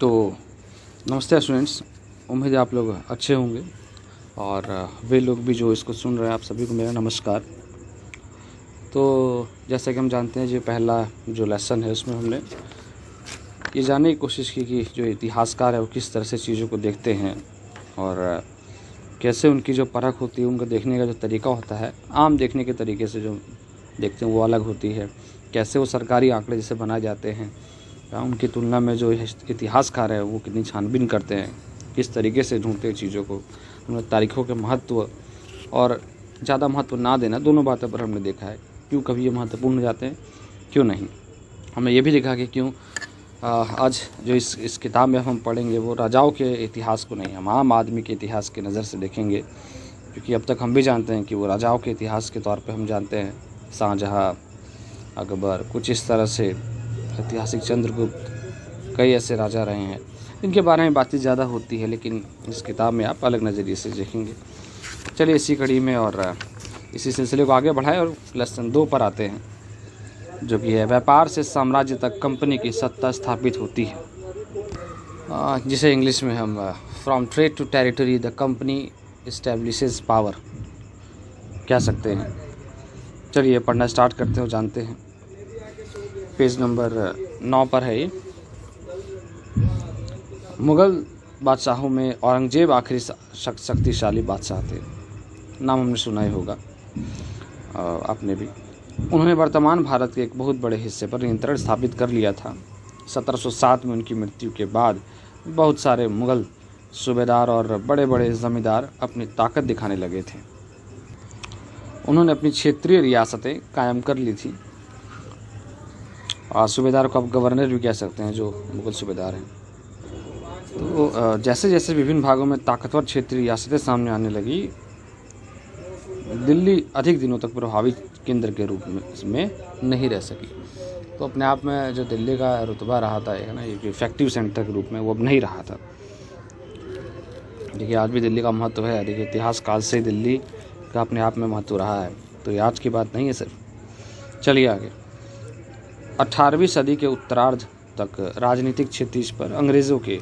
तो नमस्ते स्टूडेंट्स, उम्मीद है आप लोग अच्छे होंगे और वे लोग भी जो इसको सुन रहे हैं, आप सभी को मेरा नमस्कार। तो जैसा कि हम जानते हैं, जो पहला जो लेसन है उसमें हमने ये जानने की कोशिश की कि जो इतिहासकार है वो किस तरह से चीज़ों को देखते हैं और कैसे उनकी जो परख होती है, उनका देखने का जो तरीका होता है, आम देखने के तरीके से जो देखते हैं वो अलग होती है। कैसे वो सरकारी आंकड़े जैसे बनाए जाते हैं, उनकी तुलना में जो इतिहासकार है वो कितनी छानबीन करते हैं, किस तरीके से ढूंढते हैं चीज़ों को। हमने तारीखों के महत्व और ज़्यादा महत्व ना देना, दोनों बातों पर हमने देखा है। क्यों कभी ये महत्वपूर्ण हो जाते हैं, क्यों नहीं। हमने ये भी देखा कि क्यों आज जो इस किताब में हम पढ़ेंगे वो राजाओं के इतिहास को नहीं, हम आम आदमी के इतिहास की नज़र से देखेंगे। क्योंकि अब तक हम भी जानते हैं कि वो राजाओं के इतिहास के तौर पे हम जानते हैं, शाहजहाँ, अकबर, कुछ इस तरह से ऐतिहासिक चंद्रगुप्त, कई ऐसे राजा रहे हैं इनके बारे में बातें ज़्यादा होती है, लेकिन इस किताब में आप अलग नज़रिए से देखेंगे। चलिए इसी कड़ी में और इसी सिलसिले को आगे बढ़ाएं और लेसन 2 पर आते हैं, जो कि है व्यापार से साम्राज्य तक कंपनी की सत्ता स्थापित होती है, जिसे इंग्लिश में हम from trade to territory the company establishes power कह सकते हैं। चलिए पढ़ना स्टार्ट करते हैं और जानते हैं। पेज नंबर 9 पर है ये। मुग़ल बादशाहों में औरंगजेब आखिरी शक्तिशाली बादशाह थे। नाम हमने सुना ही होगा आपने भी। उन्होंने वर्तमान भारत के एक बहुत बड़े हिस्से पर नियंत्रण स्थापित कर लिया था। 1707 में उनकी मृत्यु के बाद बहुत सारे मुग़ल सूबेदार और बड़े बड़े ज़मींदार अपनी ताकत दिखाने लगे थे। उन्होंने अपनी क्षेत्रीय रियासतें कायम कर ली थी। सूबेदार को आप गवर्नर भी कह सकते हैं, जो मुग़ल सूबेदार हैं। तो जैसे जैसे विभिन्न भागों में ताकतवर क्षेत्रीय रियासतें सामने आने लगी, दिल्ली अधिक दिनों तक प्रभावी केंद्र के रूप में नहीं रह सकी। तो अपने आप में जो दिल्ली का रुतबा रहा था, है ना, एक इफेक्टिव सेंटर के रूप में, वो अब नहीं रहा था। देखिए आज भी दिल्ली का महत्व है। देखिए इतिहास काल से दिल्ली का अपने आप में महत्व रहा है, तो ये आज की बात नहीं है सिर्फ। चलिए आगे। 18वीं सदी के उत्तरार्ध तक राजनीतिक क्षितिज पर अंग्रेज़ों के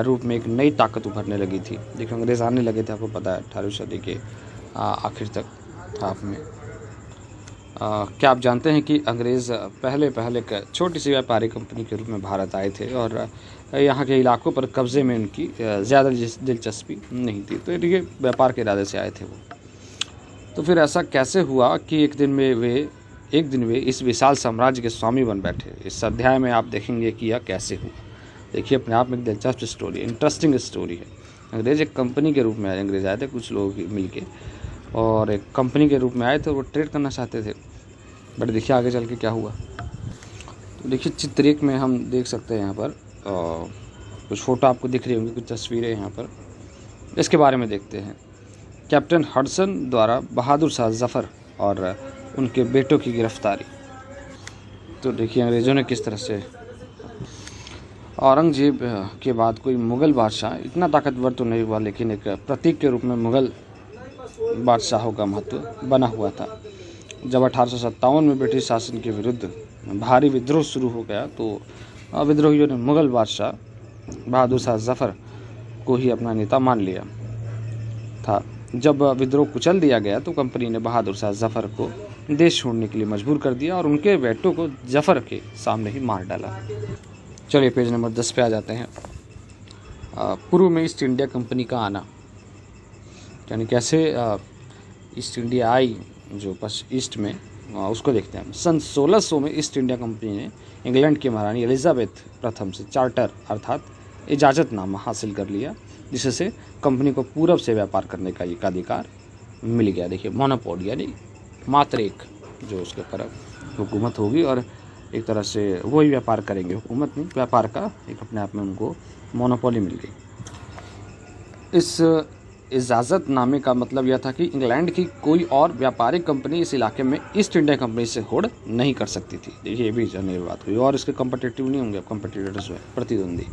रूप में एक नई ताकत उभरने लगी थी। देखिए अंग्रेज़ आने लगे थे, आपको पता है, 18वीं सदी के आखिर तक हाफ में। क्या आप जानते हैं कि अंग्रेज़ पहले एक छोटी सी व्यापारी कंपनी के रूप में भारत आए थे और यहाँ के इलाकों पर कब्ज़े में उनकी ज़्यादा दिलचस्पी नहीं थी। तो ये व्यापार के इरादे से आए थे वो। तो फिर ऐसा कैसे हुआ कि एक दिन वे इस विशाल साम्राज्य के स्वामी बन बैठे। इस अध्याय में आप देखेंगे कि यह कैसे हुआ। देखिए अपने आप में एक दिलचस्प स्टोरी, इंटरेस्टिंग स्टोरी है। अंग्रेज़ एक कंपनी के रूप में अंग्रेज़ आए थे, कुछ लोग मिलके, और एक कंपनी के रूप में आए थे। वो ट्रेड करना चाहते थे, बट देखिए आगे चल के क्या हुआ। तो देखिए चित्र 1 में हम देख सकते हैं, यहाँ पर कुछ फ़ोटो आपको दिख रही होंगी, कुछ तस्वीरें यहाँ पर। इसके बारे में देखते हैं। कैप्टन हडसन द्वारा बहादुर शाह जफ़र और उनके बेटों की गिरफ्तारी। तो देखिए अंग्रेज़ों ने किस तरह से, औरंगजेब के बाद कोई मुग़ल बादशाह इतना ताकतवर तो नहीं हुआ, लेकिन एक प्रतीक के रूप में मुग़ल बादशाहों का महत्व बना हुआ था। जब 1857 में ब्रिटिश शासन के विरुद्ध भारी विद्रोह शुरू हो गया, तो विद्रोहियों ने मुग़ल बादशाह बहादुर शाह जफ़र को ही अपना नेता मान लिया था। जब विद्रोह कुचल दिया गया, तो कंपनी ने बहादुर शाह जफ़र को देश छोड़ने के लिए मजबूर कर दिया और उनके बेटों को जफ़र के सामने ही मार डाला। चलिए पेज नंबर 10 पे आ जाते हैं। पूर्व में ईस्ट इंडिया कंपनी का आना, यानी कैसे ईस्ट इंडिया आई, जो ईस्ट में, उसको देखते हैं। सन 1600 में ईस्ट इंडिया कंपनी ने इंग्लैंड की महारानी एलिजाबेथ प्रथम से चार्टर अर्थात इजाज़तनामा हासिल कर लिया, जिससे कंपनी को पूरब से व्यापार करने का एक अधिकार मिल गया। देखिए मोनोपोली, यानी मात्र एक जो उसके ऊपर हुकूमत होगी और एक तरह से वही व्यापार करेंगे, हुकूमत नहीं, व्यापार का एक अपने आप में उनको मोनोपोली मिल गई। इस इजाज़तनामे का मतलब यह था कि इंग्लैंड की कोई और व्यापारिक कंपनी इस इलाके में ईस्ट इंडिया कंपनी से होड़ नहीं कर सकती थी। देखिए ये भी जानने की बात हुई, और इसके कम्पिटिटिव नहीं होंगे, कम्पिटिटर्स जो है प्रतिद्वंदी।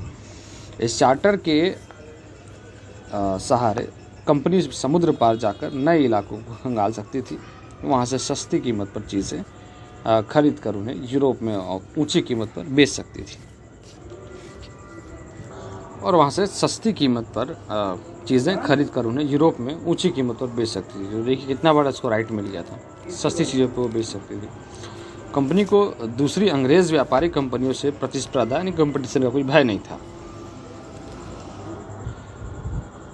इस चार्टर के सहारे कंपनी समुद्र पार जाकर नए इलाकों को खंगाल सकती थी, वहाँ से सस्ती कीमत पर चीज़ें खरीद कर उन्हें यूरोप में ऊंची कीमत पर बेच सकती थी। और वहाँ से सस्ती कीमत पर चीज़ें खरीद कर उन्हें यूरोप में ऊंची कीमत पर बेच सकती थी। तो देखिए कितना बड़ा इसको राइट मिल गया था, सस्ती चीज़ों पर वो बेच सकती थी। कंपनी को दूसरी अंग्रेज़ व्यापारिक कंपनियों से प्रतिस्पर्धा यानी कंपटीशन का कोई भय नहीं था।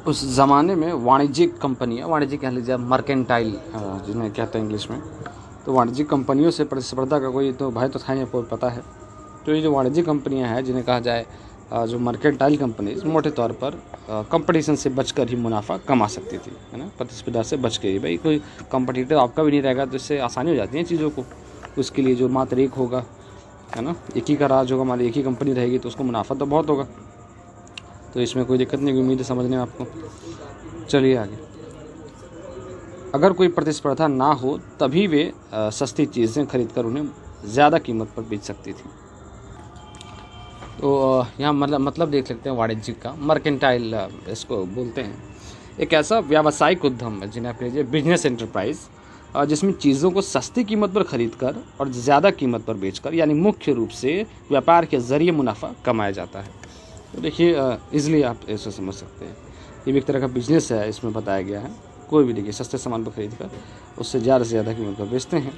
उस ज़माने में वाणिज्यिक कंपनियाँ, वाणिज्यिक कह लीजिए मर्केंटाइल जिन्हें कहते हैं इंग्लिश में, तो वाणिज्यिक कंपनियों से प्रतिस्पर्धा का कोई तो भय तो था नहीं, आपको पता है। तो ये जो वाणिज्यिक कंपनियां हैं जिन्हें कहा जाए जो मर्केंटाइल कंपनीज, मोटे तौर पर कंपटीशन से बचकर ही मुनाफा कमा सकती थी, है ना, प्रतिस्पर्धा से बच के ही। भाई कोई कंपटीटर आपका भी नहीं रहेगा तो इससे आसानी हो जाती है चीज़ों को। उसके लिए जो मात्र एक होगा, है ना, एक ही का राज होगा, हमारी एक ही कंपनी रहेगी तो उसको मुनाफा तो बहुत होगा। तो इसमें कोई दिक्कत नहीं, उम्मीद है समझने में आपको। चलिए आगे। अगर कोई प्रतिस्पर्धा ना हो तभी वे सस्ती चीज़ें खरीद कर उन्हें ज़्यादा कीमत पर बेच सकती थी। तो यहाँ मतलब देख सकते हैं वाणिज्यिक का, मर्केंटाइल इसको बोलते हैं। एक ऐसा व्यावसायिक उद्यम जिन्हें आप कहिए बिजनेस एंटरप्राइज, जिसमें चीज़ों को सस्ती कीमत पर खरीद कर और ज़्यादा कीमत पर बेचकर, यानी मुख्य रूप से व्यापार के ज़रिए मुनाफा कमाया जाता है। तो देखिए ईजिली आप ऐसे समझ सकते हैं, ये भी एक तरह का बिजनेस है। इसमें बताया गया है कोई भी देखिए सस्ते सामान पर खरीद कर उससे ज़्यादा से ज़्यादा कीमत पर बेचते हैं।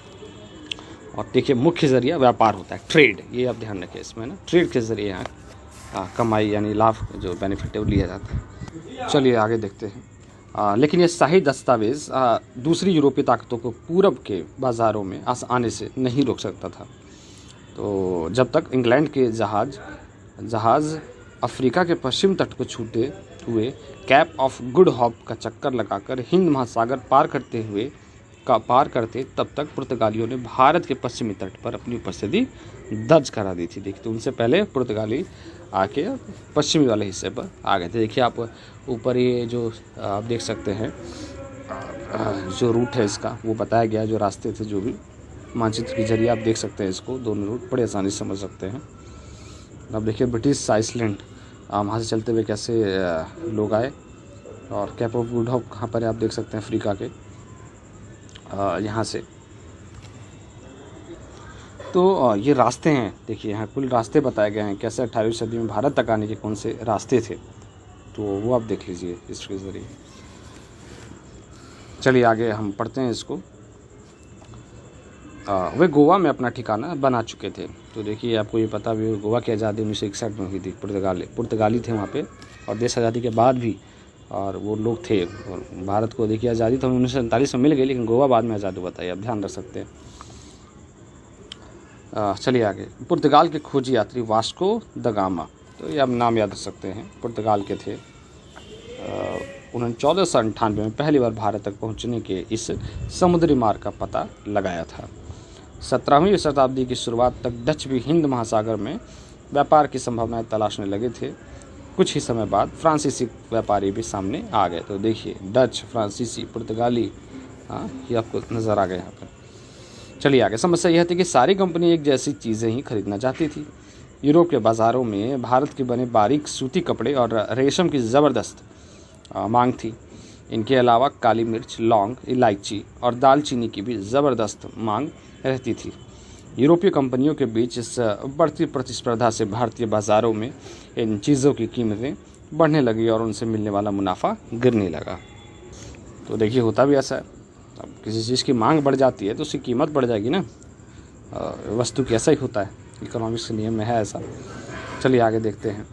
और देखिए मुख्य ज़रिया व्यापार होता है, ट्रेड, ये आप ध्यान रखें इसमें ना, ट्रेड के ज़रिए यहाँ कमाई यानी लाभ जो बेनिफिट है वो लिया जाता है। चलिए आगे देखते हैं। लेकिन ये शाही दस्तावेज़ दूसरी यूरोपीय ताकतों को पूरब के बाज़ारों में आने से नहीं रोक सकता था। तो जब तक इंग्लैंड के जहाज़ अफ्रीका के पश्चिम तट को छूते हुए कैप ऑफ गुड होप का चक्कर लगाकर हिंद महासागर पार करते, तब तक पुर्तगालियों ने भारत के पश्चिमी तट पर अपनी उपस्थिति दर्ज करा दी थी। देखिए तो उनसे पहले पुर्तगाली आके पश्चिमी वाले हिस्से पर आ गए थे। देखिए आप ऊपर ये जो आप देख सकते हैं जो रूट है इसका वो बताया गया, जो रास्ते थे, जो भी मानचित्र के जरिए आप देख सकते हैं इसको, दोनों रूट बड़े आसानी से समझ सकते हैं। अब देखिए ब्रिटिश आइसलैंड वहाँ से चलते हुए कैसे लोग आए, और कैप ऑफ गुड होप कहाँ पर है आप देख सकते हैं, अफ्रीका के यहाँ से। तो ये रास्ते हैं, देखिए यहाँ कुल रास्ते बताए गए हैं कैसे 18वीं सदी में भारत तक आने के कौन से रास्ते थे, तो वो आप देख लीजिए इसके ज़रिए। चलिए आगे हम पढ़ते हैं इसको। वे गोवा में अपना ठिकाना बना चुके थे। तो देखिए आपको ये पता भी, गोवा की आज़ादी 1961 में हुई थी। पुर्तगाली थे वहाँ पे, और देश आज़ादी के बाद भी और वो लोग थे। और भारत को देखिए आज़ादी तो 1947 में मिल गई, लेकिन गोवा बाद में आज़ादी बताइए, आप ध्यान रख सकते हैं। चलिए आगे। पुर्तगाल के खोजी यात्री वास्को द गामा, तो ये आप नाम याद रख सकते हैं, पुर्तगाल के थे। उन्होंने 1498 में पहली बार भारत तक पहुंचने के इस समुद्री मार्ग का पता लगाया था। 17वीं शताब्दी की शुरुआत तक डच भी हिंद महासागर में व्यापार की संभावनाएं तलाशने लगे थे। कुछ ही समय बाद फ्रांसीसी व्यापारी भी सामने आ गए। तो देखिए डच, फ्रांसीसी, पुर्तगाली, ये आपको नज़र आ गया यहाँ पर। चलिए आगे। समस्या यह थी कि सारी कंपनी एक जैसी चीज़ें ही खरीदना चाहती थी। यूरोप के बाज़ारों में भारत के बने बारीक सूती कपड़े और रेशम की ज़बरदस्त मांग थी। इनके अलावा काली मिर्च, लौंग, इलायची और दालचीनी की भी ज़बरदस्त मांग रहती थी। यूरोपीय कंपनियों के बीच इस बढ़ती प्रतिस्पर्धा से भारतीय बाज़ारों में इन चीज़ों की कीमतें बढ़ने लगी और उनसे मिलने वाला मुनाफा गिरने लगा। तो देखिए होता भी ऐसा है, अब किसी चीज़ की मांग बढ़ जाती है तो उसकी कीमत बढ़ जाएगी ना, वस्तु की ऐसा ही होता है, इकोनॉमिक्स के नियम में है ऐसा। चलिए आगे देखते हैं।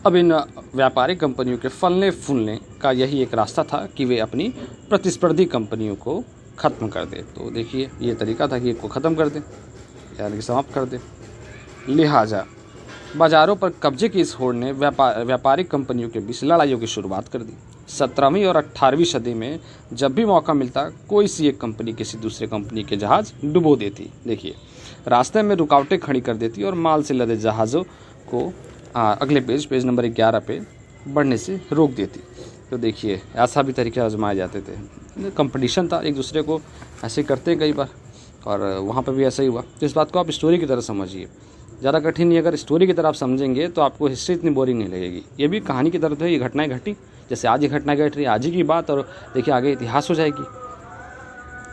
अब इन व्यापारिक कंपनियों के फलने फूलने का यही एक रास्ता था कि वे अपनी प्रतिस्पर्धी कंपनियों को ख़त्म कर दें। तो देखिए ये तरीका था कि इसको ख़त्म कर दें, यानी कि समाप्त कर दें। लिहाजा बाज़ारों पर कब्जे की इस होड़ ने व्यापारिक कंपनियों के बीच लड़ाइयों की शुरुआत कर दी। 17वीं और 18वीं सदी में जब भी मौका मिलता, कोई सी एक कंपनी किसी दूसरे कंपनी के जहाज़ डुबो देती। देखिए रास्ते में रुकावटें खड़ी कर देती और माल से लदे जहाज़ों को अगले पेज नंबर 11 पे बढ़ने से रोक देती। तो देखिए ऐसा भी तरीके आजमाए जाते थे, कंपटीशन था, एक दूसरे को ऐसे करते हैं कई बार, और वहाँ पर भी ऐसा ही हुआ। तो इस बात को आप स्टोरी की तरह समझिए, ज़्यादा कठिन नहीं। अगर स्टोरी की तरह आप समझेंगे तो आपको हिस्ट्री इतनी बोरिंग नहीं लगेगी। ये भी कहानी की तरह तो है, ये घटनाएं घटी, जैसे आज ये घटना घट रही है, आज ही की बात, और देखिए आगे इतिहास हो जाएगी।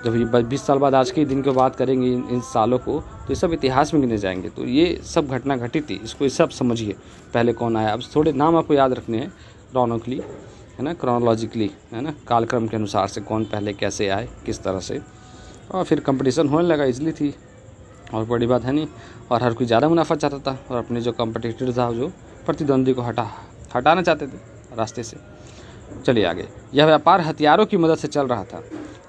जब ये 20 साल बाद आज के दिन की बात करेंगे इन सालों को, तो ये सब इतिहास में गिने जाएंगे। तो ये सब घटना घटी थी, इसको ये सब समझिए। पहले कौन आया, अब थोड़े नाम आपको याद रखने हैं क्रोनोकली, है ना, क्रोनोलॉजिकली, है ना, कालक्रम के अनुसार से कौन पहले कैसे आए किस तरह से। और फिर कंपटीशन होने लगा, इजली थी और बड़ी बात है नहीं। और हर कोई ज़्यादा मुनाफा चाहता था और अपने जो कंपटीटर था, जो प्रतिद्वंदी को हटाना चाहते थे रास्ते से। चलिए आगे। यह व्यापार हथियारों की मदद से चल रहा था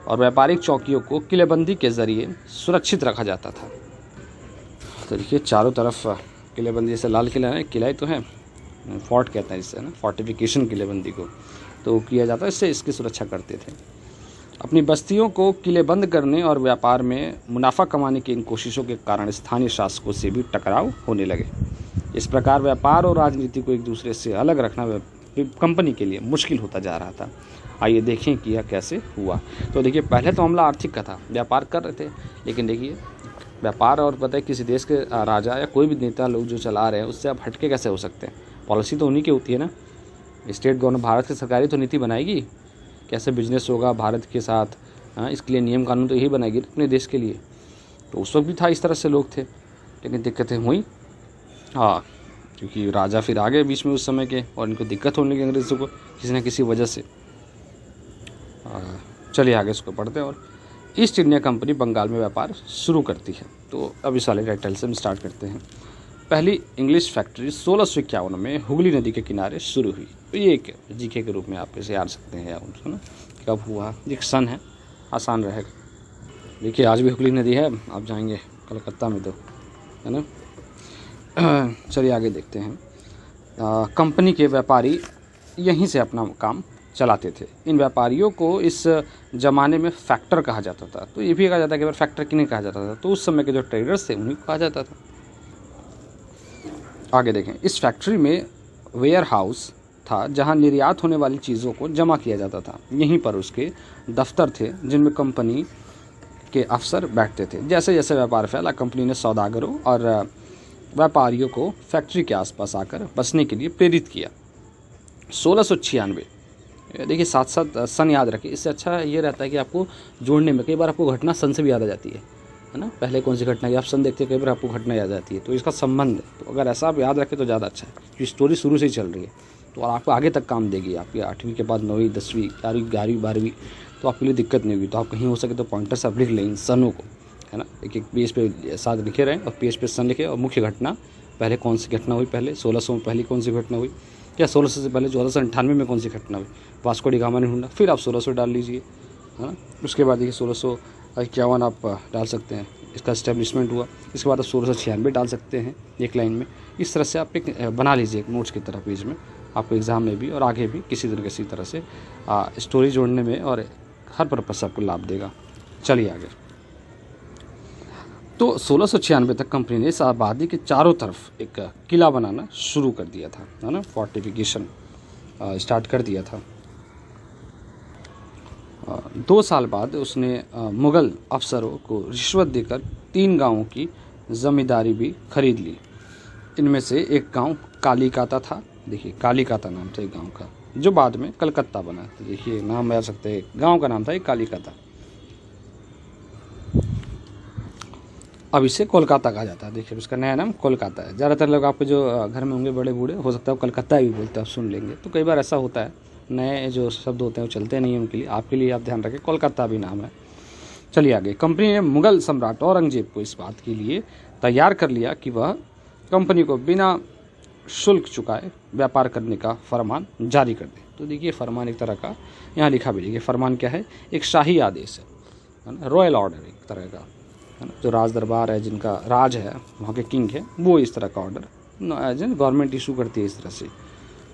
और व्यापारिक चौकियों को किलेबंदी के जरिए सुरक्षित रखा जाता था। तो देखिए चारों तरफ किलेबंदी, जैसे लाल किला है, किला ही तो है, फोर्ट कहते हैं इससे, ना, फोर्टिफिकेशन किलेबंदी को, तो किया जाता है, इससे इसकी सुरक्षा करते थे। अपनी बस्तियों को किलेबंद करने और व्यापार में मुनाफा कमाने की इन कोशिशों के कारण स्थानीय शासकों से भी टकराव होने लगे। इस प्रकार व्यापार और राजनीति को एक दूसरे से अलग रखना कंपनी के लिए मुश्किल होता जा रहा था। आइए देखें कि यह कैसे हुआ। तो देखिए पहले तो मामला आर्थिक का था, व्यापार कर रहे थे, लेकिन देखिए व्यापार और पता है किसी देश के राजा या कोई भी नेता लोग जो चला रहे हैं उससे आप हटके कैसे हो सकते हैं। पॉलिसी तो उन्हीं की होती है ना, स्टेट गवर्नमेंट, भारत की सरकारी तो नीति बनाएगी कैसे बिजनेस होगा भारत के साथ, हाँ, इसके लिए नियम कानून तो यही बनाएगी अपने देश के लिए। तो उस वक्त भी था इस तरह से लोग थे, लेकिन दिक्कतें हुई, हाँ, क्योंकि राजा फिर आ गए बीच में उस समय के और इनको दिक्कत होने लगी अंग्रेज़ों को किसी न किसी वजह से। चलिए आगे इसको पढ़ते हैं। और ईस्ट इंडिया कंपनी बंगाल में व्यापार शुरू करती है। तो अब इस वाले टाइटल से हम स्टार्ट करते हैं। पहली इंग्लिश फैक्ट्री 1651 में हुगली नदी के किनारे शुरू हुई। तो ये एक जीके के रूप में आप इसे याद सकते हैं, या उनको ना कब हुआ, एक सन है, आसान रहेगा। देखिए आज भी हुगली नदी है, आप जाएंगे कलकत्ता में तो, है ना। चलिए आगे देखते हैं। कंपनी के व्यापारी यहीं से अपना काम चलाते थे। इन व्यापारियों को इस ज़माने में फैक्टर कहा जाता था। तो ये भी कहा जाता है कि फैक्टर किन्हें कहा जाता था, तो उस समय के जो ट्रेडर्स थे उन्हीं को कहा जाता था। आगे देखें। इस फैक्ट्री में वेयर हाउस था जहां निर्यात होने वाली चीज़ों को जमा किया जाता था। यहीं पर उसके दफ्तर थे जिनमें कंपनी के अफसर बैठते थे। जैसे जैसे व्यापार फैला, कंपनी ने सौदागरों और व्यापारियों को फैक्ट्री के आसपास आकर बसने के लिए प्रेरित किया। 1696, देखिए साथ साथ सन याद रखिए, इससे अच्छा ये रहता है कि आपको जोड़ने में कई बार आपको घटना सन से भी याद आ जाती है ना। पहले कौन सी घटना की आप सन देखते हैं, कई बार आपको घटना याद आती है, तो इसका संबंध है। तो अगर ऐसा आप याद रखें तो ज़्यादा अच्छा है, क्योंकि स्टोरी शुरू से ही चल रही है तो आपको आगे तक काम देगी। आपकी 8वीं के बाद 9वीं 10वीं 11वीं 12वीं तो आपके लिए दिक्कत नहीं होगी। तो आप कहीं हो सके तो पॉइंटर्स आप लिख लें इन सनों को, है ना, एक एक पेज पे साथ लिखे रहें और पेज पे सन लिखे। और मुख्य घटना पहले कौन सी घटना हुई, पहले 1600 में पहली कौन सी घटना हुई, या 1600 से पहले 1498 में कौन सी घटना हुई, वास्को डी गामा ने ढूंढा, फिर आप 1600 डाल लीजिए, है ना। उसके बाद देखिए 1651 आप डाल सकते हैं, इसका इस्टेब्लिशमेंट हुआ। इसके बाद आप 1696 डाल सकते हैं एक लाइन में। इस तरह से आप एक बना लीजिए एक नोट्स की तरह पेज में, आपको एग्ज़ाम में भी और आगे भी किसी तरह से स्टोरी जोड़ने में और हर पर्पज से आपको लाभ देगा। चलिए आगे। तो 1696 तक कंपनी ने इस आबादी के चारों तरफ एक किला बनाना शुरू कर दिया था, है ना, फोर्टिफिकेशन स्टार्ट कर दिया था। 2 साल बाद उसने मुग़ल अफसरों को रिश्वत देकर 3 गांवों की ज़मींदारी भी खरीद ली। इनमें से एक गांव कालीकाता था, देखिए कालीकाता नाम था एक गांव का, जो बाद में कलकत्ता बना। तो देखिए नाम आ सकते हैं, गांव का नाम था एक कालीकाता। अब इसे कोलकाता कहा जाता है। देखिए उसका नया नाम कोलकाता है। ज़्यादातर लोग आपके जो घर में होंगे बड़े बूढ़े, हो सकता है कलकत्ता भी बोलते हैं, आप सुन लेंगे। तो कई बार ऐसा होता है, नए जो शब्द होते हैं वो चलते नहीं हैं उनके लिए। आपके लिए आप ध्यान रखें, कोलकाता भी नाम है। चलिए आगे। कंपनी ने मुग़ल सम्राट औरंगजेब को इस बात के लिए तैयार कर लिया कि वह कंपनी को बिना शुल्क चुकाए व्यापार करने का फरमान जारी कर दे। तो देखिए फरमान एक तरह का यहाँ लिखा भी, देखिए फरमान क्या है, एक शाही आदेश है ना, रॉयल ऑर्डर एक तरह का, है ना। जो राज दरबार है, जिनका राज है, वहाँ के किंग है, वो इस तरह का order as an government issue करती है इस तरह से,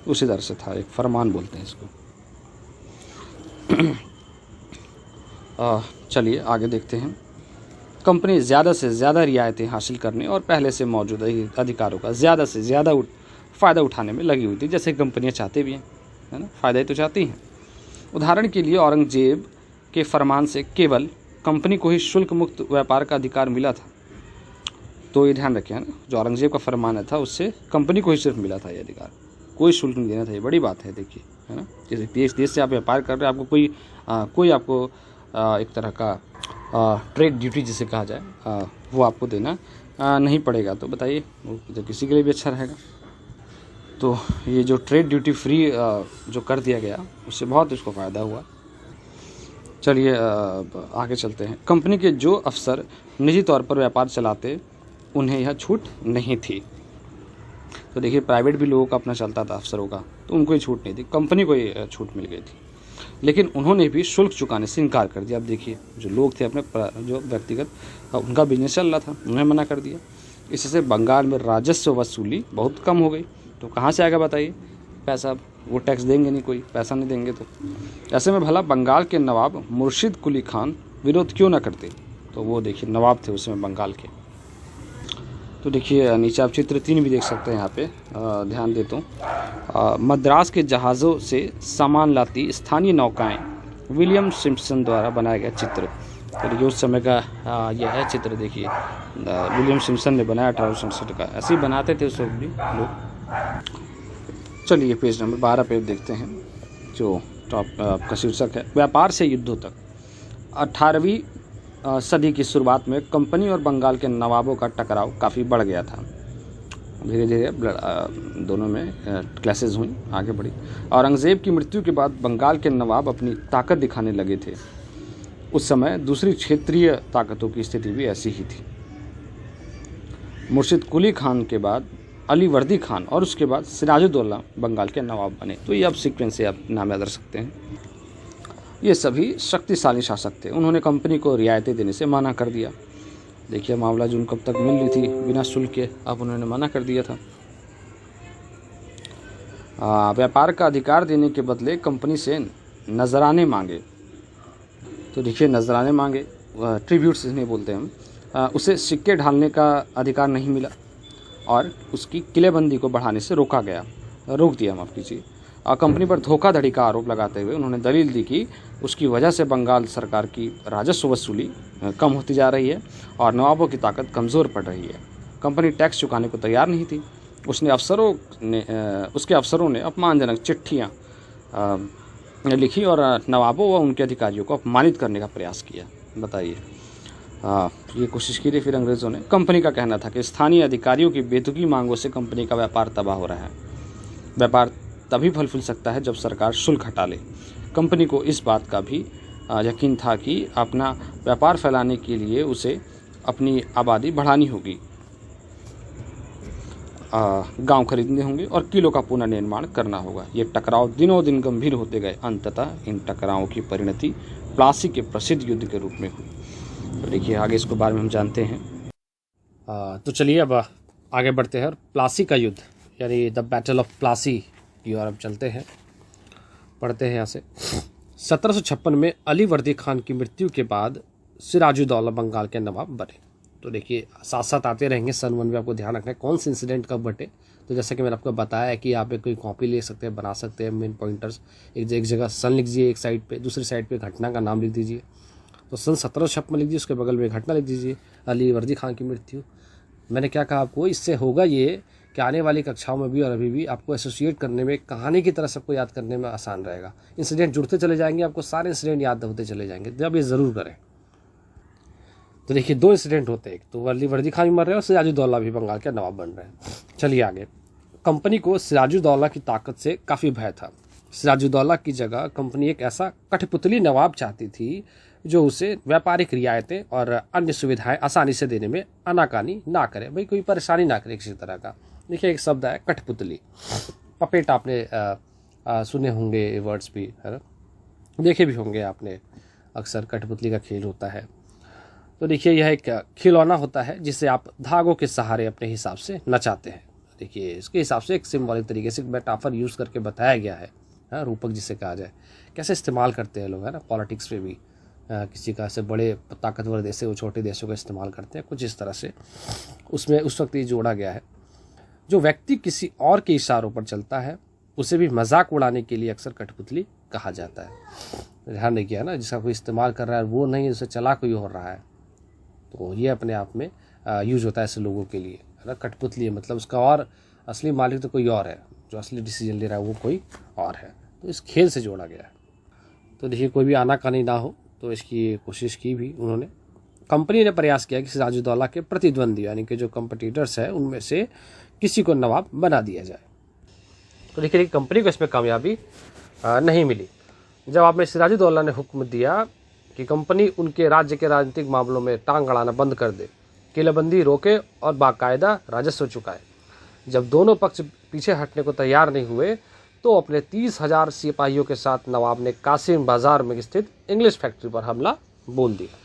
उसी तरह से था, एक फरमान बोलते हैं इसको। चलिए आगे देखते हैं। कंपनी ज़्यादा से ज़्यादा रियायतें हासिल करने और पहले से मौजूद अधिकारों का ज़्यादा से ज़्यादा फ़ायदा उठाने में लगी हुई थी, जैसे कंपनियां चाहते भी हैं, है ना, फ़ायदा ही तो चाहती हैं। उदाहरण के लिए औरंगजेब के फरमान से केवल कंपनी को ही शुल्क मुक्त व्यापार का अधिकार मिला था। तो ये ध्यान रखें, है ना, जो औरंगजेब का फरमान था उससे कंपनी को ही सिर्फ मिला था ये अधिकार, कोई शुल्क नहीं देना था। ये बड़ी बात है, देखिए, है ना। जैसे देश से आप व्यापार कर रहे हैं, आपको कोई आपको एक तरह का ट्रेड ड्यूटी जिसे कहा जाए वो आपको देना नहीं पड़ेगा। तो बताइए वो तो किसी के लिए भी अच्छा रहेगा। तो ये जो ट्रेड ड्यूटी फ्री जो कर दिया गया उससे बहुत उसको फ़ायदा हुआ। चलिए आगे चलते हैं। कंपनी के जो अफसर निजी तौर पर व्यापार चलाते उन्हें यह छूट नहीं थी। तो देखिए प्राइवेट भी लोगों का अपना चलता था अफसरों का, तो उनको ही छूट नहीं थी, कंपनी को ही छूट मिल गई थी। लेकिन उन्होंने भी शुल्क चुकाने से इनकार कर दिया। अब देखिए जो लोग थे अपने जो व्यक्तिगत उनका बिजनेस चल रहा था, उन्हें मना कर दिया। इससे बंगाल में राजस्व वसूली बहुत कम हो गई। तो कहाँ से आएगा बताइए पैसा? वो टैक्स देंगे नहीं, कोई पैसा नहीं देंगे। तो ऐसे में भला बंगाल के नवाब मुर्शिद कुली खान विरोध क्यों ना करते? तो वो देखिए नवाब थे उसमें बंगाल के। तो देखिए नीचे आप चित्र 3 भी देख सकते हैं। यहाँ पे ध्यान देता हूँ। मद्रास के जहाज़ों से सामान लाती स्थानीय नौकाएं विलियम सिम्पसन द्वारा बनाया गया चित्र। तो देखिए उस समय का यह है चित्र। देखिए विलियम सिम्पसन ने बनाया 1867 का। ऐसे ही बनाते थे उस वक्त भी लोग। चलिए पेज नंबर 12 पे देखते हैं जो टॉप आपका शीर्षक है व्यापार से युद्धों तक। 18वीं सदी की शुरुआत में कंपनी और बंगाल के नवाबों का टकराव काफ़ी बढ़ गया था। धीरे धीरे दोनों में क्लैशेज हुई, आगे बढ़ी। औरंगज़ेब की मृत्यु के बाद बंगाल के नवाब अपनी ताकत दिखाने लगे थे। उस समय दूसरी क्षेत्रीय ताकतों की स्थिति भी ऐसी ही थी। मुर्शिद कुली खान के बाद अली वर्दी खान और उसके बाद सिराजुद्दौला बंगाल के नवाब बने। तो ये अब सीक्वेंस से आप नाम याद रख सकते हैं। ये सभी शक्तिशाली शासक थे। उन्होंने कंपनी को रियायतें देने से मना कर दिया। देखिए मामला जो उनको अब तक मिल रही थी बिना शुल्क के, अब उन्होंने मना कर दिया था। व्यापार का अधिकार देने के बदले कंपनी से नजराने मांगे। तो देखिए नजराने मांगे, ट्रिब्यूट्स इन्हें बोलते हैं हम। उसे सिक्के ढालने का अधिकार नहीं मिला और उसकी किलेबंदी को बढ़ाने से रोक दिया माफ़ कीजिए। कंपनी पर धोखाधड़ी का आरोप लगाते हुए उन्होंने दलील दी कि उसकी वजह से बंगाल सरकार की राजस्व वसूली कम होती जा रही है और नवाबों की ताकत कमज़ोर पड़ रही है। कंपनी टैक्स चुकाने को तैयार नहीं थी। उसके अफसरों ने अपमानजनक चिट्ठियाँ लिखी और नवाबों व उनके अधिकारियों को अपमानित करने का प्रयास किया। बताइए ये कोशिश की थी फिर अंग्रेज़ों ने। कंपनी का कहना था कि स्थानीय अधिकारियों की बेतुकी मांगों से कंपनी का व्यापार तबाह हो रहा है। व्यापार तभी फल फूल सकता है जब सरकार शुल्क हटा ले। कंपनी को इस बात का भी यकीन था कि अपना व्यापार फैलाने के लिए उसे अपनी आबादी बढ़ानी होगी, गांव खरीदने होंगे और किलों का पुनर्निर्माण करना होगा। ये टकराव दिनों दिन गंभीर होते गए। अंततः इन टकरावों की परिणति प्लासी के प्रसिद्ध युद्ध के रूप में हुई। तो देखिए आगे इसके बारे में हम जानते हैं। तो चलिए अब आगे बढ़ते हैं और प्लासी का युद्ध यानी द बैटल ऑफ प्लासी की ओर अब चलते हैं, पढ़ते हैं यहाँ से। 1756 में अली वर्दी खान की मृत्यु के बाद सिराजुद्दौला बंगाल के नवाब बने। तो देखिए साथ साथ आते रहेंगे सन 1 में, आपको ध्यान रखना है कौन से इंसिडेंट कब बटे। तो जैसा कि मैंने आपको बताया है कि आप एक कोई कॉपी ले सकते हैं, बना सकते हैं मेन पॉइंटर्स। एक जगह सन लिख दीजिए एक साइड पे, दूसरी साइड पे घटना का नाम लिख दीजिए। तो सन 1756 लिख दीजिए, उसके बगल में घटना लिख दीजिए अली वर्दी खान की मृत्यु। मैंने क्या कहा आपको, इससे होगा ये कि आने वाली कक्षाओं में भी और अभी भी आपको एसोसिएट करने में, कहानी की तरह सबको याद करने में आसान रहेगा। इंसिडेंट जुड़ते चले जाएंगे, आपको सारे इंसिडेंट याद होते चले जाएंगे। जब ये ज़रूर करें। तो देखिए 2 इंसिडेंट होते हैं, एक तो अली वर्दी खान भी मर रहे हैं और सिराजुद्दौला भी बंगाल के नवाब बन रहे हैं। चलिए आगे। कंपनी को सिराजुद्दौला की ताकत से काफ़ी भय था। सिराजुद्दौला की जगह कंपनी एक ऐसा कठपुतली नवाब चाहती थी जो उसे व्यापारिक रियायतें और अन्य सुविधाएं आसानी से देने में आनाकानी ना करे। भाई कोई परेशानी ना करे किसी तरह का। देखिए एक शब्द है कठपुतली, पपेट आपने सुने होंगे वर्ड्स भी, है ना, देखे भी होंगे आपने। अक्सर कठपुतली का खेल होता है। तो देखिए यह एक खिलौना होता है जिसे आप धागों के सहारे अपने हिसाब से नचाते हैं। देखिए इसके हिसाब से एक सिंबॉलिक तरीके से मेटाफर यूज़ करके बताया गया है, रूपक जिसे कहा जाए। कैसे इस्तेमाल करते हैं लोग, है ना, पॉलिटिक्स में भी किसी का से बड़े ताकतवर देश से वो छोटे देशों का इस्तेमाल करते हैं, कुछ इस तरह से उसमें उस वक्त ये जोड़ा गया है। जो व्यक्ति किसी और के इशारों पर चलता है उसे भी मजाक उड़ाने के लिए अक्सर कठपुतली कहा जाता है। ध्यान रखिए ना, जिसका कोई इस्तेमाल कर रहा है वो नहीं, उसे चला कोई हो रहा है, तो ये अपने आप में यूज होता है ऐसे लोगों के लिए, है ना। कठपुतली मतलब उसका और असली मालिक तो कोई और है, जो असली डिसीजन ले रहा है वो कोई और है। तो इस खेल से जोड़ा गया है। तो देखिए कोई भी आनाकानी ना हो, तो इसकी कोशिश की भी उन्होंने। कंपनी ने प्रयास किया कि सिराजुद्दौला के प्रतिद्वंदी यानी कि जो कंपटीटर्स है उनमें से किसी को नवाब बना दिया जाए। तो देखिए कंपनी को इसमें कामयाबी नहीं मिली। जवाब में सिराजुद्दौला ने हुक्म दिया कि कंपनी उनके राज्य के राजनीतिक मामलों में टांग अड़ाना बंद कर दे, किलेबंदी रोके और बाकायदा राजस्व चुकाए। जब दोनों पक्ष पीछे हटने को तैयार नहीं हुए तो अपने 30,000 सिपाहियों के साथ नवाब ने कासिम बाजार में स्थित इंग्लिश फैक्ट्री पर हमला बोल दिया।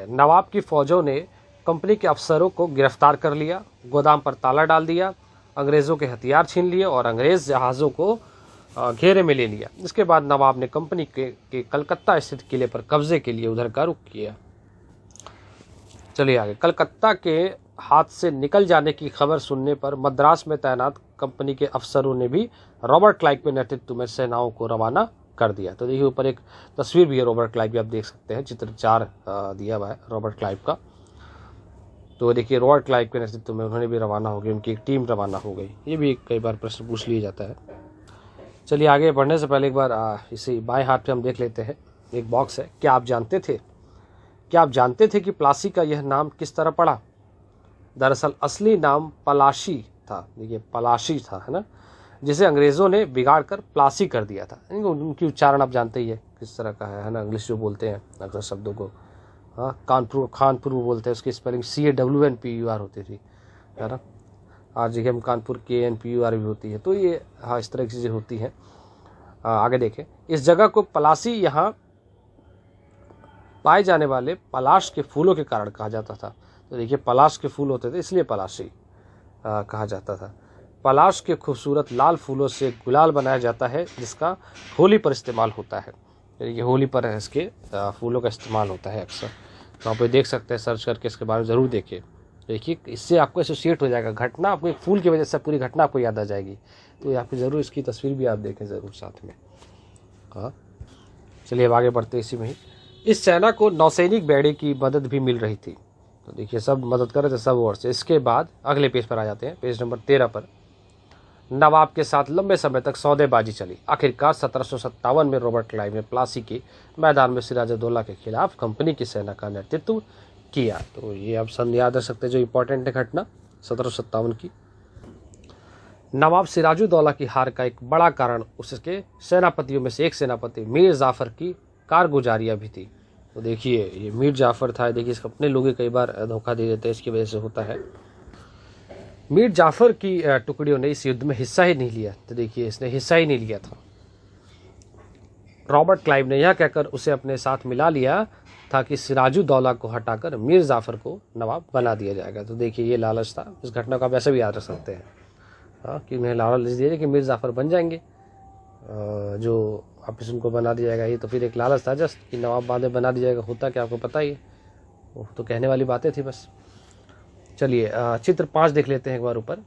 नवाब की फौजों ने कंपनी के अफसरों को गिरफ्तार कर लिया, गोदाम पर ताला डाल दिया, अंग्रेजों के हथियार छीन लिए और अंग्रेज जहाज़ों को घेरे में ले लिया। इसके बाद नवाब ने कंपनी के कलकत्ता स्थित किले पर कब्जे के लिए उधर का रुख किया। चलिए आगे। कलकत्ता के हाथ से निकल जाने की खबर सुनने पर मद्रास में तैनात कंपनी के अफसरों ने भी रॉबर्ट क्लाइव के नेतृत्व में सेनाओं को रवाना कर दिया। तो देखिए ऊपर एक तस्वीर भी है रॉबर्ट क्लाइव की, आप देख सकते हैं, चित्र 4 दिया हुआ है रॉबर्ट क्लाइव का। तो देखिए रॉबर्ट क्लाइव के नेतृत्व में उन्होंने भी रवाना हो गई, उनकी एक टीम रवाना हो गई। ये भी कई बार प्रश्न पूछ लिया जाता है। चलिए आगे बढ़ने से पहले एक बार इसे बाएं हाथ पे हम देख लेते हैं, एक बॉक्स है। क्या आप जानते थे कि प्लासी का यह नाम किस तरह पड़ा? दरअसल असली नाम पलाशी था। देखिए पलाशी था, है ना, जिसे अंग्रेज़ों ने बिगाड़ कर प्लासी कर दिया था। उनकी उच्चारण आप जानते ही है किस तरह का है ना, इंग्लिश जो बोलते हैं अक्सर शब्दों को, हाँ, कानपुर बोलते हैं, उसकी स्पेलिंग CANPUR होती थी, है ना। आज देखिए हम कानपुर KNPUR भी होती है। तो ये हाँ इस तरह की चीज़ें होती हैं। आगे देखें, इस जगह को पलासी यहाँ पाए जाने वाले पलाश के फूलों के कारण कहा जाता था। तो देखिए पलाश के फूल होते थे इसलिए पलाशी कहा जाता था। पलाश के खूबसूरत लाल फूलों से गुलाल बनाया जाता है जिसका होली पर इस्तेमाल होता है। ये होली पर इसके फूलों का इस्तेमाल होता है अक्सर। तो आप ये देख सकते हैं, सर्च करके इसके बारे में ज़रूर देखिए। देखिए इससे आपको एसोसिएट हो जाएगा घटना, आपको एक फूल की वजह से पूरी घटना आपको याद आ जाएगी। तो आपको ज़रूर इसकी तस्वीर भी आप देखें ज़रूर साथ में। हाँ चलिए अब आगे बढ़ते इसी में ही। इस सेना को नौसैनिक बेड़े की मदद भी मिल रही थी। तो देखिए सब मदद कर रहे थे सब ओर से। इसके बाद अगले पेज पर आ जाते हैं, पेज नंबर 13 पर। नवाब के साथ लंबे समय तक सौदेबाजी चली। आखिरकार 1757 में रॉबर्ट क्लाइव ने प्लासी के मैदान में सिराजुद्दौला के खिलाफ कंपनी की सेना का नेतृत्व किया। तो ये आप सन याद रख सकते हैं जो इम्पोर्टेंट है घटना 1757 की। नवाब सिराजुद्दौला की हार का एक बड़ा कारण उसके सेनापतियों में से एक सेनापति मीर जाफर की कारगुजारियाँ भी थी। तो देखिए ये मीर जाफर था, देखिए इसके अपने लोग कई बार धोखा दे देते हैं, इसकी वजह से होता है। मीर जाफर की टुकड़ियों ने इस युद्ध में हिस्सा ही नहीं लिया। तो देखिए इसने हिस्सा ही नहीं लिया था। रॉबर्ट क्लाइव ने यह कहकर उसे अपने साथ मिला लिया था कि सिराजुद्दौला को हटाकर मीर जाफर को नवाब बना दिया जाएगा। तो देखिए ये लालच था। इस घटना को आप वैसे भी याद रख सकते हैं, हाँ, कि उन्हें लालच दिया कि मीर जाफर बन जाएंगे, जो वापस उनको बना दिया जाएगा। ये तो फिर एक लालच था जस्ट कि नवाब बाद में बना दिया जाएगा। होता क्या आपको पता ही है, वो तो कहने वाली बातें थी बस। चलिए चित्र 5 देख लेते हैं एक बार ऊपर,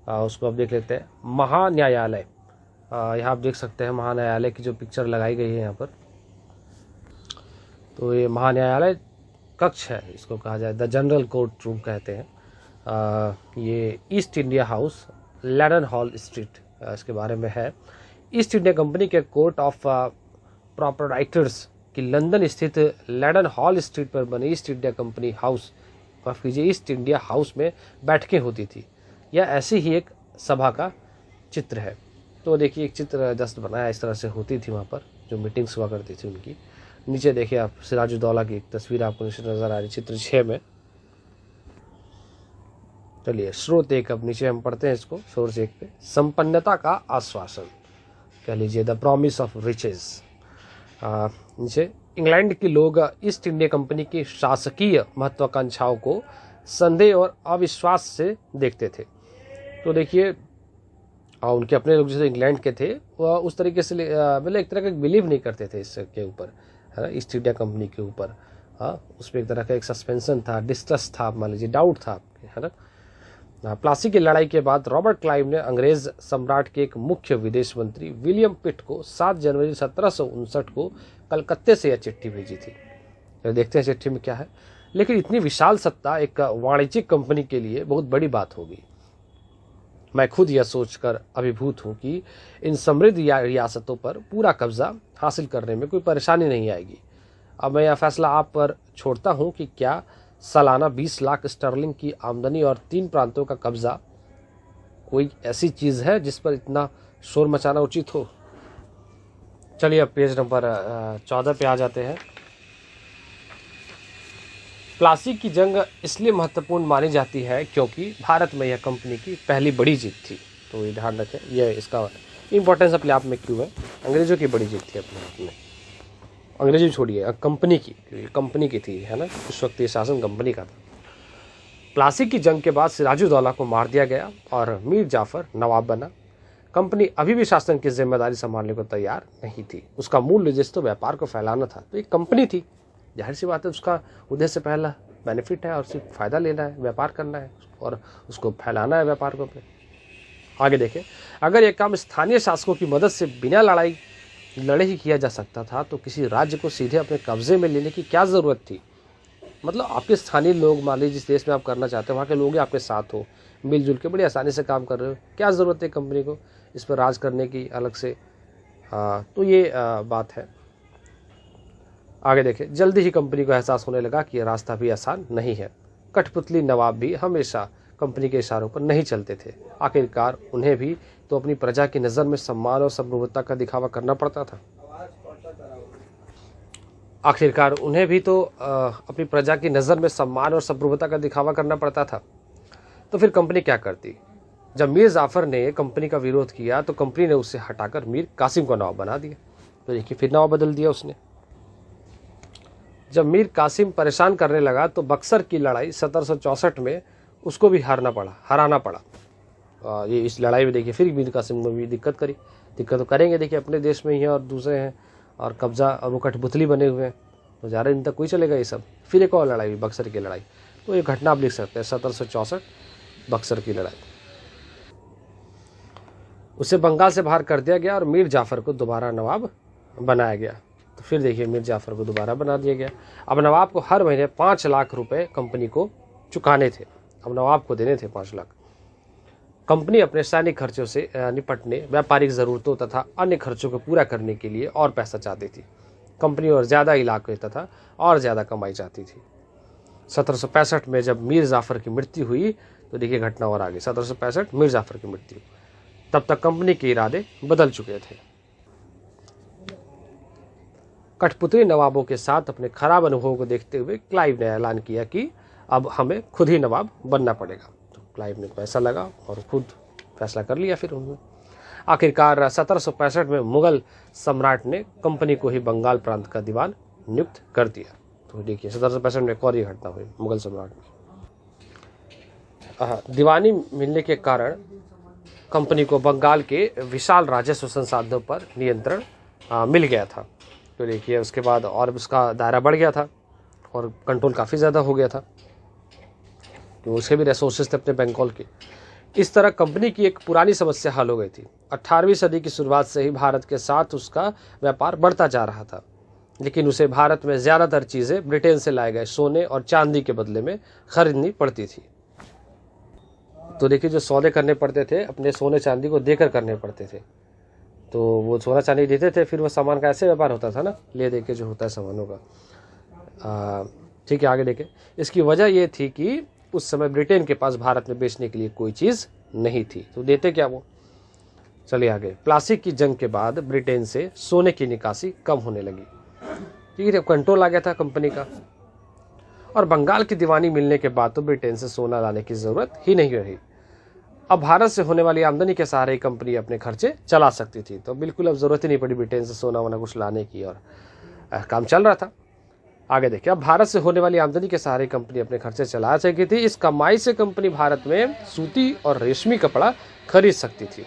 उसको अब देख लेते हैं। महान्यायालय, यहाँ आप देख सकते हैं महान्यायालय की जो पिक्चर लगाई गई है यहाँ पर। तो ये महान्यायालय कक्ष है, इसको कहा जाए द जनरल कोर्ट रूम कहते हैं। ये east India house laden hall street इसके बारे में है। ईस्ट इंडिया कंपनी के कोर्ट ऑफ प्रोप्राइटर्स की लंदन स्थित लैडन हॉल स्ट्रीट पर बने ईस्ट इंडिया कंपनी हाउस, माफ कीजिए ईस्ट इंडिया हाउस में बैठकें होती थी। यह ऐसी ही एक सभा का चित्र है। तो देखिए एक चित्र जस्ट बनाया इस तरह से होती थी वहाँ पर, जो मीटिंग्स हुआ करती थी उनकी। नीचे देखिए आप सिराजुद्दौला की एक तस्वीर आपको नजर आ रही चित्र 6 में। चलिए स्रोत 1 अब नीचे हम पढ़ते हैं इसको। सोर्स 1 पे संपन्नता का आश्वासन, कह लीजिए द प्रॉमिस ऑफ रिचेज। नीचे इंग्लैंड के लोग ईस्ट इंडिया कंपनी की शासकीय महत्वाकांक्षाओं को संदेह और अविश्वास से देखते थे। तो देखिए उनके अपने लोग जैसे इंग्लैंड के थे वह उस तरीके से मतलब एक तरह का बिलीव नहीं करते थे इसके ऊपर, है ना, ईस्ट इंडिया कंपनी के ऊपर। हाँ उसमें एक तरह का एक सस्पेंशन था, डिस्ट्रस्ट था, मान लीजिए डाउट था, है ना। प्लासी की लड़ाई के बाद रॉबर्ट क्लाइव ने अंग्रेज सम्राट के एक मुख्य विदेश मंत्री विलियम पिट को 7 जनवरी 1759 को कलकत्ते से यह चिट्ठी भेजी थी। तो देखते हैं चिट्ठी में क्या है। लेकिन इतनी विशाल सत्ता एक वाणिज्यिक कंपनी के लिए बहुत बड़ी बात होगी। मैं खुद यह सोचकर अभिभूत हूँ कि इन समृद्ध रियासतों पर पूरा कब्जा हासिल करने में कोई परेशानी नहीं आएगी। अब मैं यह फैसला आप पर छोड़ता हूँ कि क्या सालाना 20 लाख स्टर्लिंग की आमदनी और 3 प्रांतों का कब्जा कोई ऐसी चीज़ है जिस पर इतना शोर मचाना उचित हो। चलिए अब पेज नंबर 14 पे आ जाते हैं। प्लासी की जंग इसलिए महत्वपूर्ण मानी जाती है क्योंकि भारत में यह कंपनी की पहली बड़ी जीत थी। तो ये ध्यान रखें, यह इसका इम्पोर्टेंस अपने आप में क्यों है। अंग्रेजों की बड़ी जीत थी अपने आप में, अंग्रेजी छोड़िए, कंपनी की थी, है ना। उस वक्त ये शासन कंपनी का था। प्लासी की जंग के बाद सिराजुद्दौला को मार दिया गया और मीर जाफर नवाब बना। कंपनी अभी भी शासन की जिम्मेदारी संभालने को तैयार नहीं थी। उसका मूल उद्देश्य तो व्यापार को फैलाना था। तो एक कंपनी थी, जाहिर सी बात है उसका उद्देश्य पहला बेनिफिट है और सिर्फ फायदा लेना है, व्यापार करना है और उसको फैलाना है व्यापार को अपने। आगे देखें, अगर यह काम स्थानीय शासकों की मदद से बिना लड़े ही किया जा सकता था तो किसी राज्य को सीधे अपने कब्जे में लेने की क्या ज़रूरत थी। मतलब आपके स्थानीय लोग, मान लीजिए जिस देश में आप करना चाहते हैं वहाँ के लोग ही आपके साथ हो, मिलजुल के बड़ी आसानी से काम कर रहे हो, क्या ज़रूरत है कंपनी को इस पर राज करने की अलग से। तो ये बात है। आगे देखें, जल्दी ही कंपनी को एहसास होने लगा कि यह रास्ता भी आसान नहीं है। कठपुतली नवाब भी हमेशा कंपनी के इशारों पर नहीं चलते थे। आखिरकार उन्हें भी तो अपनी प्रजा की नज़र में सम्मान और समरूपता का दिखावा करना पड़ता था। अपनी प्रजा की नज़र में सम्मान और समरूपता का दिखावा करना पड़ता था। तो फिर कंपनी क्या करती। जब मीर जाफर ने कंपनी का विरोध किया तो कंपनी ने उसे हटाकर मीर कासिम को नवाब बना दिया। तो देखिए फिर नवाब बदल दिया उसने। जब मीर कासिम परेशान करने लगा तो बक्सर की लड़ाई 1764 में उसको भी हराना पड़ा। ये इस लड़ाई में देखिए फिर मीर कासिम ने भी दिक्कत तो करेंगे। देखिए अपने देश में ही हैं और दूसरे हैं और कब्जा और वो कठपुतली बने हुए हैं, तो ज़्यादा दिन तक कोई चलेगा ये सब। फिर एक और लड़ाई हुई, बक्सर की लड़ाई। तो ये घटना आप लिख सकते हैं, 1764 बक्सर की लड़ाई। उसे बंगाल से बाहर कर दिया गया और मीर जाफर को दोबारा नवाब बनाया गया। तो फिर देखिए मीर जाफर को दोबारा बना दिया गया। अब नवाब को हर महीने 5 लाख रुपए कंपनी को चुकाने थे। अब नवाब को देने थे 5 लाख। कंपनी अपने सैनिक खर्चों से निपटने, व्यापारिक ज़रूरतों तथा अन्य खर्चों को पूरा करने के लिए और पैसा चाहती थी। कंपनी और ज़्यादा इलाके तथा और ज़्यादा कमाई चाहती थी। 1765 में जब मीर जाफर की मृत्यु हुई तो देखिए घटना और आगे। 1765 मीर जाफर की मृत्यु, तब तक कंपनी के इरादे बदल चुके थे। कठपुतली नवाबों के साथ अपने खराब अनुभवों को देखते हुए क्लाइव ने ऐलान किया कि अब हमें खुद ही नवाब बनना पड़ेगा। तो क्लाइव ने पैसा लगा और खुद फैसला कर लिया। फिर उन्होंने आखिरकार 1765 में मुगल सम्राट ने कंपनी को ही बंगाल प्रांत का दीवान नियुक्त कर दिया। तो देखिए 1765 में एक और ये घटना हुई मुगल सम्राट में। दीवानी मिलने के कारण कंपनी को बंगाल के विशाल राजस्व संसाधनों पर नियंत्रण मिल गया था। तो देखिए उसके बाद और उसका दायरा बढ़ गया था और कंट्रोल काफ़ी ज़्यादा हो गया था, तो उसके भी रिसोर्सेज थे अपने बंगाल के। इस तरह कंपनी की एक पुरानी समस्या हल हो गई थी। 18वीं सदी की शुरुआत से ही भारत के साथ उसका व्यापार बढ़ता जा रहा था, लेकिन उसे भारत में ज़्यादातर चीज़ें ब्रिटेन से लाए गए सोने और चांदी के बदले में खरीदनी पड़ती थी। तो देखिए जो सौदे करने पड़ते थे अपने सोने चांदी को देकर करने पड़ते थे। तो वो सोना चांदी देते थे, फिर वो सामान का ऐसे व्यापार होता था ना, ले दे के जो होता है सामानों का। ठीक है, आगे देखें। इसकी वजह ये थी कि उस समय ब्रिटेन के पास भारत में बेचने के लिए कोई चीज़ नहीं थी, तो देते क्या वो। चलिए आगे। प्लासी की जंग के बाद ब्रिटेन से सोने की निकासी कम होने लगी। ठीक है, कंट्रोल आ गया था कंपनी का। और बंगाल की दीवानी मिलने के बाद तो ब्रिटेन से सोना लाने की ज़रूरत ही नहीं रही। अब भारत से होने वाली आमदनी के सहारे कंपनी अपने खर्चे चला सकती थी। तो बिल्कुल अब ज़रूरत ही नहीं पड़ी ब्रिटेन से सोना वोना कुछ लाने की, और काम चल रहा था। आगे देखिए, अब भारत से होने वाली आमदनी के सहारे कंपनी अपने खर्चे चला सकी थी। इस कमाई से कंपनी भारत में सूती और रेशमी कपड़ा खरीद सकती थी।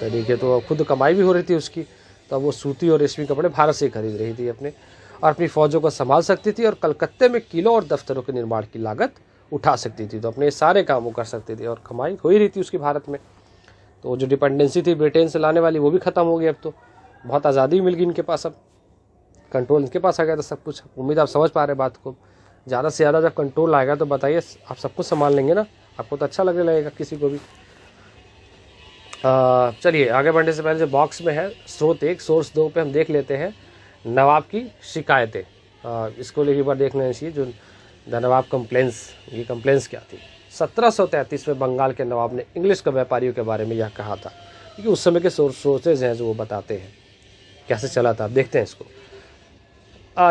तो देखिए, तो खुद कमाई भी हो रही थी उसकी, तो वो सूती और रेशमी कपड़े भारत से खरीद रही थी अपने, और अपनी फौजों को संभाल सकती थी और कलकत्ते में किलों और दफ्तरों के निर्माण की लागत उठा सकती थी। तो अपने सारे काम वो कर सकती थी और कमाई हो ही रही थी उसकी भारत में। तो जो डिपेंडेंसी थी ब्रिटेन से लाने वाली वो भी ख़त्म हो गई। अब तो बहुत आज़ादी मिल गई इनके पास, अब कंट्रोल इनके पास आ गया था सब कुछ। उम्मीद आप समझ पा रहे बात को। ज़्यादा से ज़्यादा जब कंट्रोल आएगा तो बताइए, आप सब कुछ संभाल लेंगे ना, आपको तो अच्छा लगने लगेगा किसी को भी। चलिए आगे बढ़ने से पहले जो बॉक्स में है स्रोत 1 सोर्स 2 पे हम देख लेते हैं नवाब की शिकायतें। इसको एक बार देख लेना चाहिए, जो द नवाब कंप्लेंट्स, ये कंप्लेंट्स क्या थी। 1733 में बंगाल के नवाब ने इंग्लिश के व्यापारियों के बारे में यह कहा था, क्योंकि उस समय के सोर्सेज हैं जो वो बताते हैं कैसे चला था। देखते हैं इसको।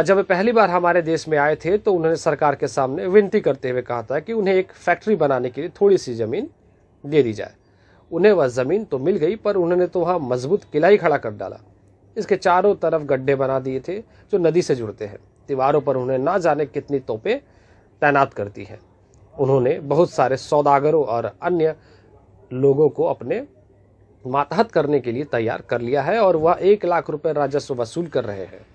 जब वे पहली बार हमारे देश में आए थे तो उन्होंने सरकार के सामने विनती करते हुए कहा था कि उन्हें एक फैक्ट्री बनाने के लिए थोड़ी सी ज़मीन दे दी जाए। उन्हें वह ज़मीन तो मिल गई, पर उन्होंने तो वहाँ मजबूत किला ही खड़ा कर डाला। इसके चारों तरफ गड्ढे बना दिए थे जो नदी से जुड़ते हैं। दीवारों पर उन्हें ना जाने कितनी तोपें तैनात करती हैं। उन्होंने बहुत सारे सौदागरों और अन्य लोगों को अपने मातहत करने के लिए तैयार कर लिया है और वह 1 लाख रुपए राजस्व वसूल कर रहे हैं।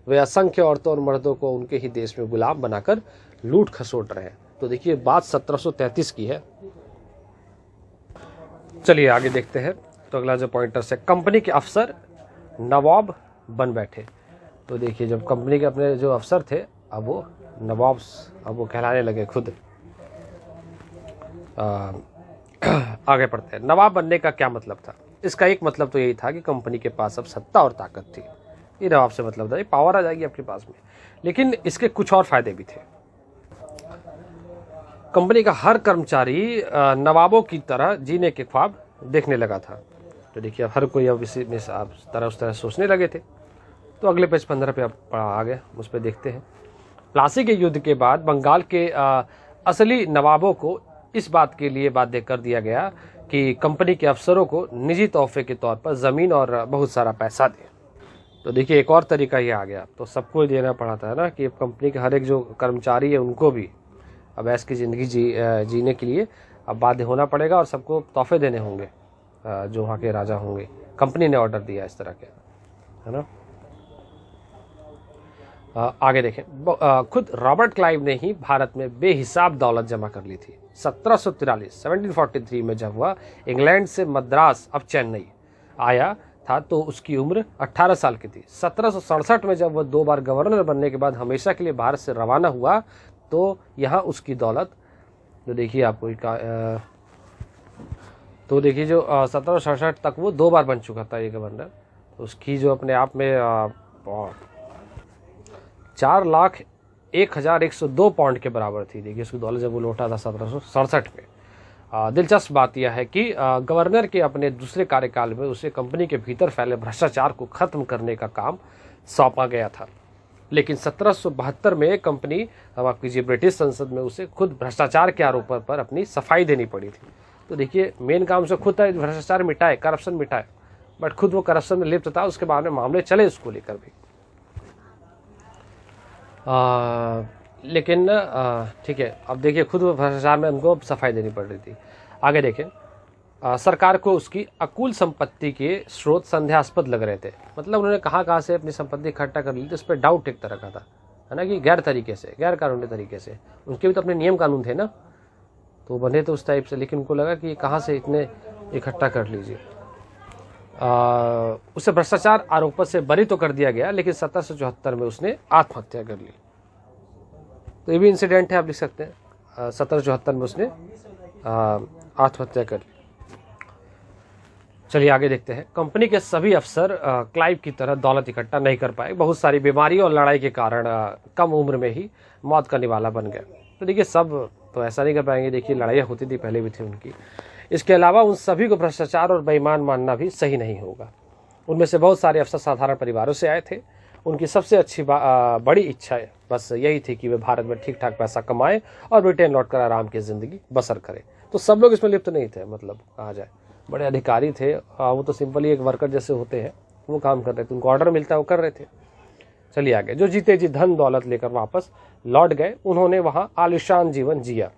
वे असंख्य औरतों और मर्दों को उनके ही देश में गुलाम बनाकर लूट खसोट रहे हैं। तो देखिए बात 1733 की है। चलिए आगे देखते हैं। तो अगला जो पॉइंटर से कंपनी के अफसर नवाब बन बैठे। तो देखिए जब कंपनी के अपने जो अफसर थे अब वो नवाब, अब वो कहलाने लगे खुद। आगे पढ़ते हैं। नवाब बनने का क्या मतलब था? इसका एक मतलब तो यही था कि कंपनी के पास अब सत्ता और ताकत थी। ये नवाब से मतलब था, ये पावर आ जाएगी आपके पास में। लेकिन इसके कुछ और फायदे भी थे। कंपनी का हर कर्मचारी नवाबों की तरह जीने के ख्वाब देखने लगा था। तो देखिए अब हर कोई अब इसी में उस तरह सोचने लगे थे। तो अगले पेज 15 पे अब आ गए, उस पर देखते हैं। प्लासी के युद्ध के बाद बंगाल के असली नवाबों को इस बात के लिए बाध्य कर दिया गया कि कंपनी के अफसरों को निजी तोहफे के तौर पर ज़मीन और बहुत सारा पैसा दें। तो देखिए एक और तरीका ये आ गया। तो सबको देना पड़ा था ना कि कंपनी के हर एक जो कर्मचारी है उनको भी अब ऐश की ज़िंदगी जीने के लिए अब बाध्य होना पड़ेगा और सबको तोहफे देने होंगे जो वहाँ के राजा होंगे। कंपनी ने ऑर्डर दिया इस तरह के, है ना। आगे देखें। खुद रॉबर्ट क्लाइव ने ही भारत में बेहिसाब दौलत जमा कर ली थी। 1743 में जब वह इंग्लैंड से मद्रास अब चेन्नई आया था तो उसकी उम्र 18 साल की थी। 1767 में जब वह 2 बार गवर्नर बनने के बाद हमेशा के लिए भारत से रवाना हुआ तो यहाँ उसकी दौलत, जो देखिए आपको तो देखिए जो 1767 तक वो 2 बार बन चुका था ये गवर्नर। तो उसकी जो अपने आप में 4,01,102 पाउंड के बराबर थी। देखिए उसकी दौलत जब वो लौटा था 1767 में। दिलचस्प बात यह है कि गवर्नर के अपने दूसरे कार्यकाल में उसे कंपनी के भीतर फैले भ्रष्टाचार को खत्म करने का काम सौंपा गया था। लेकिन 1772 में कंपनी, अब आप कीजिए ब्रिटिश संसद में उसे खुद भ्रष्टाचार के आरोपों पर अपनी सफाई देनी पड़ी थी। तो देखिए मेन काम से खुद था भ्रष्टाचार मिटाए, करप्शन मिटाए, बट खुद वो करप्शन में लिप्त था। उसके बाद में मामले चले उसको लेकर भी। लेकिन ठीक है, अब देखिए खुद वो भ्रष्टाचार में उनको सफाई देनी पड़ रही थी। आगे देखें। सरकार को उसकी अकुल संपत्ति के स्रोत संदेहास्पद लग रहे थे। मतलब उन्होंने कहाँ से अपनी संपत्ति इकट्ठा कर ली थी, उस पर डाउट एक तरह का था, है ना, कि गैर कानूनी तरीके से। उनके भी तो अपने नियम कानून थे ना, तो बने तो उस टाइप से। लेकिन उनको लगा कि कहाँ से इतने इकट्ठा कर लीजिए। उसे भ्रष्टाचार आरोपों से बरी तो कर दिया गया, लेकिन 1774 में उसने आत्महत्या कर ली। तो ये भी इंसिडेंट है, आप लिख सकते हैं। 1774 में उसने आत्महत्या कर ली। चलिए आगे देखते हैं। कंपनी के सभी अफसर क्लाइव की तरह दौलत इकट्ठा नहीं कर पाए। बहुत सारी बीमारियों और लड़ाई के कारण कम उम्र में ही मौत का निवाला बन गया। तो देखिए सब तो ऐसा नहीं कर पाएंगे। देखिए लड़ाइयाँ होती थी, पहले भी थी उनकी। इसके अलावा उन सभी को भ्रष्टाचार और बेईमान मानना भी सही नहीं होगा। उनमें से बहुत सारे अफसर साधारण परिवारों से आए थे। उनकी सबसे अच्छी बड़ी इच्छा बस यही थी कि वे भारत में ठीक ठाक पैसा कमाएं और ब्रिटेन लौटकर आराम की ज़िंदगी बसर करें। तो सब लोग इसमें लिप्त नहीं थे, मतलब कहा जाए बड़े अधिकारी थे। वो तो सिंपली एक वर्कर जैसे होते हैं, वो काम कर रहे थे, उनको ऑर्डर मिलता है वो कर रहे थे। चलिए आगे। जो जीते जी धन दौलत लेकर वापस लौट गए, उन्होंने वहाँ आलिशान जीवन जिया।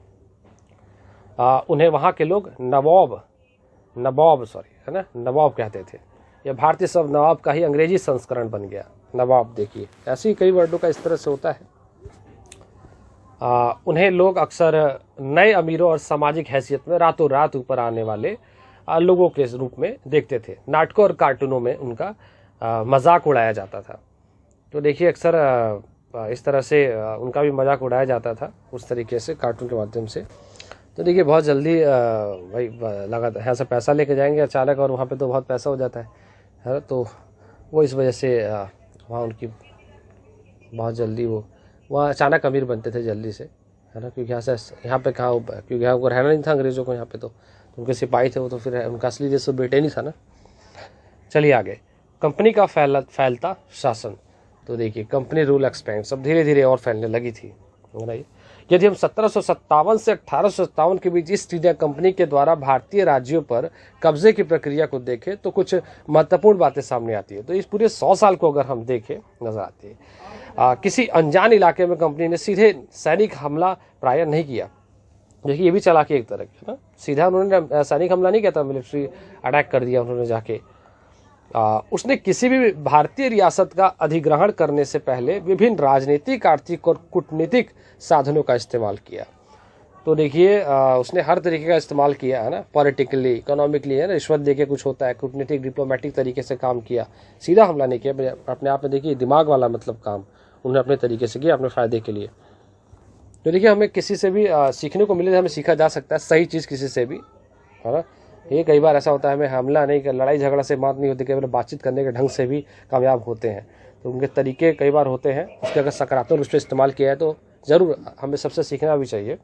उन्हें वहाँ के लोग नवाब कहते थे। यह भारतीय शब्द नवाब का ही अंग्रेजी संस्करण बन गया। नवाब देखिए ऐसे ही कई वर्डों का इस तरह से होता है। उन्हें लोग अक्सर नए अमीरों और सामाजिक हैसियत में रातों रात ऊपर आने वाले लोगों के रूप में देखते थे। नाटकों और कार्टूनों में उनका मजाक उड़ाया जाता था। तो देखिए अक्सर इस तरह से उनका भी मजाक उड़ाया जाता था, उस तरीके से कार्टून के माध्यम से। तो देखिए बहुत जल्दी भाई लगा यहाँ से पैसा लेके जाएंगे अचानक, और वहाँ पे तो बहुत पैसा हो जाता है तो वो इस वजह से वहाँ उनकी बहुत जल्दी वो वहाँ अचानक अमीर बनते थे जल्दी से, है ना, क्योंकि यहाँ पे कहाँ, क्योंकि यहाँ को रहना नहीं था अंग्रेज़ों को यहाँ पे, तो उनके सिपाही थे वो, तो फिर उनका असली देश तो ब्रिटेन ही था ना। चलिए आगे, कंपनी का फैलता शासन। तो देखिए कंपनी रूल एक्सपेंड सब धीरे धीरे और फैलने लगी थी। यदि हम 1757 से 1857 के बीच ईस्ट इंडिया कंपनी के द्वारा भारतीय राज्यों पर कब्जे की प्रक्रिया को देखें तो कुछ महत्वपूर्ण बातें सामने आती है। तो इस पूरे 100 साल को अगर हम देखें नजर आती है। किसी अनजान इलाके में कंपनी ने सीधे सैनिक हमला प्राय नहीं किया। देखिए ये भी चालाकी एक तरह की है ना, सीधा उन्होंने सैनिक हमला नहीं किया था, मिलिट्री अटैक कर दिया उन्होंने जाके। उसने किसी भी भारतीय रियासत का अधिग्रहण करने से पहले विभिन्न राजनीतिक, आर्थिक और कूटनीतिक साधनों का इस्तेमाल किया। तो देखिए उसने हर तरीके का इस्तेमाल किया है ना, पॉलिटिकली, इकोनॉमिकली, है ना, रिश्वत देके कुछ होता है, कूटनीतिक, डिप्लोमेटिक तरीके से काम किया, सीधा हमला नहीं किया। अपने आप में देखिए दिमाग वाला मतलब काम उन्होंने अपने तरीके से किया, अपने फ़ायदे के लिए। तो देखिए हमें किसी से भी सीखने को मिले, हमें सीखा जा सकता है सही चीज़ किसी से भी, है ना। ये कई बार ऐसा होता है हमें हमला नहीं कर, लड़ाई झगड़ा से बात नहीं होती, केवल बातचीत करने के ढंग से भी कामयाब होते हैं। तो उनके तरीके कई बार होते हैं, उसके अगर सकारात्मक रूप से इस्तेमाल किया है तो ज़रूर हमें सबसे सीखना भी चाहिए।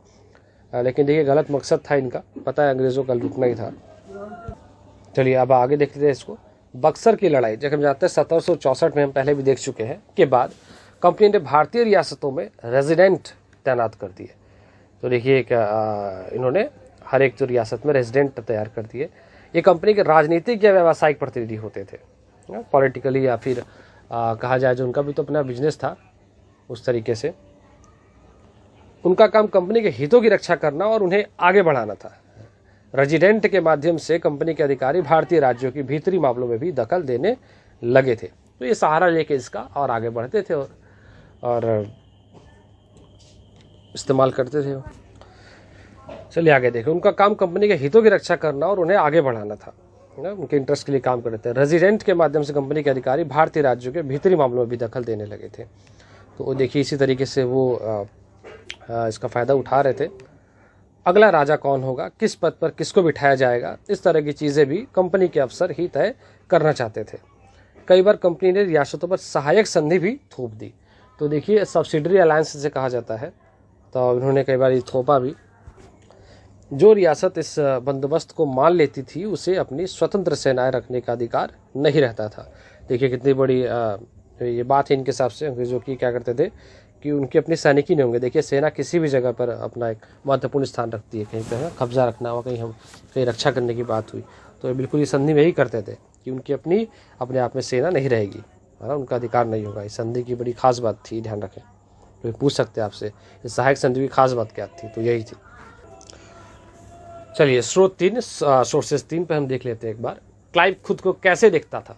लेकिन देखिए गलत मकसद था इनका, पता है अंग्रेज़ों का लूटना ही था। चलिए अब आगे देखते हैं इसको। बक्सर की लड़ाई, जब हम जानते हैं 1764 में, हम पहले भी देख चुके हैं, के बाद कंपनी ने भारतीय रियासतों में रेजिडेंट तैनात कर दिए। तो देखिए इन्होंने हर एक जो रियासत में रेजिडेंट तैयार कर दिए। ये कंपनी के राजनीतिक या व्यावसायिक प्रतिनिधि होते थे, पॉलिटिकली, या फिर कहा जाए जो उनका भी तो अपना बिजनेस था उस तरीके से। उनका काम कंपनी के हितों की रक्षा करना और उन्हें आगे बढ़ाना था। रेजिडेंट के माध्यम से कंपनी के अधिकारी भारतीय राज्यों की भीतरी मामलों में भी दखल देने लगे थे। तो ये सहारा लेके इसका और आगे बढ़ते थे और इस्तेमाल करते थे। चलिए आगे देखें। उनका काम कंपनी के हितों की रक्षा करना और उन्हें आगे बढ़ाना था, ना, उनके इंटरेस्ट के लिए काम करते थे। रेजिडेंट के माध्यम से कंपनी के अधिकारी भारतीय राज्यों के भीतरी मामलों में भी दखल देने लगे थे। तो देखिए इसी तरीके से वो इसका फ़ायदा उठा रहे थे। अगला राजा कौन होगा, किस पद पर किसको बिठाया जाएगा, इस तरह की चीज़ें भी कंपनी के अफसर ही तय करना चाहते थे। कई बार कंपनी ने रियासतों पर सहायक संधि भी थोप दी। तो देखिए सब्सिडरी अलायंस से कहा जाता है, तो उन्होंने कई बार ये थोपा भी। जो रियासत इस बंदोबस्त को मान लेती थी उसे अपनी स्वतंत्र सेनाएं रखने का अधिकार नहीं रहता था। देखिए कितनी बड़ी ये बात है इनके हिसाब से। अंग्रेजों की क्या करते थे कि उनके अपने सैनिक ही नहीं होंगे। देखिए सेना किसी भी जगह पर अपना एक महत्वपूर्ण स्थान रखती है, कहीं पर कब्जा रखना हुआ, कहीं रक्षा करने की बात हुई तो बिल्कुल ये संधि में ही करते थे कि उनकी अपने आप में सेना नहीं रहेगी, है ना, उनका अधिकार नहीं होगा। इस संधि की बड़ी खास बात थी, ध्यान रखें। तो पूछ सकते हैं आपसे इस सहायक संधि की खास बात क्या थी, तो यही थी। चलिए सोर्सेस 3 पे हम देख लेते हैं एक बार। क्लाइव खुद को कैसे देखता था,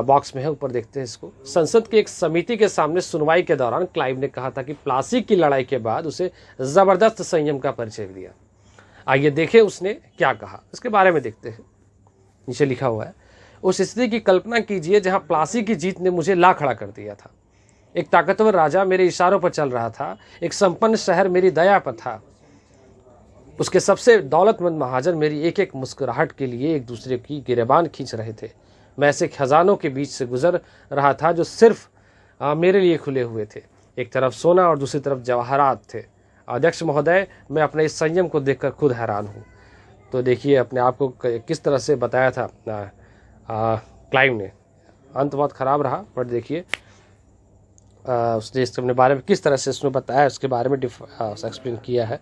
बॉक्स में है, ऊपर देखते हैं इसको। संसद की एक समिति के सामने सुनवाई के दौरान क्लाइव ने कहा था कि प्लासी की लड़ाई के बाद उसे जबरदस्त संयम का परिचय दिया। आइए देखें उसने क्या कहा, इसके बारे में देखते हैं। नीचे लिखा हुआ है, उस स्थिति की कल्पना कीजिए जहां प्लासी की जीत ने मुझे ला खड़ा कर दिया था। एक ताकतवर राजा मेरे इशारों पर चल रहा था, एक संपन्न शहर मेरी दया पर था, उसके सबसे दौलतमंद महाजन मेरी एक एक मुस्कुराहट के लिए एक दूसरे की गिरेबान खींच रहे थे। मैं ऐसे खजानों के बीच से गुजर रहा था जो सिर्फ मेरे लिए खुले हुए थे। एक तरफ सोना और दूसरी तरफ जवाहरात थे। अध्यक्ष महोदय, मैं अपने इस संयम को देखकर खुद हैरान हूँ। तो देखिए अपने आप को किस तरह से बताया था क्लाइव ने। अंत बहुत ख़राब रहा, पर देखिए उसने इसके अपने बारे में किस तरह से उसने बताया, उसके बारे में एक्सप्लेन किया है।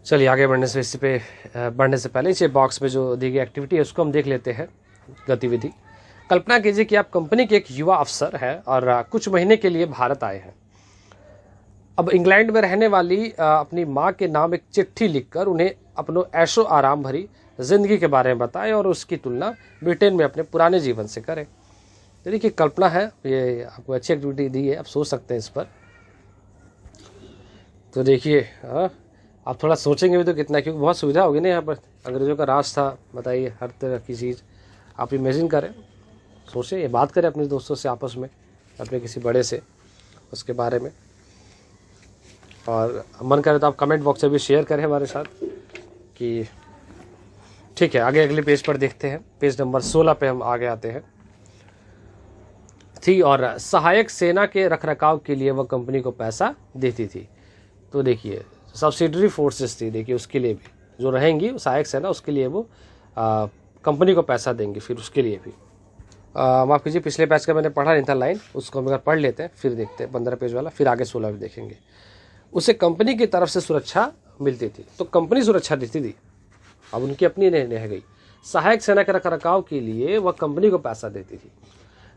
चलिए आगे बढ़ने से पहले इस बॉक्स में जो दी गई एक्टिविटी है उसको हम देख लेते हैं। गतिविधि, कल्पना कीजिए कि आप कंपनी के एक युवा अफसर हैं और कुछ महीने के लिए भारत आए हैं। अब इंग्लैंड में रहने वाली अपनी माँ के नाम एक चिट्ठी लिखकर उन्हें अपनों ऐशो आराम भरी जिंदगी के बारे में बताएं और उसकी तुलना ब्रिटेन में अपने पुराने जीवन से करें। तो देखिए कल्पना है, ये आपको अच्छी एक्टिविटी दी है, आप सोच सकते हैं इस पर। तो देखिए आप थोड़ा सोचेंगे भी तो कितना, क्योंकि बहुत सुविधा होगी ना यहाँ पर। अंग्रेज़ों का राज था, बताइए, हर तरह की चीज़ आप इमेजिन करें, सोचें, ये बात करें अपने दोस्तों से आपस में, अपने किसी बड़े से उसके बारे में। और मन करे तो आप कमेंट बॉक्स में भी शेयर करें हमारे साथ कि ठीक है। आगे अगले पेज पर देखते हैं, पेज नंबर 16 पे हम आगे आते हैं। थी और सहायक सेना के रखरखाव के लिए वह कंपनी को पैसा देती थी। तो देखिए सब्सिडरी फोर्सेस थी, देखिए उसके लिए भी जो रहेंगी सहायक सेना, उसके लिए वो कंपनी को पैसा देंगे। फिर उसके लिए भी माफ़ कीजिए, पिछले पेज का मैंने पढ़ा नहीं था लाइन, उसको हम अगर पढ़ लेते हैं फिर देखते हैं 15 पेज वाला, फिर आगे 16 भी देखेंगे। उसे कंपनी की तरफ से सुरक्षा मिलती थी, तो कंपनी सुरक्षा देती थी, अब उनकी अपनी नहीं रह गई। सहायक सेना के रखरखाव के लिए वह कंपनी को पैसा देती थी।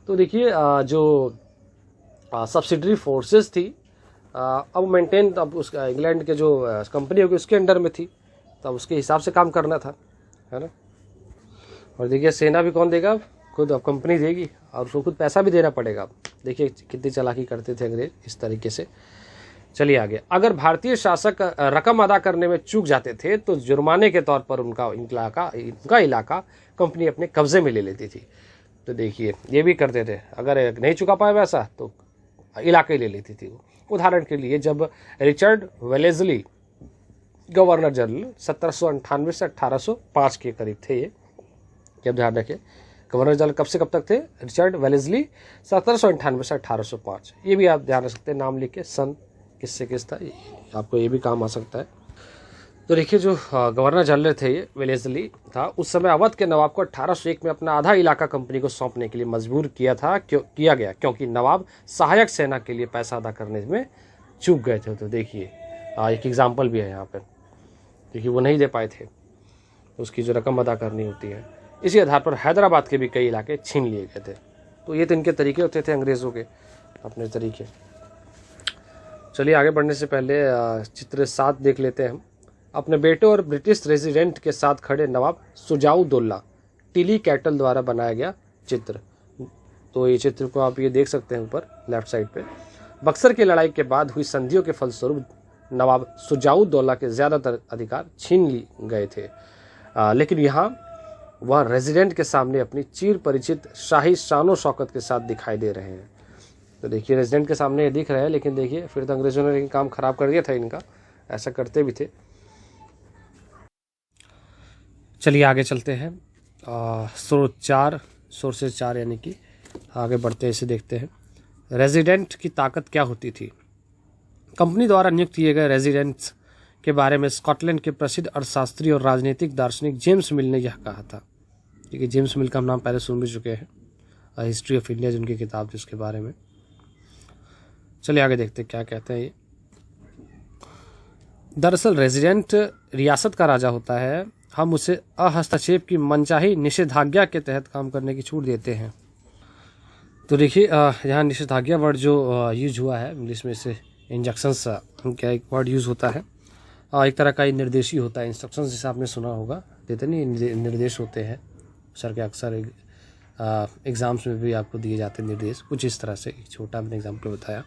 तो देखिए जो सब्सिडरी फोर्सेस थी अब मेंटेन, अब उस इंग्लैंड के जो कंपनी होगी उसके अंडर में थी, तब उसके हिसाब से काम करना था, है ना। और देखिए सेना भी कौन देगा, खुद अब कंपनी देगी, और उसको खुद पैसा भी देना पड़ेगा। देखिए कितनी चालाकी करते थे अंग्रेज इस तरीके से। चलिए आगे, अगर भारतीय शासक रकम अदा करने में चूक जाते थे तो जुर्माने के तौर पर उनका इलाका कंपनी अपने कब्जे में ले लेती थी। तो देखिए ये भी करते थे, अगर नहीं चुका पाए वैसा तो इलाके ले लेती थी। उदाहरण के लिए जब रिचर्ड वेलेस्ली गवर्नर जनरल 1798 से 1805 के करीब थे, ये जब ध्यान रखें गवर्नर जनरल कब से कब तक थे, रिचर्ड वेलेस्ली 1798 से 1805। ये भी आप ध्यान रख सकते हैं, नाम लिख के सन किससे किस था, आपको ये भी काम आ सकता है। तो देखिए जो गवर्नर जनरल थे ये वेलेस्ली था, उस समय अवध के नवाब को 1801 में अपना आधा इलाका कंपनी को सौंपने के लिए मजबूर किया गया, क्योंकि नवाब सहायक सेना के लिए पैसा अदा करने में चूक गए थे। तो देखिए एक एग्जाम्पल भी है यहाँ पर, देखिए वो नहीं दे पाए थे, उसकी जो रकम अदा करनी होती है। इसी आधार पर हैदराबाद के भी कई इलाके छीन लिए गए थे। तो ये तो इनके तरीके होते थे अंग्रेज़ों के, अपने तरीके। चलिए आगे बढ़ने से पहले चित्र 7 देख लेते हैं हम। अपने बेटे और ब्रिटिश रेजिडेंट के साथ खड़े नवाब सुजाउद्दौला टिली कैटल द्वारा बनाया गया चित्र। तो ये चित्र को आप ये देख सकते हैं ऊपर लेफ्ट साइड पे। बक्सर की लड़ाई के बाद हुई संधियों के फलस्वरूप नवाब सुजाउद्दौला के ज़्यादातर अधिकार छीन लिए गए थे, लेकिन यहाँ वह रेजिडेंट के सामने अपनी चिर परिचित शाही शानो शौकत के साथ दिखाई दे रहे हैं। तो देखिए रेजिडेंट के सामने ये दिख रहा है, लेकिन देखिए फिर तो अंग्रेजों ने काम खराब कर दिया था इनका, ऐसा करते भी थे। चलिए आगे चलते हैं। सोर्सेज 4 यानी कि आगे बढ़ते हैं, इसे देखते हैं। रेजिडेंट की ताकत क्या होती थी। कंपनी द्वारा नियुक्त किए गए रेजिडेंट्स के बारे में स्कॉटलैंड के प्रसिद्ध अर्थशास्त्री और राजनीतिक दार्शनिक जेम्स मिल ने यह कहा था। क्योंकि जेम्स मिल का हम नाम पहले सुन भी चुके हैं, हिस्ट्री ऑफ इंडिया जिनकी किताब थी उसके बारे में। चलिए आगे देखते हैं क्या कहते हैं ये। दरअसल रेजिडेंट रियासत का राजा होता है, हम उसे अहस्तक्षेप की मनचाही निषेधाज्ञा के तहत काम करने की छूट देते हैं। तो देखिए यहाँ निषेधाज्ञा वर्ड जो यूज हुआ है इंग्लिश में, इसे इंजक्शंस क्या एक वर्ड यूज़ होता है, एक तरह का निर्देश ही होता है। इंस्ट्रक्शंस जैसे आपने सुना होगा, देते नहीं निर्देश होते हैं सर के, अक्सर एग्ज़ाम्स में भी आपको दिए जाते हैं निर्देश, कुछ इस तरह से। एक छोटा मैंने एग्जाम्पल बताया,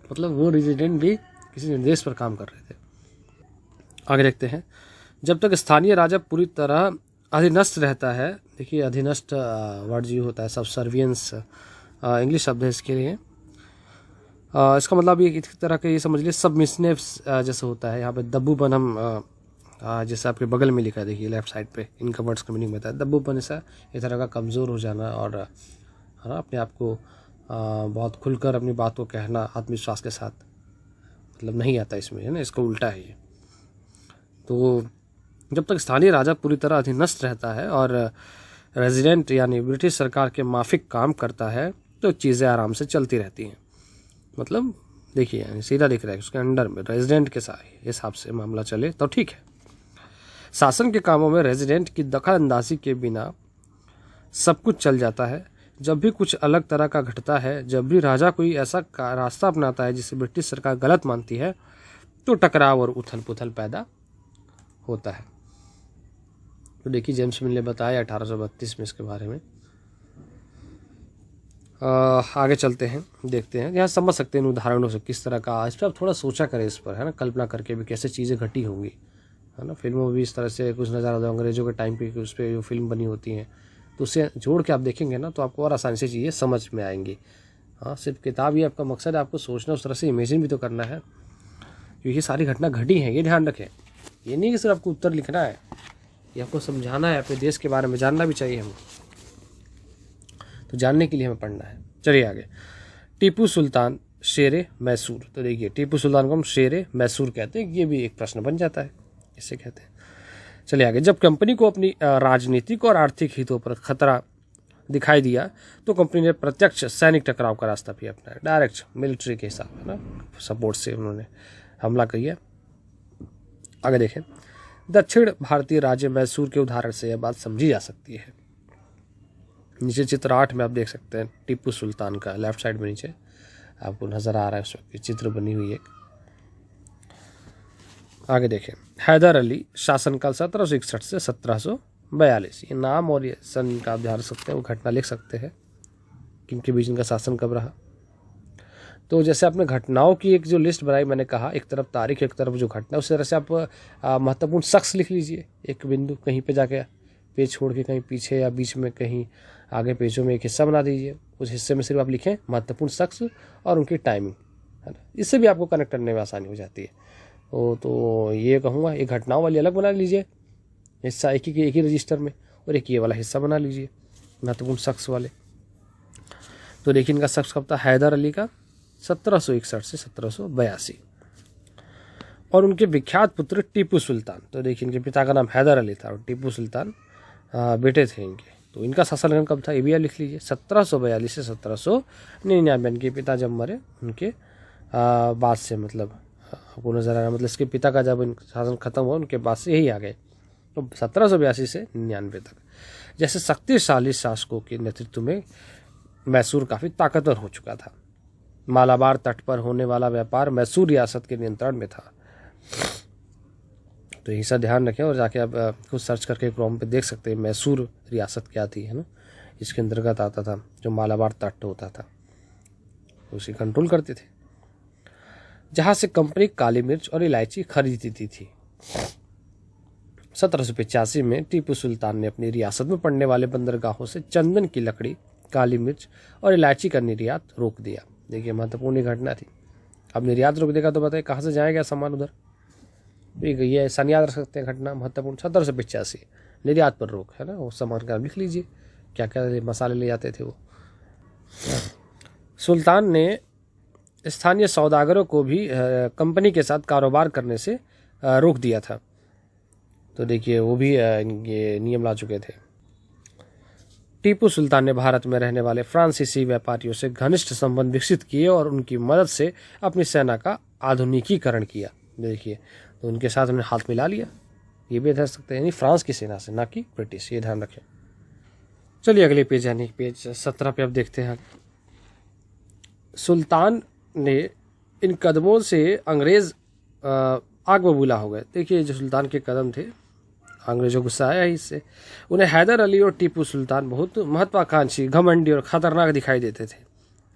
मतलब वो रेजिडेंट भी किसी निर्देश पर काम कर रहे थे। आगे देखते हैं। जब तक स्थानीय राजा पूरी तरह अधीनस्थ रहता है, देखिए अधीनस्थ वर्ड जो होता है सबसर्वियंस इंग्लिश शब्द है इसके लिए। इसका मतलब ये एक तरह का ये समझ लीजिए सबमिशनिव जैसे होता है। यहाँ पे दब्बू बनम जैसे आपके बगल में लिखा है, देखिए लेफ्ट साइड पे, इनका वर्ड्स का मीनिंग बताया। दब्बू बन ऐसा एक तरह का कमज़ोर हो जाना और है ना, अपने आप को बहुत खुलकर अपनी बात को कहना आत्मविश्वास के साथ, मतलब नहीं आता इसमें, है ना, इसका उल्टा है ये। तो जब तक स्थानीय राजा पूरी तरह अधीनस्थ रहता है और रेजिडेंट यानी ब्रिटिश सरकार के माफिक काम करता है तो चीज़ें आराम से चलती रहती हैं। मतलब देखिए यानी सीधा दिख रहा है उसके अंडर में रेजिडेंट के हिसाब से मामला चले तो ठीक है। शासन के कामों में रेजिडेंट की दखल अंदाजी के बिना सब कुछ चल जाता है। जब भी कुछ अलग तरह का घटता है, जब भी राजा कोई ऐसा रास्ता अपनाता है जिसे ब्रिटिश सरकार गलत मानती है, तो टकराव और उथल पुथल पैदा होता है। तो देखिए जेम्स मिल ने बताया 1832 में इसके बारे में। आगे चलते हैं, देखते हैं, यहाँ समझ सकते हैं इन उदाहरणों से किस तरह का, इस पर आप थोड़ा सोचा करें इस पर, है ना, कल्पना करके भी कैसे चीज़ें घटी होंगी, है ना। फिल्मों में भी इस तरह से कुछ नज़र आता है, अंग्रेजों के टाइम पे उस पर जो फिल्म बनी होती हैं, तो उससे जोड़ के आप देखेंगे ना तो आपको और आसानी से चीज़ें समझ में आएंगी। हाँ, सिर्फ किताब ही आपका मकसद है, आपको सोचना उस तरह से, इमेजिन भी तो करना है, क्योंकि सारी घटना घटी है, ये ध्यान रखें। ये नहीं कि सिर्फ आपको उत्तर लिखना है, ये आपको समझाना है, अपने देश के बारे में जानना भी चाहिए हमें, तो जानने के लिए हमें पढ़ना है। चलिए आगे, टीपू सुल्तान शेरे मैसूर। तो देखिए, टीपू सुल्तान को हम शेरे मैसूर कहते हैं, ये भी एक प्रश्न बन जाता है, इसे कहते हैं। चलिए आगे, जब कंपनी को अपनी राजनीतिक और आर्थिक हितों पर खतरा दिखाई दिया तो कंपनी ने प्रत्यक्ष सैनिक टकराव का रास्ता भी अपनाया, डायरेक्ट मिलिट्री के हिसाब है ना, सपोर्ट से उन्होंने हमला किया। आगे देखें, दक्षिण भारतीय राज्य मैसूर के उदाहरण से यह बात समझी जा सकती है। नीचे चित्र 8 में आप देख सकते हैं टीपू सुल्तान का, लेफ्ट साइड में नीचे आपको नजर आ रहा है उस वक्त चित्र बनी हुई है। आगे देखें, हैदर अली शासनकाल 1761 से 1742। ये नाम और ये सन का आप ध्यान रख सकते हैं, वो घटना लिख सकते हैं किनके बीच इनका शासन कब रहा। तो जैसे आपने घटनाओं की एक जो लिस्ट बनाई, मैंने कहा एक तरफ तारीख एक तरफ जो घटना, उस तरह से आप महत्वपूर्ण शख्स लिख लीजिए, एक बिंदु कहीं पे जाके पेज छोड़ के कहीं पीछे या बीच में कहीं आगे पेजों में एक हिस्सा बना दीजिए, उस हिस्से में सिर्फ आप लिखें महत्वपूर्ण शख्स और उनकी टाइमिंग, है ना, इससे भी आपको कनेक्ट करने में आसानी हो जाती है। तो ये कहूँगा, एक घटनाओं वाली अलग बना लीजिए हिस्सा, एक ही रजिस्टर में, और एक ये वाला हिस्सा बना लीजिए महत्वपूर्ण शख्स वाले। तो देखिए, इनका शख्स कब था, हैदर अली का 1761 से 1782, और उनके विख्यात पुत्र टीपू सुल्तान। तो देखिए, इनके पिता का नाम हैदर अली था और टीपू सुल्तान बेटे थे इनके। तो इनका शासनकाल कब था, ये भी लिख लीजिए, 1742 से 1799। इनके पिता जब मरे उनके बाद से, मतलब आपको नजर आ रहा है, मतलब इसके पिता का जब शासन खत्म हुआ उनके बाद से यही आ गए, तो 1782 से 99 तक। जैसे शक्तिशाली शासकों के नेतृत्व में मैसूर काफ़ी ताकतवर हो चुका था। मालाबार तट पर होने वाला व्यापार मैसूर रियासत के नियंत्रण में था। तो यही सब ध्यान रखें, और जाके आप खुद सर्च करके क्रोम पे देख सकते हैं मैसूर रियासत क्या थी, है ना, इसके अंतर्गत आता था, जो मालाबार तट होता था उसे कंट्रोल करते थे, जहाँ से कंपनी काली मिर्च और इलायची खरीदती थी। 1785 में टीपू सुल्तान ने अपनी रियासत में पड़ने वाले बंदरगाहों से चंदन की लकड़ी, काली मिर्च और इलायची का निर्यात रोक दिया। देखिए, महत्वपूर्ण घटना थी। अब निर्यात रोक देगा तो बताइए कहाँ से जाएगा सामान उधर, ये ऐसा याद रख सकते हैं घटना महत्वपूर्ण। 1785 निर्यात पर रोक, है ना, वो सामान का लिख लीजिए क्या क्या मसाले ले जाते थे वो। सुल्तान ने स्थानीय सौदागरों को भी कंपनी के साथ कारोबार करने से रोक दिया था। तो देखिए, वो भी ये नियम ला चुके थे। टीपू सुल्तान ने भारत में रहने वाले फ्रांसीसी व्यापारियों से घनिष्ठ संबंध विकसित किए और उनकी मदद से अपनी सेना का आधुनिकीकरण किया। देखिए, तो उनके साथ उन्हें हाथ मिला लिया, ये भी ध्यान सकते हैं, यानी फ्रांस की सेना से, ना कि ब्रिटिश, ये ध्यान रखें। चलिए अगले पेज, यानी पेज 17 पे अब देखते हैं। सुल्तान ने इन कदमों से अंग्रेज आग बबूला हो गए। देखिए, जो सुल्तान के कदम थे, अंग्रेजों को गुस्सा आया इससे। उन्हें हैदर अली और टीपू सुल्तान बहुत महत्वाकांक्षी, घमंडी और खतरनाक दिखाई देते थे।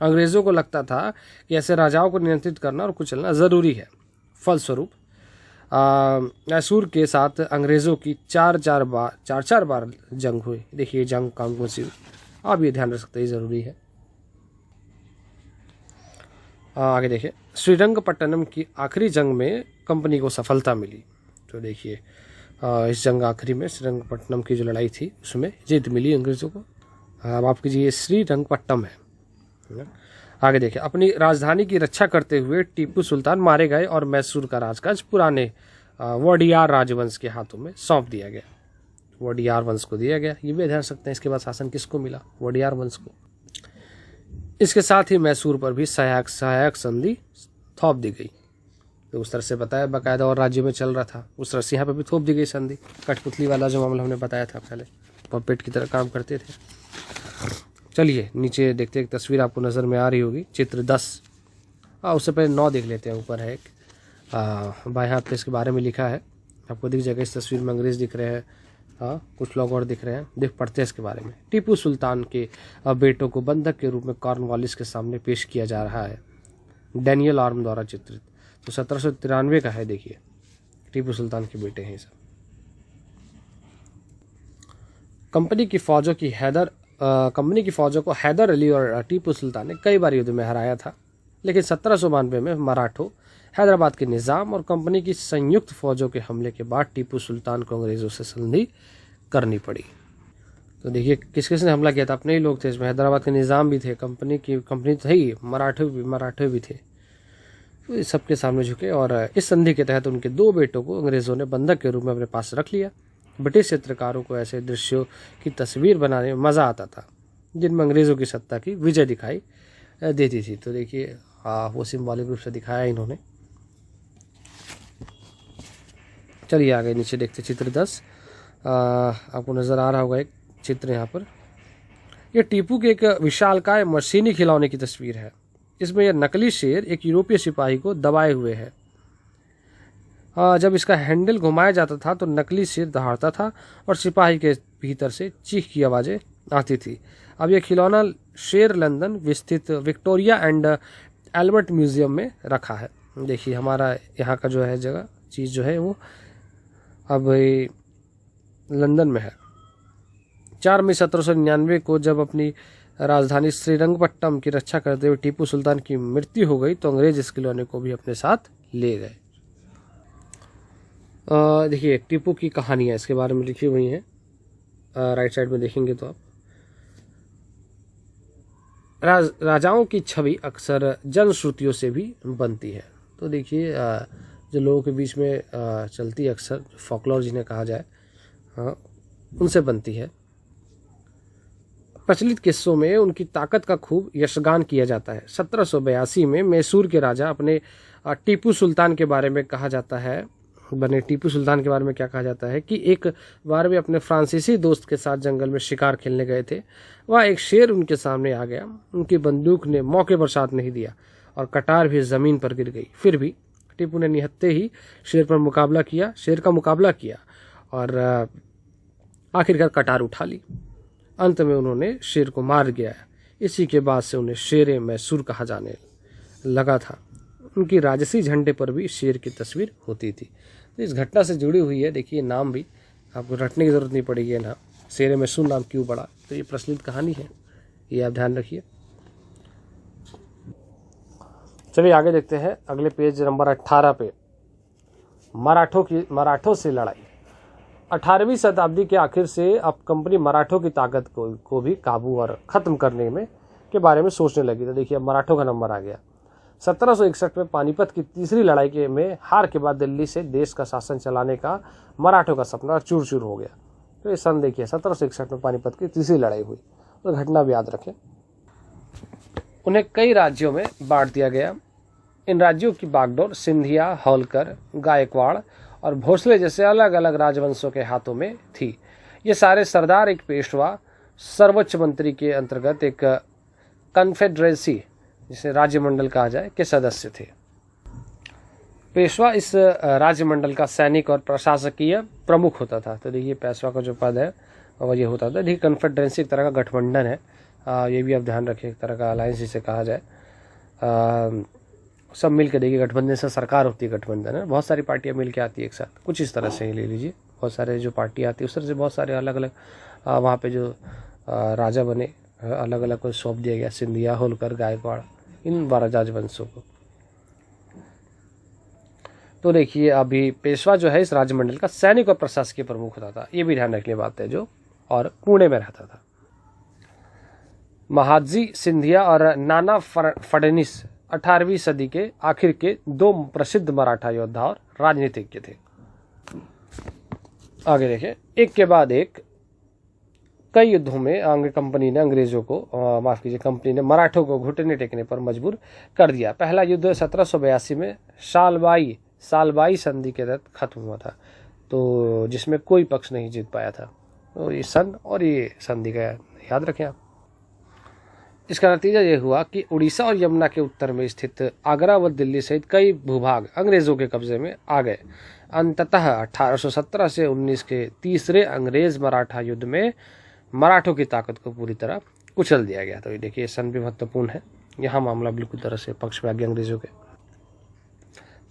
अंग्रेजों को लगता था कि ऐसे राजाओं को नियंत्रित करना और कुचलना ज़रूरी है। फलस्वरूप मैसूर के साथ अंग्रेज़ों की चार चार बार जंग हुई। देखिए, जंग कौन सी, आप ये ध्यान रख सकते हैं, ज़रूरी है। आगे देखिए, श्रीरंगपट्टनम की आखिरी जंग में कंपनी को सफलता मिली। तो देखिए, इस जंग आखिरी में श्रीरंगपट्टनम की जो लड़ाई थी उसमें जीत मिली अंग्रेज़ों को। अब आपकी ये श्रीरंगपट्टनम है। आगे देखिए, अपनी राजधानी की रक्षा करते हुए टीपू सुल्तान मारे गए और मैसूर का राजकाज पुराने वोडियार राजवंश के हाथों में सौंप दिया गया। वोडियार वंश को दिया गया, ये भी ध्यान सकते हैं। इसके बाद शासन किसको मिला, वोडियार वंश को। इसके साथ ही मैसूर पर भी सहायक संधि थोप दी गई। तो उस तरह से बताया बाकायदा, और राज्य में चल रहा था उस तरह से यहाँ पर भी थोप दी गई संधि। कठपुतली वाला जो मामला हमने बताया था पहले, पपेट की तरह काम करते थे। चलिए नीचे देखते एक तस्वीर आपको नज़र में आ रही होगी, चित्र 10। उससे पहले 9 देख लेते हैं। ऊपर है एक बाएं हाथ पे इसके बारे में लिखा है, आपको दिख जाएगा। इस तस्वीर में अंग्रेज़ दिख रहे हैं, कुछ लोग और दिख रहे हैं, देख पढ़ते हैं इसके बारे में। टीपू सुल्तान के बेटों को बंधक के रूप में कॉर्नवालिस के सामने पेश किया जा रहा है, डैनियल आर्म द्वारा चित्रित। तो 1793 का है। देखिए, टीपू सुल्तान के बेटे हैं सब। कंपनी की फौजों की हैदर कंपनी की फौजों को हैदर अली और टीपू सुल्तान ने कई बार युद्ध में हराया था, लेकिन 1792 में मराठों, हैदराबाद के निज़ाम और कंपनी की संयुक्त फौजों के हमले के बाद टीपू सुल्तान को अंग्रेज़ों से संधि करनी पड़ी। तो देखिए किस किस ने हमला किया था, अपने ही लोग थे इसमें, हैदराबाद के निज़ाम भी थे, कंपनी थी, मराठे भी थे। तो इस सबके सामने झुके और इस संधि के तहत उनके 2 बेटों को अंग्रेज़ों ने बंधक के रूप में अपने पास रख लिया। ब्रिटिश चित्रकारों को ऐसे दृश्यों की तस्वीर बनाने में मज़ा आता था जिनमें अंग्रेज़ों की सत्ता की विजय दिखाई देती थी। तो देखिए वो सिंबॉलिक रूप से दिखाया इन्होंने। चलिए आगे नीचे देखते चित्र 10। आपको नज़र आ रहा होगा एक चित्र यहाँ पर। यह टीपू के एक विशालकाय मशीनी खिलौने की तस्वीर है। इसमें यह नकली शेर एक यूरोपीय सिपाही को दबाए हुए है। जब इसका हैंडल घुमाया जाता था तो नकली शेर दहाड़ता था और सिपाही के भीतर से चीख की आवाज़ें आती थी। अब यह खिलौना शेर लंदन स्थित विक्टोरिया एंड एल्बर्ट म्यूजियम में रखा है। देखिए हमारा यहाँ का जो है जगह चीज़ जो है वो अब लंदन में है। 4 मई 1799 को जब अपनी राजधानी श्रीरंगपट्टनम की रक्षा करते हुए टीपू सुल्तान की मृत्यु हो गई तो अंग्रेज इस खिलौने को भी अपने साथ ले गए। देखिए टीपू की कहानियाँ इसके बारे में लिखी हुई हैं, राइट साइड में देखेंगे तो आप। राजाओं की छवि अक्सर जनश्रुतियों से भी बनती है। तो देखिए जो लोगों के बीच में चलती है अक्सर, फोकलोर जिन्हें कहा जाए, उनसे बनती है। प्रचलित किस्सों में उनकी ताकत का खूब यशगान किया जाता है। 1782 में मैसूर के राजा अपने टीपू सुल्तान के बारे में कहा जाता है टीपू सुल्तान के बारे में क्या कहा जाता है कि एक बार वे अपने फ्रांसीसी दोस्त के साथ जंगल में शिकार खेलने गए थे। वह एक शेर उनके सामने आ गया। उनकी बंदूक ने मौके पर साथ नहीं दिया और कटार भी ज़मीन पर गिर गई। फिर भी टीपू ने निहत्थे ही शेर का मुकाबला किया और आखिरकार कटार उठा ली। अंत में उन्होंने शेर को मार गिराया। इसी के बाद से उन्हें शेर मैसूर कहा जाने लगा था। उनकी राजसी झंडे पर भी शेर की तस्वीर होती थी। तो इस घटना से जुड़ी हुई है। देखिए नाम भी आपको रटने की ज़रूरत नहीं पड़ेगी ना, शेर मैसूर नाम क्यों पड़ा, तो ये प्रचलित कहानी है, ये आप ध्यान रखिए। चलिए आगे देखते हैं अगले पेज नंबर 18 पे। मराठों से लड़ाई। 18वीं शताब्दी के आखिर से अब कंपनी मराठों की ताकत को भी काबू और ख़त्म करने में के बारे में सोचने लगी। तो देखिए अब मराठों का नंबर आ गया। 1761 में पानीपत की तीसरी लड़ाई में हार के बाद दिल्ली से देश का शासन चलाने का मराठों का सपना चूर चूर हो गया। तो ये सन देखिए 1761 में पानीपत की तीसरी लड़ाई हुई, तो घटना भी याद रखें। उन्हें कई राज्यों में बांट दिया गया। इन राज्यों की बागडोर सिंधिया, होलकर, गायकवाड़ और भोसले जैसे अलग अलग राजवंशों के हाथों में थी। ये सारे सरदार एक पेशवा सर्वोच्च मंत्री के अंतर्गत एक कन्फेडरेसी, जिसे राज्यमंडल कहा जाए, के सदस्य थे। पेशवा इस राज्यमंडल का सैनिक और प्रशासकीय प्रमुख होता था। तो देखिए पेशवा का जो पद है वो ये होता था। देखिए कन्फेडरेंसी एक तरह का गठबंधन है, ये भी आप ध्यान रखिए, एक तरह का अलायंस जिसे कहा जाए। सब मिल के देखिए गठबंधन से सरकार होती है, गठबंधन है, बहुत सारी पार्टियां मिल के आती है एक साथ, कुछ इस तरह से ही ले लीजिए। बहुत सारे जो पार्टी आती है उस तरह से बहुत सारे अलग अलग वहाँ पे जो राजा बने, अलग अलग को सौंप दिया गया, सिंधिया, होलकर, गायकवाड़, इन 12 राजवंशों को। तो देखिए अभी पेशवा जो है इस राज्यमंडल का सैनिक और प्रशासकीय प्रमुख होता था, ये भी ध्यान रखने बात है, जो और पुणे में रहता था। महादजी, सिंधिया और नाना फडणवीस 18वीं सदी के आखिर के 2 प्रसिद्ध मराठा योद्धा और राजनीतिज्ञ थे। आगे देखें, एक के बाद एक कई युद्धों में कंपनी ने मराठों को घुटने टेकने पर मजबूर कर दिया। पहला युद्ध 1782 में सालबाई संधि के तहत खत्म हुआ था, तो जिसमें कोई पक्ष नहीं जीत पाया था। तो ये सन और ये संधि का याद रखें आप। इसका नतीजा ये हुआ कि उड़ीसा और यमुना के उत्तर में स्थित आगरा व दिल्ली सहित कई भूभाग अंग्रेजों के कब्जे में आ गए। अंततः 1817 से 19 के तीसरे अंग्रेज मराठा युद्ध में मराठों की ताकत को पूरी तरह कुचल दिया गया। तो ये देखिए सन भी महत्वपूर्ण है, यहाँ मामला बिल्कुल तरह से पक्ष में आ गया अंग्रेजों के।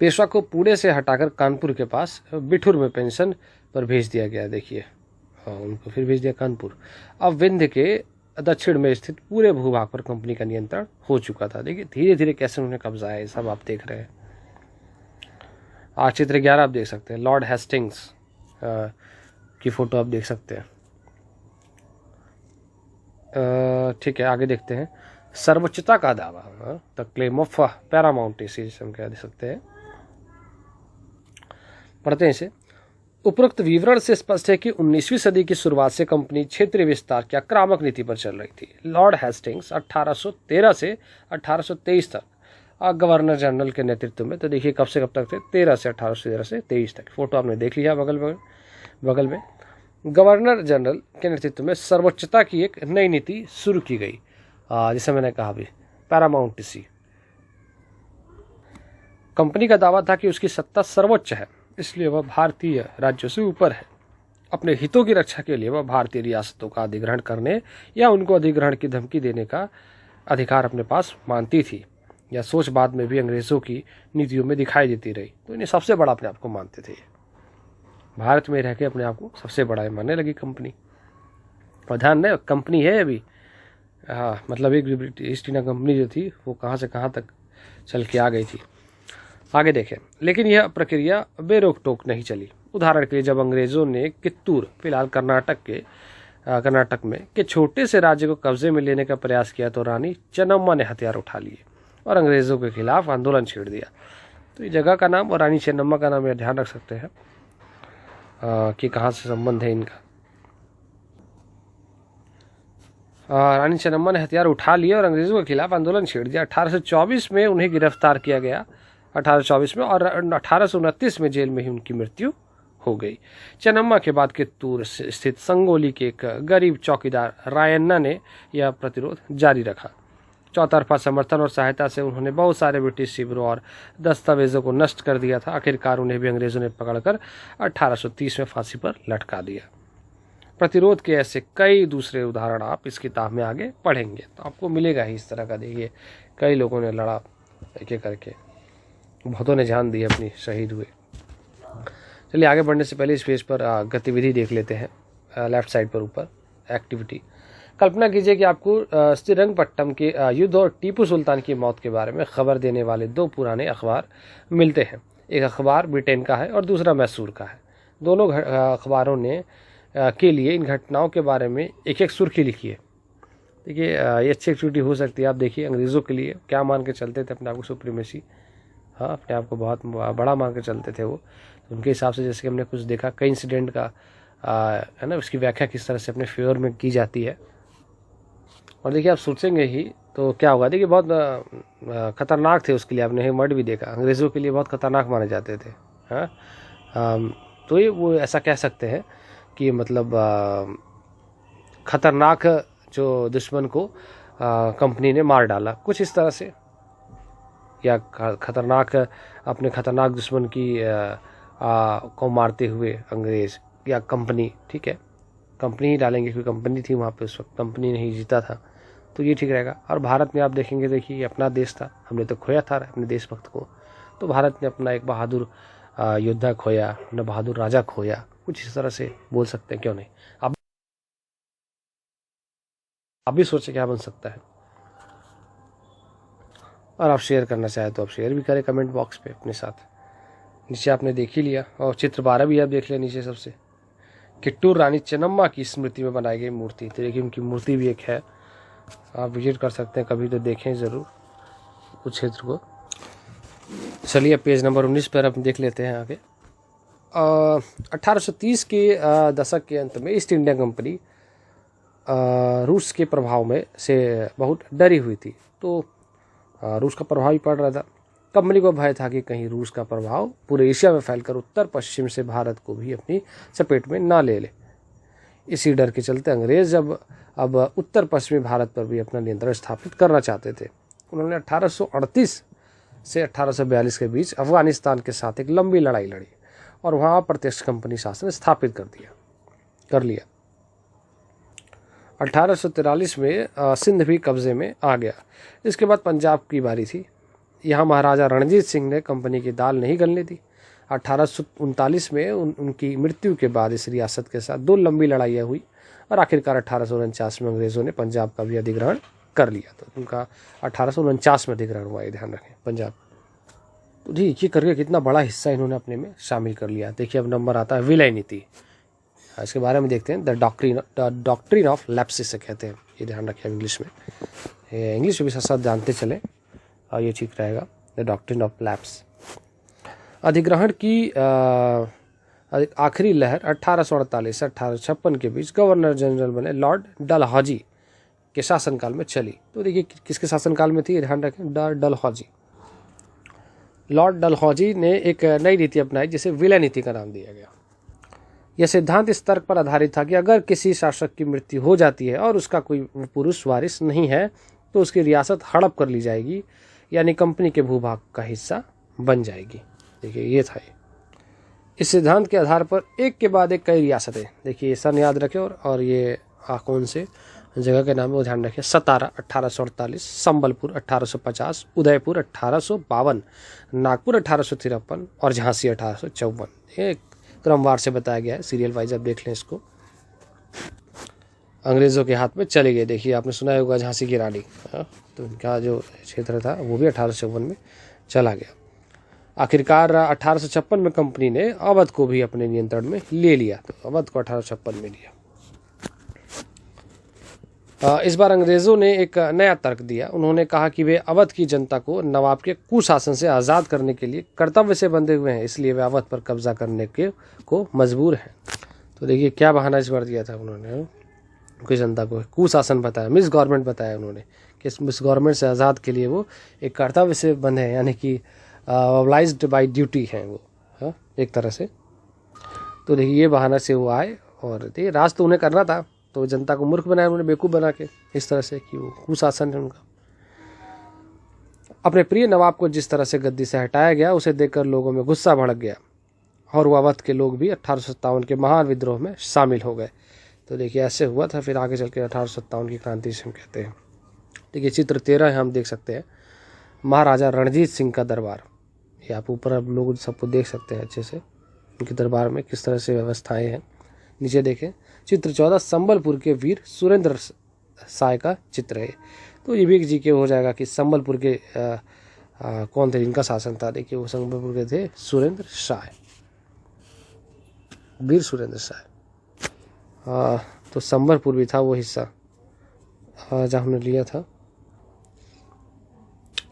पेशवा को पुणे से हटाकर कानपुर के पास बिठूर में पेंशन पर भेज दिया गया। देखिए उनको फिर भेज दिया कानपुर। अब विंध्य के दक्षिण में स्थित पूरे भूभाग पर कंपनी का नियंत्रण हो चुका था। देखिए धीरे धीरे कैसे उन्होंने कब्जा है, सब आप देख रहे हैं। आज चित्र 11 आप देख सकते हैं, लॉर्ड हेस्टिंग्स की फोटो आप देख सकते हैं। ठीक है, आगे देखते हैं। सर्वोच्चता का दावा, द क्लेम ऑफ पैरामाउंटेसी हम कह सकते हैं। पढ़ते हैं इसे। उपरोक्त विवरण से स्पष्ट है कि 19वीं सदी की शुरुआत से कंपनी क्षेत्रीय विस्तार की आक्रामक नीति पर चल रही थी। लॉर्ड हेस्टिंग्स 1813 से 1823 तक गवर्नर जनरल के नेतृत्व में, तो देखिए कब से कब तक थे, 1813 से 23 तक। फोटो आपने देख लिया बगल में। गवर्नर जनरल के नेतृत्व में सर्वोच्चता की एक नई नीति शुरू की गई, जिसे मैंने कहा अभी पैरामाउंटेसी। कंपनी का दावा था कि उसकी सत्ता सर्वोच्च है, इसलिए वह भारतीय राज्यों से ऊपर है। अपने हितों की रक्षा के लिए वह भारतीय रियासतों का अधिग्रहण करने या उनको अधिग्रहण की धमकी देने का अधिकार अपने पास मानती थी। यह सोच बाद में भी अंग्रेजों की नीतियों में दिखाई देती रही। तो इन्हें सबसे बड़ा अपने आप को मानते थे। भारत में रह के अपने आप को सबसे बड़ा मानने लगी कंपनी। और ध्यान दें, कंपनी है अभी, मतलब एक ईस्ट इंडिया कंपनी जो थी वो कहाँ से कहाँ तक चल के आ गई थी। आगे देखें। लेकिन यह प्रक्रिया बेरोक टोक नहीं चली। उदाहरण के लिए जब अंग्रेजों ने कित्तूर, फिलहाल कर्नाटक में के छोटे से राज्य को कब्जे में लेने का प्रयास किया तो रानी चेन्नम्मा ने हथियार उठा लिए और अंग्रेजों के खिलाफ आंदोलन छेड़ दिया। तो ये जगह का नाम और रानी चेन्नम्मा का नाम, यह ध्यान रख सकते हैं कि कहाँ से संबंध है इनका। रानी चेन्नम्मा ने हथियार उठा लिए और अंग्रेजों के खिलाफ आंदोलन छेड़ दिया। 1824 में उन्हें गिरफ्तार किया गया, 1824 में, और 1829 में जेल में ही उनकी मृत्यु हो गई। चेन्नम्मा के बाद कित्तूर स्थित संगोली के एक गरीब चौकीदार रायन्ना ने यह प्रतिरोध जारी रखा। चौतरफा समर्थन और सहायता से उन्होंने बहुत सारे ब्रिटिश शिविरों और दस्तावेजों को नष्ट कर दिया था। आखिरकार उन्हें भी अंग्रेजों ने पकड़कर 1830 में फांसी पर लटका दिया। प्रतिरोध के ऐसे कई दूसरे उदाहरण आप इस किताब में आगे पढ़ेंगे तो आपको मिलेगा ही इस तरह का। देखिए कई लोगों ने लड़ा एक एक करके, बहुतों ने जान दी, अपनी शहीद हुए। चलिए आगे बढ़ने से पहले इस पेज पर गतिविधि देख लेते हैं। लेफ्ट साइड पर ऊपर एक्टिविटी। कल्पना कीजिए कि आपको श्रीरंगपट्टम के युद्ध और टीपू सुल्तान की मौत के बारे में खबर देने वाले दो पुराने अखबार मिलते हैं। एक अखबार ब्रिटेन का है और दूसरा मैसूर का है। दोनों अखबारों ने के लिए इन घटनाओं के बारे में एक एक सुर्खी लिखी है। देखिए ये अच्छी एक्टिविटी हो सकती है। आप देखिए अंग्रेज़ों के लिए क्या मान के चलते थे अपने आप को, सुप्रीमेसी, हाँ अपने आप को बहुत बड़ा मान के चलते थे वो। तो उनके हिसाब से जैसे कि हमने कुछ देखा कई इंसिडेंट का है ना, उसकी व्याख्या किस तरह से अपने फेवर में की जाती है। और देखिए आप सोचेंगे ही तो क्या होगा। देखिए बहुत खतरनाक थे उसके लिए, आपने वर्ड भी देखा, अंग्रेज़ों के लिए बहुत खतरनाक माने जाते थे। हाँ तो ये वो ऐसा कह सकते हैं कि मतलब खतरनाक जो दुश्मन को कंपनी ने मार डाला, कुछ इस तरह से, या खतरनाक अपने खतरनाक दुश्मन की को मारते हुए अंग्रेज़ या कंपनी, ठीक है कंपनी ही डालेंगे क्योंकि कंपनी थी वहाँ पे उस वक्त, कंपनी ने ही जीता था, तो ये ठीक रहेगा। और भारत में आप देखेंगे, देखिए अपना देश था, हमने तो खोया था अपने देशभक्त को, तो भारत ने अपना एक बहादुर योद्धा खोया, अपना बहादुर राजा खोया, कुछ इस तरह से बोल सकते हैं, क्यों नहीं। आप भी सोचें क्या बन सकता है। और आप शेयर करना चाहें तो आप शेयर भी करें कमेंट बॉक्स पे अपने साथ। नीचे आपने देख ही लिया, और चित्र 12 भी आप देख लिया नीचे सबसे। कित्तूर रानी चेन्नम्मा की स्मृति में बनाई गई मूर्ति, तो देखिए उनकी मूर्ति भी एक है, आप विजिट कर सकते हैं, कभी तो देखें ज़रूर उस क्षेत्र को। चलिए पेज नंबर 19 पर हम देख लेते हैं आगे। 1830 के दशक के अंत में ईस्ट इंडिया कंपनी रूस के प्रभाव में से बहुत डरी हुई थी, तो रूस का प्रभाव ही पड़ रहा था। कंपनी को भय था कि कहीं रूस का प्रभाव पूरे एशिया में फैलकर उत्तर पश्चिम से भारत को भी अपनी चपेट में ना ले ले। इसी डर के चलते अंग्रेज अब उत्तर पश्चिमी भारत पर भी अपना नियंत्रण स्थापित करना चाहते थे। उन्होंने 1838 से 1842 के बीच अफगानिस्तान के साथ एक लंबी लड़ाई लड़ी और वहाँ प्रत्यक्ष कंपनी शासन स्थापित कर लिया। 1843 में सिंध भी कब्जे में आ गया। इसके बाद पंजाब की बारी थी। यहाँ महाराजा रणजीत सिंह ने कंपनी की दाल नहीं गलने दी। 1839 में उनकी मृत्यु के बाद इस रियासत के साथ 2 लंबी लड़ाइयाँ हुई और आखिरकार 1849 में अंग्रेज़ों ने पंजाब का भी अधिग्रहण कर लिया। तो उनका 1849 में अधिग्रहण हुआ, ये ध्यान रखें, पंजाब। तो ठीक ये करके कितना बड़ा हिस्सा इन्होंने अपने में शामिल कर लिया। देखिए अब नंबर आता है विलय नीति, इसके बारे में देखते हैं। द डॉक्ट्रिन ऑफ लैप्स इसे कहते हैं, ये ध्यान रखें इंग्लिश में, इंग्लिश में भी साथ जानते चले और ये ठीक रहेगा। The doctrine of lapse. अधिग्रहण की आखिरी लहर 1848 से 1856 के बीच गवर्नर जनरल बने लॉर्ड डलहौजी के शासनकाल में चली। तो देखिए किसके शासनकाल में थी, ध्यान रखें, डलहौजी। लॉर्ड डलहौजी ने एक नई नीति अपनाई जिसे विलय नीति का नाम दिया गया। यह सिद्धांत इस तर्क पर आधारित था कि अगर किसी शासक की मृत्यु हो जाती है और उसका कोई पुरुष वारिस नहीं है तो उसकी रियासत हड़प कर ली जाएगी, यानी कंपनी के भूभाग का हिस्सा बन जाएगी। देखिए ये था ये। इस सिद्धांत के आधार पर एक के बाद एक कई रियासतें, देखिए सन याद रखें, और ये कौन से जगह के नाम है वो ध्यान रखें। सतारा 1848, संबलपुर 1850, उदयपुर 1852, नागपुर 1853 और झांसी 1854। ये क्रमवार से बताया गया है, सीरियल वाइज आप देख लें इसको। अंग्रेज़ों के हाथ में चले गए। देखिए आपने सुना होगा झांसी की रानी, तो उनका जो क्षेत्र था वो भी 1854 में चला गया। आखिरकार 1856 में कंपनी ने अवध को भी अपने नियंत्रण में ले लिया, तो अवध को 1856 में लिया। इस बार अंग्रेज़ों ने एक नया तर्क दिया। उन्होंने कहा कि वे अवध की जनता को नवाब के कुशासन से आज़ाद करने के लिए कर्तव्य से बंधे हुए हैं, इसलिए वे अवध पर कब्जा करने को मजबूर हैं। तो देखिए क्या बहाना इस बार दिया था उन्होंने, उनकी जनता को कुशासन बताया, मिस गवर्नमेंट बताया उन्होंने कि इस मिस गवर्नमेंट से आज़ाद के लिए वो एक कर्तव्य से बंधे हैं, यानी कि ऑब्लाइज्ड बाय ड्यूटी हैं वो, एक तरह से। तो देखिए ये बहाना से वो आए और देखिए राज तो उन्हें करना था, तो जनता को मूर्ख बनाया उन्होंने, बेवकूफ़ बना के, इस तरह से कि वो कुशासन है उनका। अपने प्रिय नवाब को जिस तरह से गद्दी से हटाया गया उसे देखकर लोगों में गुस्सा भड़क गया और वो अवध के लोग भी 1857 के महान विद्रोह में शामिल हो गए। तो देखिए ऐसे हुआ था, फिर आगे चल के 1857 की क्रांति से हम कहते हैं। देखिए चित्र 13 हम देख सकते हैं, महाराजा रणजीत सिंह का दरबार। ये आप ऊपर अब लोग सबको देख सकते हैं अच्छे से, उनके दरबार में किस तरह से व्यवस्थाएं हैं। नीचे देखें चित्र 14, संबलपुर के वीर सुरेंद्र साय का चित्र है। तो ये भी जी के हो जाएगा कि संबलपुर के कौन थे जिनका शासन था। देखिए वो संबलपुर के थे सुरेंद्र साय, वीर सुरेंद्र साय। तो संबलपुर भी था वो हिस्सा जहाँ हमने लिया था।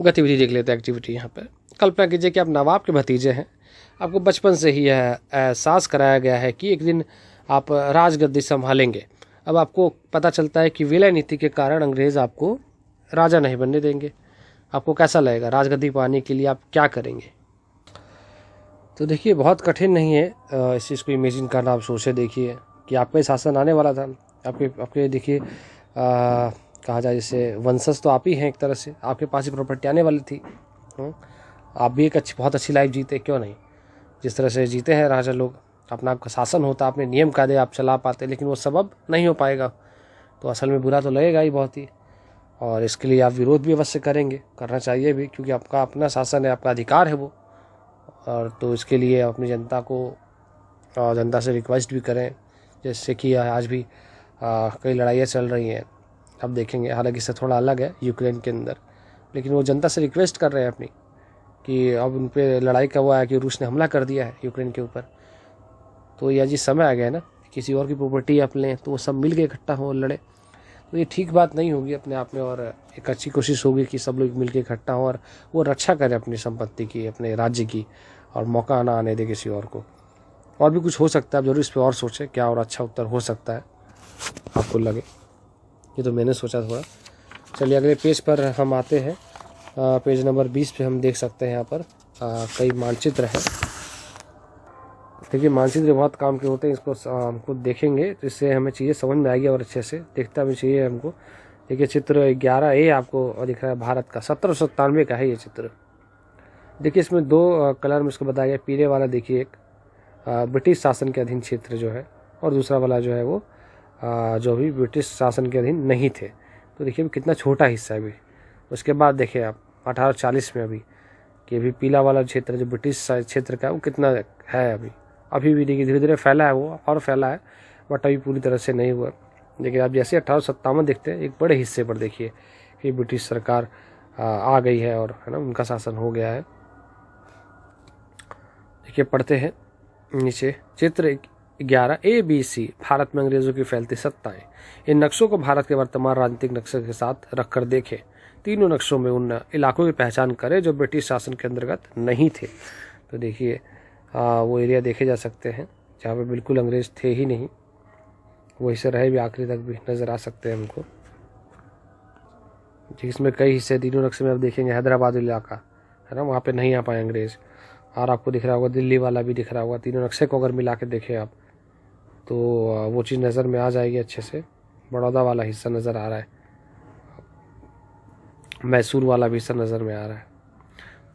गतिविधि देख लेते हैं, एक्टिविटी यहाँ पर। कल्पना कीजिए कि आप नवाब के भतीजे हैं, आपको बचपन से ही यह एहसास कराया गया है कि एक दिन आप राजगद्दी संभालेंगे। अब आपको पता चलता है कि विलय नीति के कारण अंग्रेज़ आपको राजा नहीं बनने देंगे। आपको कैसा लगेगा, राजगद्दी पाने के लिए आप क्या करेंगे? तो देखिए बहुत कठिन नहीं है इस चीज़ को इमेजिन करना। आप सोचे देखिए कि आपका शासन आने वाला था, आपके देखिए कहा जाए जैसे वंशज तो आप ही हैं एक तरह से, आपके पास ही प्रॉपर्टी आने वाली थी। आप भी एक बहुत अच्छी लाइफ जीते, क्यों नहीं, जिस तरह से जीते हैं राजा लोग। अपना आपका शासन होता, अपने नियम कायदे आप चला पाते, लेकिन वो सब अब नहीं हो पाएगा। तो असल में बुरा तो लगेगा ही बहुत ही, और इसके लिए आप विरोध भी अवश्य करेंगे, करना चाहिए भी, क्योंकि आपका अपना शासन है, आपका अधिकार है वो। और तो इसके लिए अपनी जनता को जनता से रिक्वेस्ट भी करें, जैसे कि आज भी कई लड़ाइयाँ चल रही हैं, अब देखेंगे। हालांकि इससे थोड़ा अलग है यूक्रेन के अंदर, लेकिन वो जनता से रिक्वेस्ट कर रहे हैं अपनी कि अब उन पर लड़ाई का हुआ है कि रूस ने हमला कर दिया है यूक्रेन के ऊपर। तो यह जी समय आ गया है ना, किसी और की प्रॉपर्टी आप लें तो वो सब मिल के इकट्ठा हो लड़े, तो ये ठीक बात नहीं होगी अपने आप में। और एक अच्छी कोशिश होगी कि सब लोग मिल के इकट्ठा हों और वो रक्षा करें अपनी संपत्ति की, अपने राज्य की, और मौका ना आने दे किसी और को। और भी कुछ हो सकता है, आप जरूर इस पर और सोचें क्या और अच्छा उत्तर हो सकता है आपको लगे। ये तो मैंने सोचा थोड़ा। चलिए अगले पेज पर हम आते हैं। पेज नंबर 20 पे हम देख सकते हैं यहाँ पर कई मानचित्र हैं। देखिए मानचित्र बहुत काम के होते हैं, इसको हमको देखेंगे तो इससे हमें चीज़ें समझ में आएगी और अच्छे से देखता भी चाहिए हमको। देखिए चित्र 11A आपको दिख रहा है, भारत का 1797 का है ये चित्र। देखिए इसमें दो कलर में इसको बताया गया, पीले वाला देखिए एक ब्रिटिश शासन के अधीन क्षेत्र जो है, और दूसरा वाला जो है वो जो भी ब्रिटिश शासन के अधीन नहीं थे। तो देखिए कितना छोटा हिस्सा है अभी। उसके बाद देखिए आप 1840 में अभी कि अभी पीला वाला क्षेत्र जो ब्रिटिश क्षेत्र का है वो कितना है अभी भी देखिए धीरे धीरे फैला है, वो और फैला है, बट अभी पूरी तरह से नहीं हुआ। लेकिन आप जैसे 1857 देखते हैं, एक बड़े हिस्से पर देखिए कि ब्रिटिश सरकार आ गई है और है ना उनका शासन हो गया है। देखिए पढ़ते हैं नीचे, चित्र 11 ABC, भारत में अंग्रेजों की फैलती सत्ताएं। इन नक्शों को भारत के वर्तमान राजनीतिक नक्शे के साथ रखकर देखें। तीनों नक्शों में उन इलाकों की पहचान करें जो ब्रिटिश शासन के अंतर्गत नहीं थे। तो देखिए वो एरिया देखे जा सकते हैं जहाँ पे बिल्कुल अंग्रेज थे ही नहीं, वहीं से रहे भी आखिरी तक भी नज़र आ सकते हैं हमको। जिसमें कई हिस्से तीनों नक्शे में आप देखेंगे हैदराबाद इलाका है ना, वहाँ पे नहीं आ पाए अंग्रेज। और आपको दिख रहा होगा दिल्ली वाला भी दिख रहा होगा। तीनों नक्शे को अगर मिला के देखें आप तो वो चीज़ नज़र में आ जाएगी अच्छे से। बड़ौदा वाला हिस्सा नज़र आ रहा है, मैसूर वाला भी हिस्सा नज़र में आ रहा है।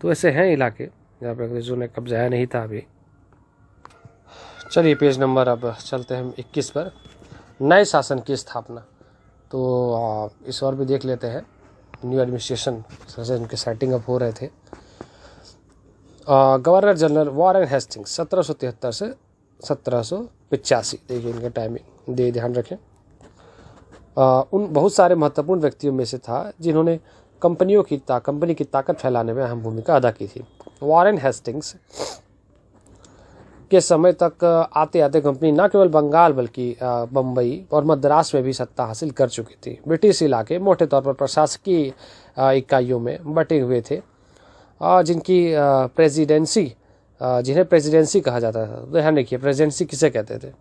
तो ऐसे हैं इलाके जहाँ पर अंग्रेज़ों ने कब्जाया नहीं था अभी। चलिए पेज नंबर अब चलते हैं हम 21 पर, नए शासन की स्थापना। तो इस और भी देख लेते हैं, न्यू एडमिनिस्ट्रेशन जैसे उनके सेटिंग अप हो रहे थे। गवर्नर जनरल वॉरेन हेस्टिंग्स 1773 से 1785, देखिए इनका टाइमिंग ध्यान रखें। उन बहुत सारे महत्वपूर्ण व्यक्तियों में से था जिन्होंने कंपनी की ताकत फैलाने में अहम भूमिका अदा की थी। वॉरेन हेस्टिंग्स के समय तक आते आते कंपनी न केवल बंगाल बल्कि बम्बई और मद्रास में भी सत्ता हासिल कर चुकी थी। ब्रिटिश इलाके मोटे तौर पर प्रशासकीय इकाइयों में बटे हुए थे, जिन्हें प्रेसिडेंसी कहा जाता था। ध्यान रखिए प्रेसिडेंसी किसे कहते थे।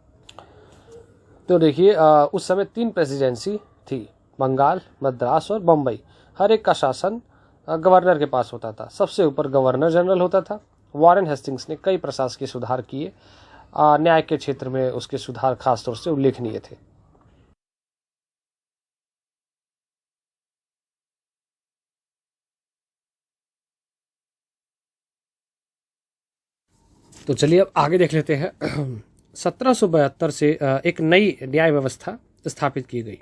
तो देखिए उस समय 3 प्रेसिडेंसी थी, बंगाल, मद्रास और बम्बई। हर एक का शासन गवर्नर के पास होता था। सबसे ऊपर गवर्नर जनरल होता था। वॉरेन हेस्टिंग्स ने कई प्रशासकीय सुधार किए। न्याय के क्षेत्र में उसके सुधार खासतौर से उल्लेखनीय थे। तो चलिए अब आगे देख लेते हैं। 1772 से एक नई न्याय व्यवस्था स्थापित की गई।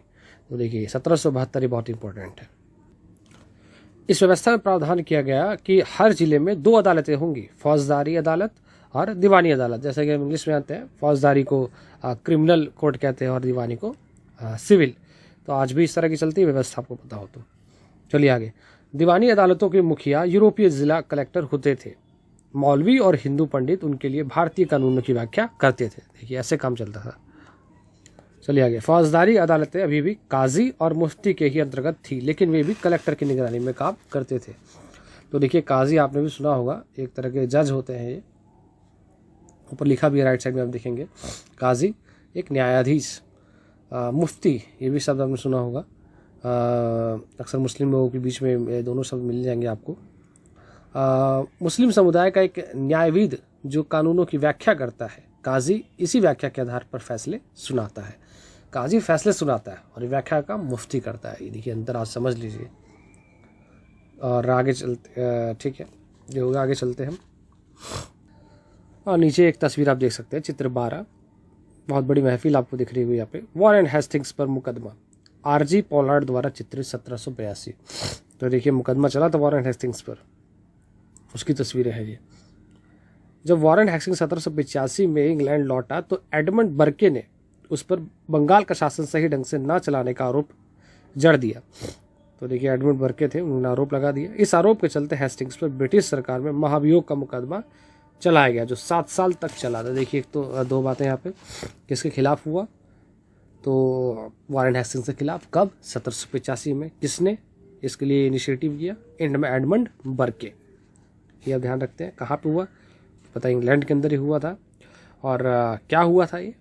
तो देखिए 1772 बहुत इंपॉर्टेंट है। इस व्यवस्था में प्रावधान किया गया कि हर जिले में 2 अदालतें होंगी, फौजदारी अदालत और दीवानी अदालत। जैसे कि हम इंग्लिश में आते हैं, फौजदारी को क्रिमिनल कोर्ट कहते हैं और दीवानी को सिविल। तो आज भी इस तरह की चलती है व्यवस्था, आपको पता हो तो। चलिए आगे। दीवानी अदालतों के मुखिया यूरोपीय जिला कलेक्टर होते थे। मौलवी और हिंदू पंडित उनके लिए भारतीय कानूनों की व्याख्या करते थे। देखिए ऐसे काम चलता था। चलिए आगे। फौजदारी अदालतें अभी भी काजी और मुफ्ती के ही अंतर्गत थी, लेकिन वे भी कलेक्टर की निगरानी में काम करते थे। तो देखिए काजी आपने भी सुना होगा, एक तरह के जज होते हैं ये। ऊपर लिखा भी है राइट साइड में आप देखेंगे, काजी एक न्यायाधीश। मुफ्ती ये भी शब्द आपने सुना होगा, अक्सर मुस्लिम लोगों के बीच में दोनों शब्द मिल जाएंगे आपको। मुस्लिम समुदाय का एक न्यायविद जो कानूनों की व्याख्या करता है। काजी इसी व्याख्या के आधार पर फैसले सुनाता है। काजी फैसले सुनाता है और व्याख्या का मुफ्ती करता है। ये देखिए अंतर आज समझ लीजिए। और आगे चलते, ठीक है जो होगा आगे चलते हैं हम। और नीचे एक तस्वीर आप देख सकते हैं, चित्र 12, बहुत बड़ी महफिल आपको दिख रही हुई यहाँ पे। वॉरेन हेस्टिंग्स पर मुकदमा, आरजी पोलार्ड द्वारा चित्रित 1782। तो देखिए मुकदमा चला था वॉरेन हेस्टिंग्स पर, उसकी तस्वीरें हैं ये। जब वॉरेन हेस्टिंग्स 1785 में इंग्लैंड लौटा तो एडमंड बर्के ने उस पर बंगाल का शासन सही ढंग से न चलाने का आरोप जड़ दिया। तो देखिए एडमंड बर्के थे, उन्होंने आरोप लगा दिया। इस आरोप के चलते हेस्टिंग्स पर ब्रिटिश सरकार में महाभियोग का मुकदमा चलाया गया, जो 7 साल तक चला था। देखिए एक तो 2 बातें यहाँ पे, किसके खिलाफ हुआ, तो वॉरेन हेस्टिंग्स के खिलाफ। कब? 1785 में। किसने इसके लिए इनिशिएटिव किया? Edmund Burke. ये अब ध्यान रखते हैं कहाँ पे हुआ, पता इंग्लैंड के अंदर ही हुआ था। और क्या हुआ था ये?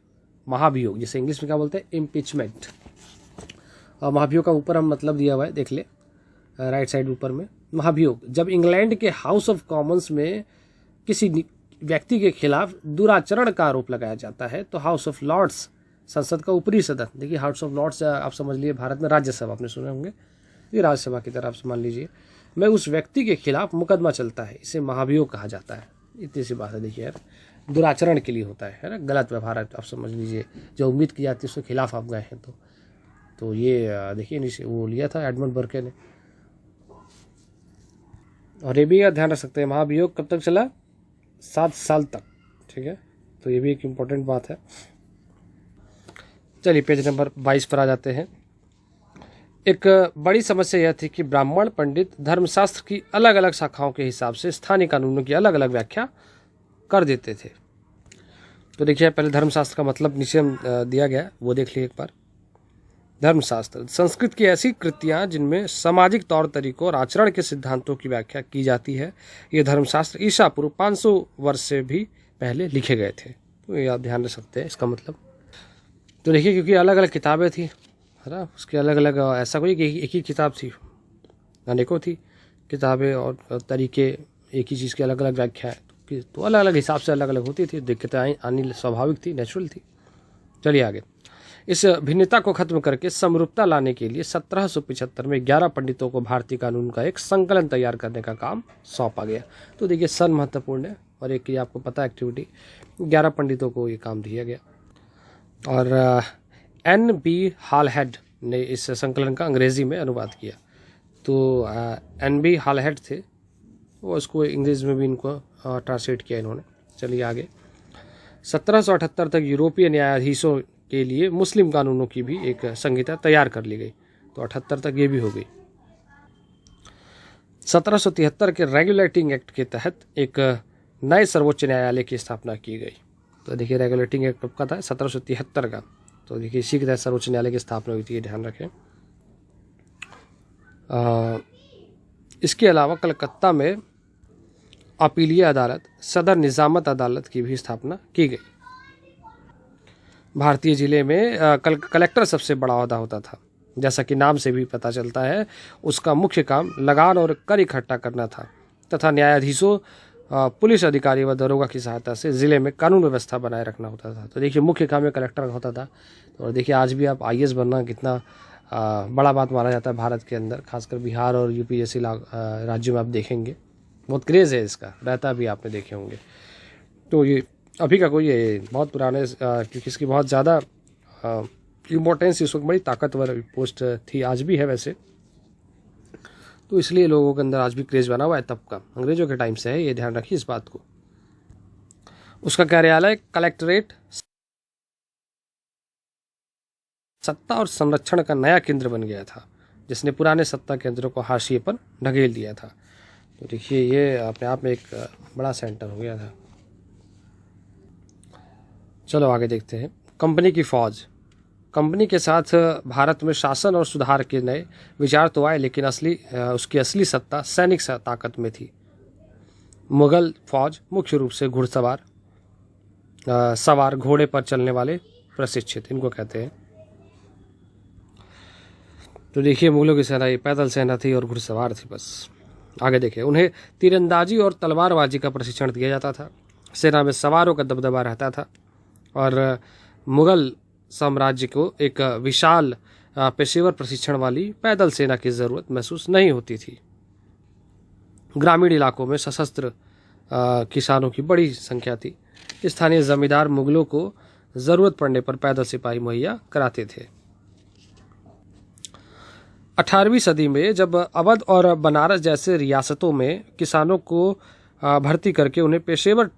महाभियोग, जिसे इंग्लिश में क्या बोलते हैं, इम्पीचमेंट। और महाभियोग का ऊपर हम मतलब दिया हुआ है, देख ले राइट साइड ऊपर में। महाभियोग जब इंग्लैंड के हाउस ऑफ कॉमन्स में किसी व्यक्ति के खिलाफ दुराचरण का आरोप लगाया जाता है तो हाउस ऑफ लॉर्ड्स, संसद का ऊपरी सदन, देखिए हाउस ऑफ लॉर्ड्स आप समझ लिए भारत में राज्यसभा, आपने सुने होंगे, ये राज्यसभा की तरह आप मान लीजिए, में उस व्यक्ति के खिलाफ मुकदमा चलता है, इसे महाभियोग कहा जाता है। इतनी सी बात है। देखिए यार, दुराचरण के लिए होता है ना, गलत व्यवहार आप समझ लीजिए, जो उम्मीद की जाती है उसके खिलाफ आप गए हैं। तो ये देखिए वो लिया था एडमंड बर्के ने। और ये भी ध्यान रख सकते हैं, महाभियोग कब तक चला? 7 साल तक। ठीक है, तो ये भी एक इम्पोर्टेंट बात है। चलिए पेज नंबर 22 पर आ जाते हैं। एक बड़ी समस्या यह थी कि ब्राह्मण पंडित धर्मशास्त्र की अलग अलग शाखाओं के हिसाब से स्थानीय कानूनों की अलग अलग व्याख्या कर देते थे। तो देखिए पहले धर्मशास्त्र का मतलब नीचे दिया गया, वो देख लीजिए एक बार। धर्मशास्त्र संस्कृत की ऐसी कृतियाँ जिनमें सामाजिक तौर तरीकों और आचरण के सिद्धांतों की व्याख्या की जाती है। ये धर्मशास्त्र ईसा पूर्व 500 वर्ष से भी पहले लिखे गए थे। तो ये आप ध्यान रख सकते हैं इसका मतलब। तो देखिए क्योंकि अलग अलग किताबें थी, है ना, उसके अलग अलग, ऐसा कोई एक ही किताब थी, अनेकों थी किताबें और तरीके, एक ही चीज़ की अलग अलग व्याख्या है, तो अलग अलग हिसाब से अलग अलग होती थी, दिक्कतें आनी स्वाभाविक थी, नेचुरल थी। चलिए आगे। इस भिन्नता को खत्म करके समरूपता लाने के लिए 1775 में 11 पंडितों को भारतीय कानून का एक संकलन तैयार करने का काम सौंपा गया। तो देखिए सन महत्वपूर्ण है, और एक ये आपको पता एक्टिविटी, 11 पंडितों को ये काम दिया गया। और N.B. हालहेड ने इस संकलन का अंग्रेजी में अनुवाद किया। तो N.B. हालहेड थे, वो इसको अंग्रेजी में भी इनको ट्रांसलेट किया इन्होंने। चलिए आगे। 1778 तक यूरोपीय न्यायाधीशों के लिए मुस्लिम कानूनों की भी एक संहिता तैयार कर ली गई। तो 78 तक ये भी हो गई। 1773 के रेगुलेटिंग एक्ट के तहत एक नए सर्वोच्च न्यायालय की स्थापना की गई। तो देखिए रेगुलेटिंग एक्ट कब का था? 1773 का। तो देखिए इसी के तहत सर्वोच्च न्यायालय की स्थापना हुई थी, ये ध्यान रखें। इसके अलावा कलकत्ता में अपीलीय अदालत, सदर निजामत अदालत की भी स्थापना की गई। भारतीय जिले में कलेक्टर सबसे बड़ा ओहदा होता था। जैसा कि नाम से भी पता चलता है, उसका मुख्य काम लगान और कर इकट्ठा करना था तथा न्यायाधीशों, पुलिस अधिकारी व दरोगा की सहायता से जिले में कानून व्यवस्था बनाए रखना होता था। तो देखिए मुख्य काम में कलेक्टर होता था। और देखिए आज भी आप IAS बनना कितना बड़ा बात माना जाता है भारत के अंदर, खासकर बिहार और यूपी जैसे राज्यों में आप देखेंगे बहुत क्रेज़ है इसका, रहता भी आपने देखे होंगे। तो ये अभी का कोई ये बहुत पुराने, क्योंकि इसकी बहुत ज़्यादा इम्पोर्टेंस, इस वक्त बड़ी ताकतवर पोस्ट थी, आज भी है वैसे, तो इसलिए लोगों के अंदर आज भी क्रेज बना हुआ है, तब का अंग्रेजों के टाइम से है, ये ध्यान रखिए इस बात को। उसका कार्यालय कलेक्ट्रेट सत्ता और संरक्षण का नया केंद्र बन गया था, जिसने पुराने सत्ता केंद्रों को हाशिए पर ढकेल दिया था। तो देखिए ये अपने आप में एक बड़ा सेंटर हो गया था। चलो आगे देखते हैं। कंपनी की फौज। कंपनी के साथ भारत में शासन और सुधार के नए विचार तो आए, लेकिन उसकी असली सत्ता सैनिक ताकत में थी। मुगल फौज मुख्य रूप से घुड़सवार, सवार घोड़े पर चलने वाले प्रशिक्षित, इनको कहते हैं। तो देखिए मुगलों की सेना ये पैदल सेना थी और घुड़सवार थी बस। आगे देखिए। उन्हें तीरंदाजी और तलवारबाजी का प्रशिक्षण दिया जाता था। सेना में सवारों का दबदबा रहता था और मुगल साम्राज्य को एक विशाल पेशेवर प्रशिक्षण वाली पैदल सेना की ज़रूरत महसूस नहीं होती थी। ग्रामीण इलाकों में सशस्त्र किसानों की बड़ी संख्या थी। स्थानीय जमींदार मुगलों को ज़रूरत पड़ने पर पैदल सिपाही मुहैया कराते थे। 18वीं सदी में जब अवध और बनारस जैसे रियासतों में किसानों को भर्ती करके उन्हें पेशेवर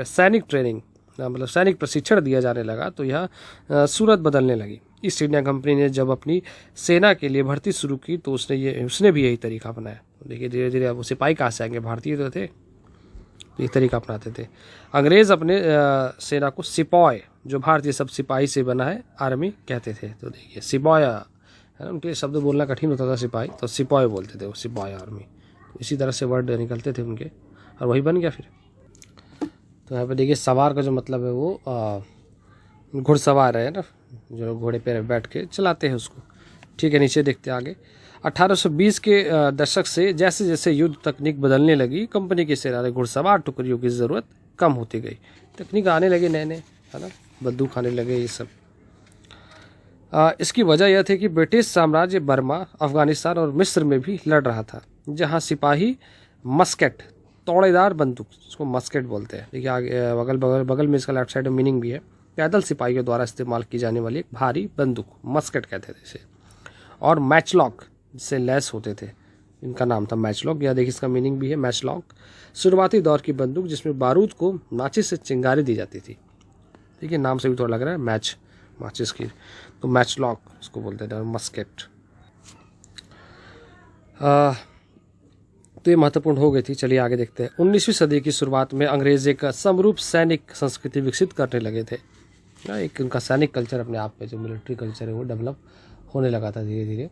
सैनिक ट्रेनिंग, मतलब सैनिक प्रशिक्षण दिया जाने लगा, तो यह सूरत बदलने लगी। ईस्ट इंडिया कंपनी ने जब अपनी सेना के लिए भर्ती शुरू की तो उसने भी यही तरीका अपनाया। देखिए धीरे धीरे अब सिपाही कहाँ से आएंगे, भारतीय तो थे, तो ये तरीका अपनाते थे। अंग्रेज़ अपने सेना को सिपॉय, जो भारतीय सब सिपाही से बना है, आर्मी कहते थे। तो देखिए सिपॉय है ना, उनके लिए शब्द बोलना कठिन होता था सिपाही, तो सिपॉय बोलते थे वो, सिपॉय आर्मी। तो इसी तरह से वर्ड निकलते थे उनके, और वही बन गया फिर। तो यहाँ पे देखिए सवार का जो मतलब है वो घुड़सवार है ना, जो घोड़े पे बैठ के चलाते हैं उसको। ठीक है, नीचे देखते हैं आगे। 1820 के दशक से जैसे जैसे युद्ध तकनीक बदलने लगी, कंपनी की सेना ने घुड़सवार टुकड़ियों की ज़रूरत कम होती गई। तकनीक आने लगे नए नए, है ना, बंदूक आने लगे, ये सब। इसकी वजह यह थी कि ब्रिटिश साम्राज्य बर्मा, अफगानिस्तान और मिस्र में भी लड़ रहा था, जहाँ सिपाही मस्केट, तोड़ेदार बंदूक, इसको मस्केट बोलते हैं। देखिए आगे बगल में इसका लेफ्ट साइड में मीनिंग भी है। पैदल सिपाहियों द्वारा इस्तेमाल की जाने वाली एक भारी बंदूक, मस्केट कहते थे इसे, और मैचलॉक जिससे लैस होते थे, इनका नाम था मैचलॉक। या देखिए इसका मीनिंग भी है मैचलॉक, शुरुआती दौर की बंदूक जिसमें बारूद को माचिस से चिंगारी दी जाती थी। ठीक है, नाम से भी थोड़ा लग रहा है माचिस की, तो मैचलॉक इसको बोलते थे, और मस्केट। तो ये महत्वपूर्ण हो गई थी। चलिए आगे देखते हैं। 19वीं सदी की शुरुआत में अंग्रेज एक समरूप सैनिक संस्कृति विकसित करने लगे थे। एक उनका सैनिक कल्चर अपने आप में, जो मिलिट्री कल्चर है वो डेवलप होने लगा था धीरे धीरे।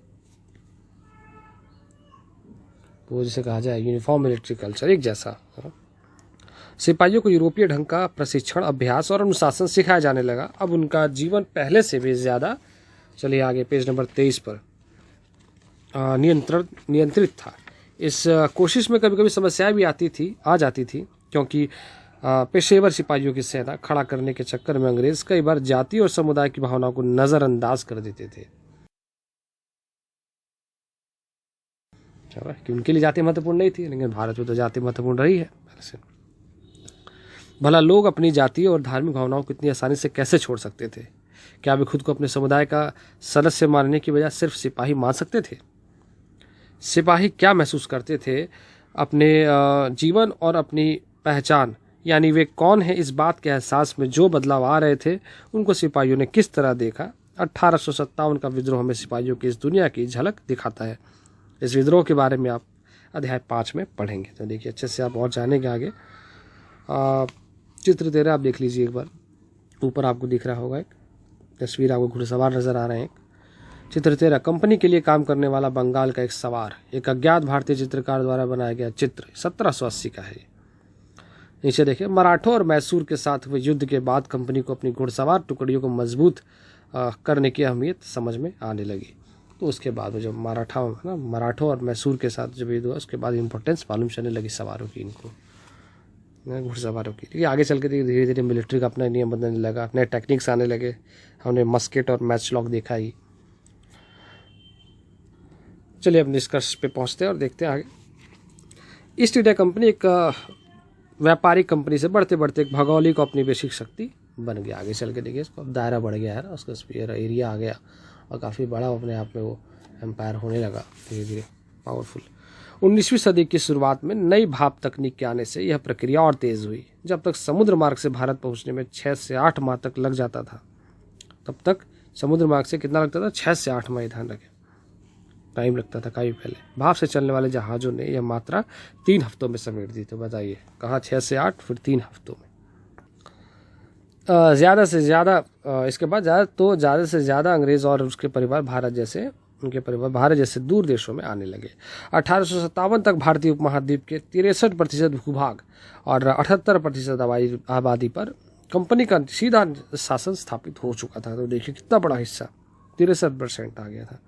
तो जिसे कहा जाए यूनिफॉर्म मिलिट्री कल्चर, एक जैसा। सिपाहियों को यूरोपीय ढंग का प्रशिक्षण, अभ्यास और अनुशासन सिखाया जाने लगा। अब उनका जीवन पहले से भी ज़्यादा, चलिए आगे पेज नंबर 23 पर, नियंत्रित था। इस कोशिश में कभी कभी समस्याएं भी आ जाती थी, क्योंकि पेशेवर सिपाहियों की सेना खड़ा करने के चक्कर में अंग्रेज कई बार जाति और समुदाय की भावनाओं को नज़रअंदाज कर देते थे। कि उनके लिए जाति महत्वपूर्ण नहीं थी, लेकिन भारत में तो जाति महत्वपूर्ण रही है पहले से। भला लोग अपनी जाति और धार्मिक भावनाओं को इतनी आसानी से कैसे छोड़ सकते थे? क्या वे खुद को अपने समुदाय का सदस्य मानने की बजाय सिर्फ सिपाही मान सकते थे? सिपाही क्या महसूस करते थे अपने जीवन और अपनी पहचान, यानी वे कौन है, इस बात के एहसास में जो बदलाव आ रहे थे, उनको सिपाहियों ने किस तरह देखा? 1857 का विद्रोह में सिपाहियों की इस दुनिया की झलक दिखाता है। इस विद्रोह के बारे में आप अध्याय 5 में पढ़ेंगे। तो देखिए अच्छे से आप और जानेंगे आगे। चित्र 13 आप देख लीजिए एक बार, ऊपर आपको दिख रहा होगा, एक तस्वीर आपको घुड़सवार नजर आ रहे हैं। चित्र 13 कंपनी के लिए काम करने वाला बंगाल का एक सवार, एक अज्ञात भारतीय चित्रकार द्वारा बनाया गया चित्र, 1780 का है। नीचे देखिए, मराठों और मैसूर के साथ हुए युद्ध के बाद कंपनी को अपनी घुड़सवार टुकड़ियों को मजबूत करने की अहमियत समझ में आने लगी। तो उसके बाद जब मराठों और मैसूर के साथ जब युद्ध हुआ, उसके बाद इंपॉर्टेंस मालूम चलने लगी सवारों की, इनको घुड़सवारों की। ठीक है, आगे चल के धीरे धीरे मिलिट्री का अपना नियम बदलने लगा, नए टेक्निक्स आने लगे। हमने मस्केट और मैचलॉक देखा ही। चलिए अब निष्कर्ष पे पहुंचते हैं और देखते हैं आगे। ईस्ट इंडिया कंपनी एक व्यापारिक कंपनी से बढ़ते बढ़ते एक भौगोलिक अपनी वैश्विक शक्ति बन गया। आगे चल के देखिए, इसको अब दायरा बढ़ गया है, उसका स्फीयर एरिया आ गया और काफ़ी बड़ा अपने आप में वो एम्पायर होने लगा धीरे धीरे, पावरफुल। 19वीं सदी की शुरुआत में नई भाप तकनीक के आने से यह प्रक्रिया और तेज़ हुई। जब तक समुद्र मार्ग से भारत पहुंचने में 6 से 8 माह तक लग जाता था, तब तक समुद्र मार्ग से कितना लगता था? 6 से 8 माह, ध्यान रखें, टाइम लगता था काफ़ी पहले। भाप से चलने वाले जहाज़ों ने यह मात्रा 3 हफ्तों में समेट दी। तो बताइए, कहाँ 6 से 8, फिर 3 हफ्तों में। ज़्यादा से ज़्यादा इसके बाद ज़्यादा से ज़्यादा अंग्रेज़ और उनके परिवार भारत जैसे दूर देशों में आने लगे। 1857 तक भारतीय उपमहाद्वीप के 63% भूभाग और 78% आबादी पर कंपनी का सीधा शासन स्थापित हो चुका था। तो देखिए कितना बड़ा हिस्सा, 63% आ गया था,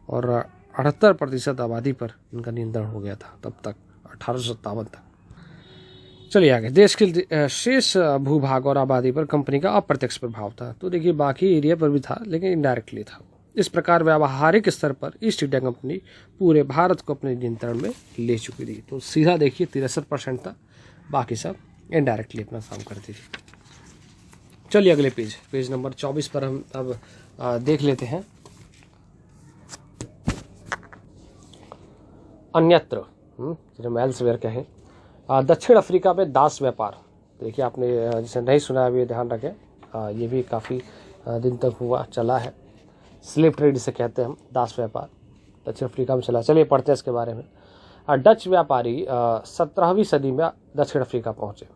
और 78% आबादी पर इनका नियंत्रण हो गया था तब तक, 1857 तक। चलिए आगे, देश के शेष भूभाग और आबादी पर कंपनी का अप्रत्यक्ष प्रभाव था। तो देखिए बाकी एरिया पर भी था, लेकिन इनडायरेक्टली था। इस प्रकार व्यावहारिक स्तर पर ईस्ट इंडिया कंपनी पूरे भारत को अपने नियंत्रण में ले चुकी थी। तो सीधा देखिए 63% था, बाकी सब इनडायरेक्टली अपना काम करती थी। चलिए अगले पेज नंबर 24 पर हम अब देख लेते हैं अन्यत्र, एल्सवेयर कहें, दक्षिण अफ्रीका में दास व्यापार। देखिए आपने जिसे नहीं सुना अभी ध्यान रखें, ये भी काफ़ी दिन तक चला है। स्लेव ट्रेड इसे कहते हैं हम, दास व्यापार दक्षिण अफ्रीका में चला। चलिए पढ़ते हैं इसके बारे में। डच व्यापारी 17वीं सदी में दक्षिण अफ्रीका पहुँचे।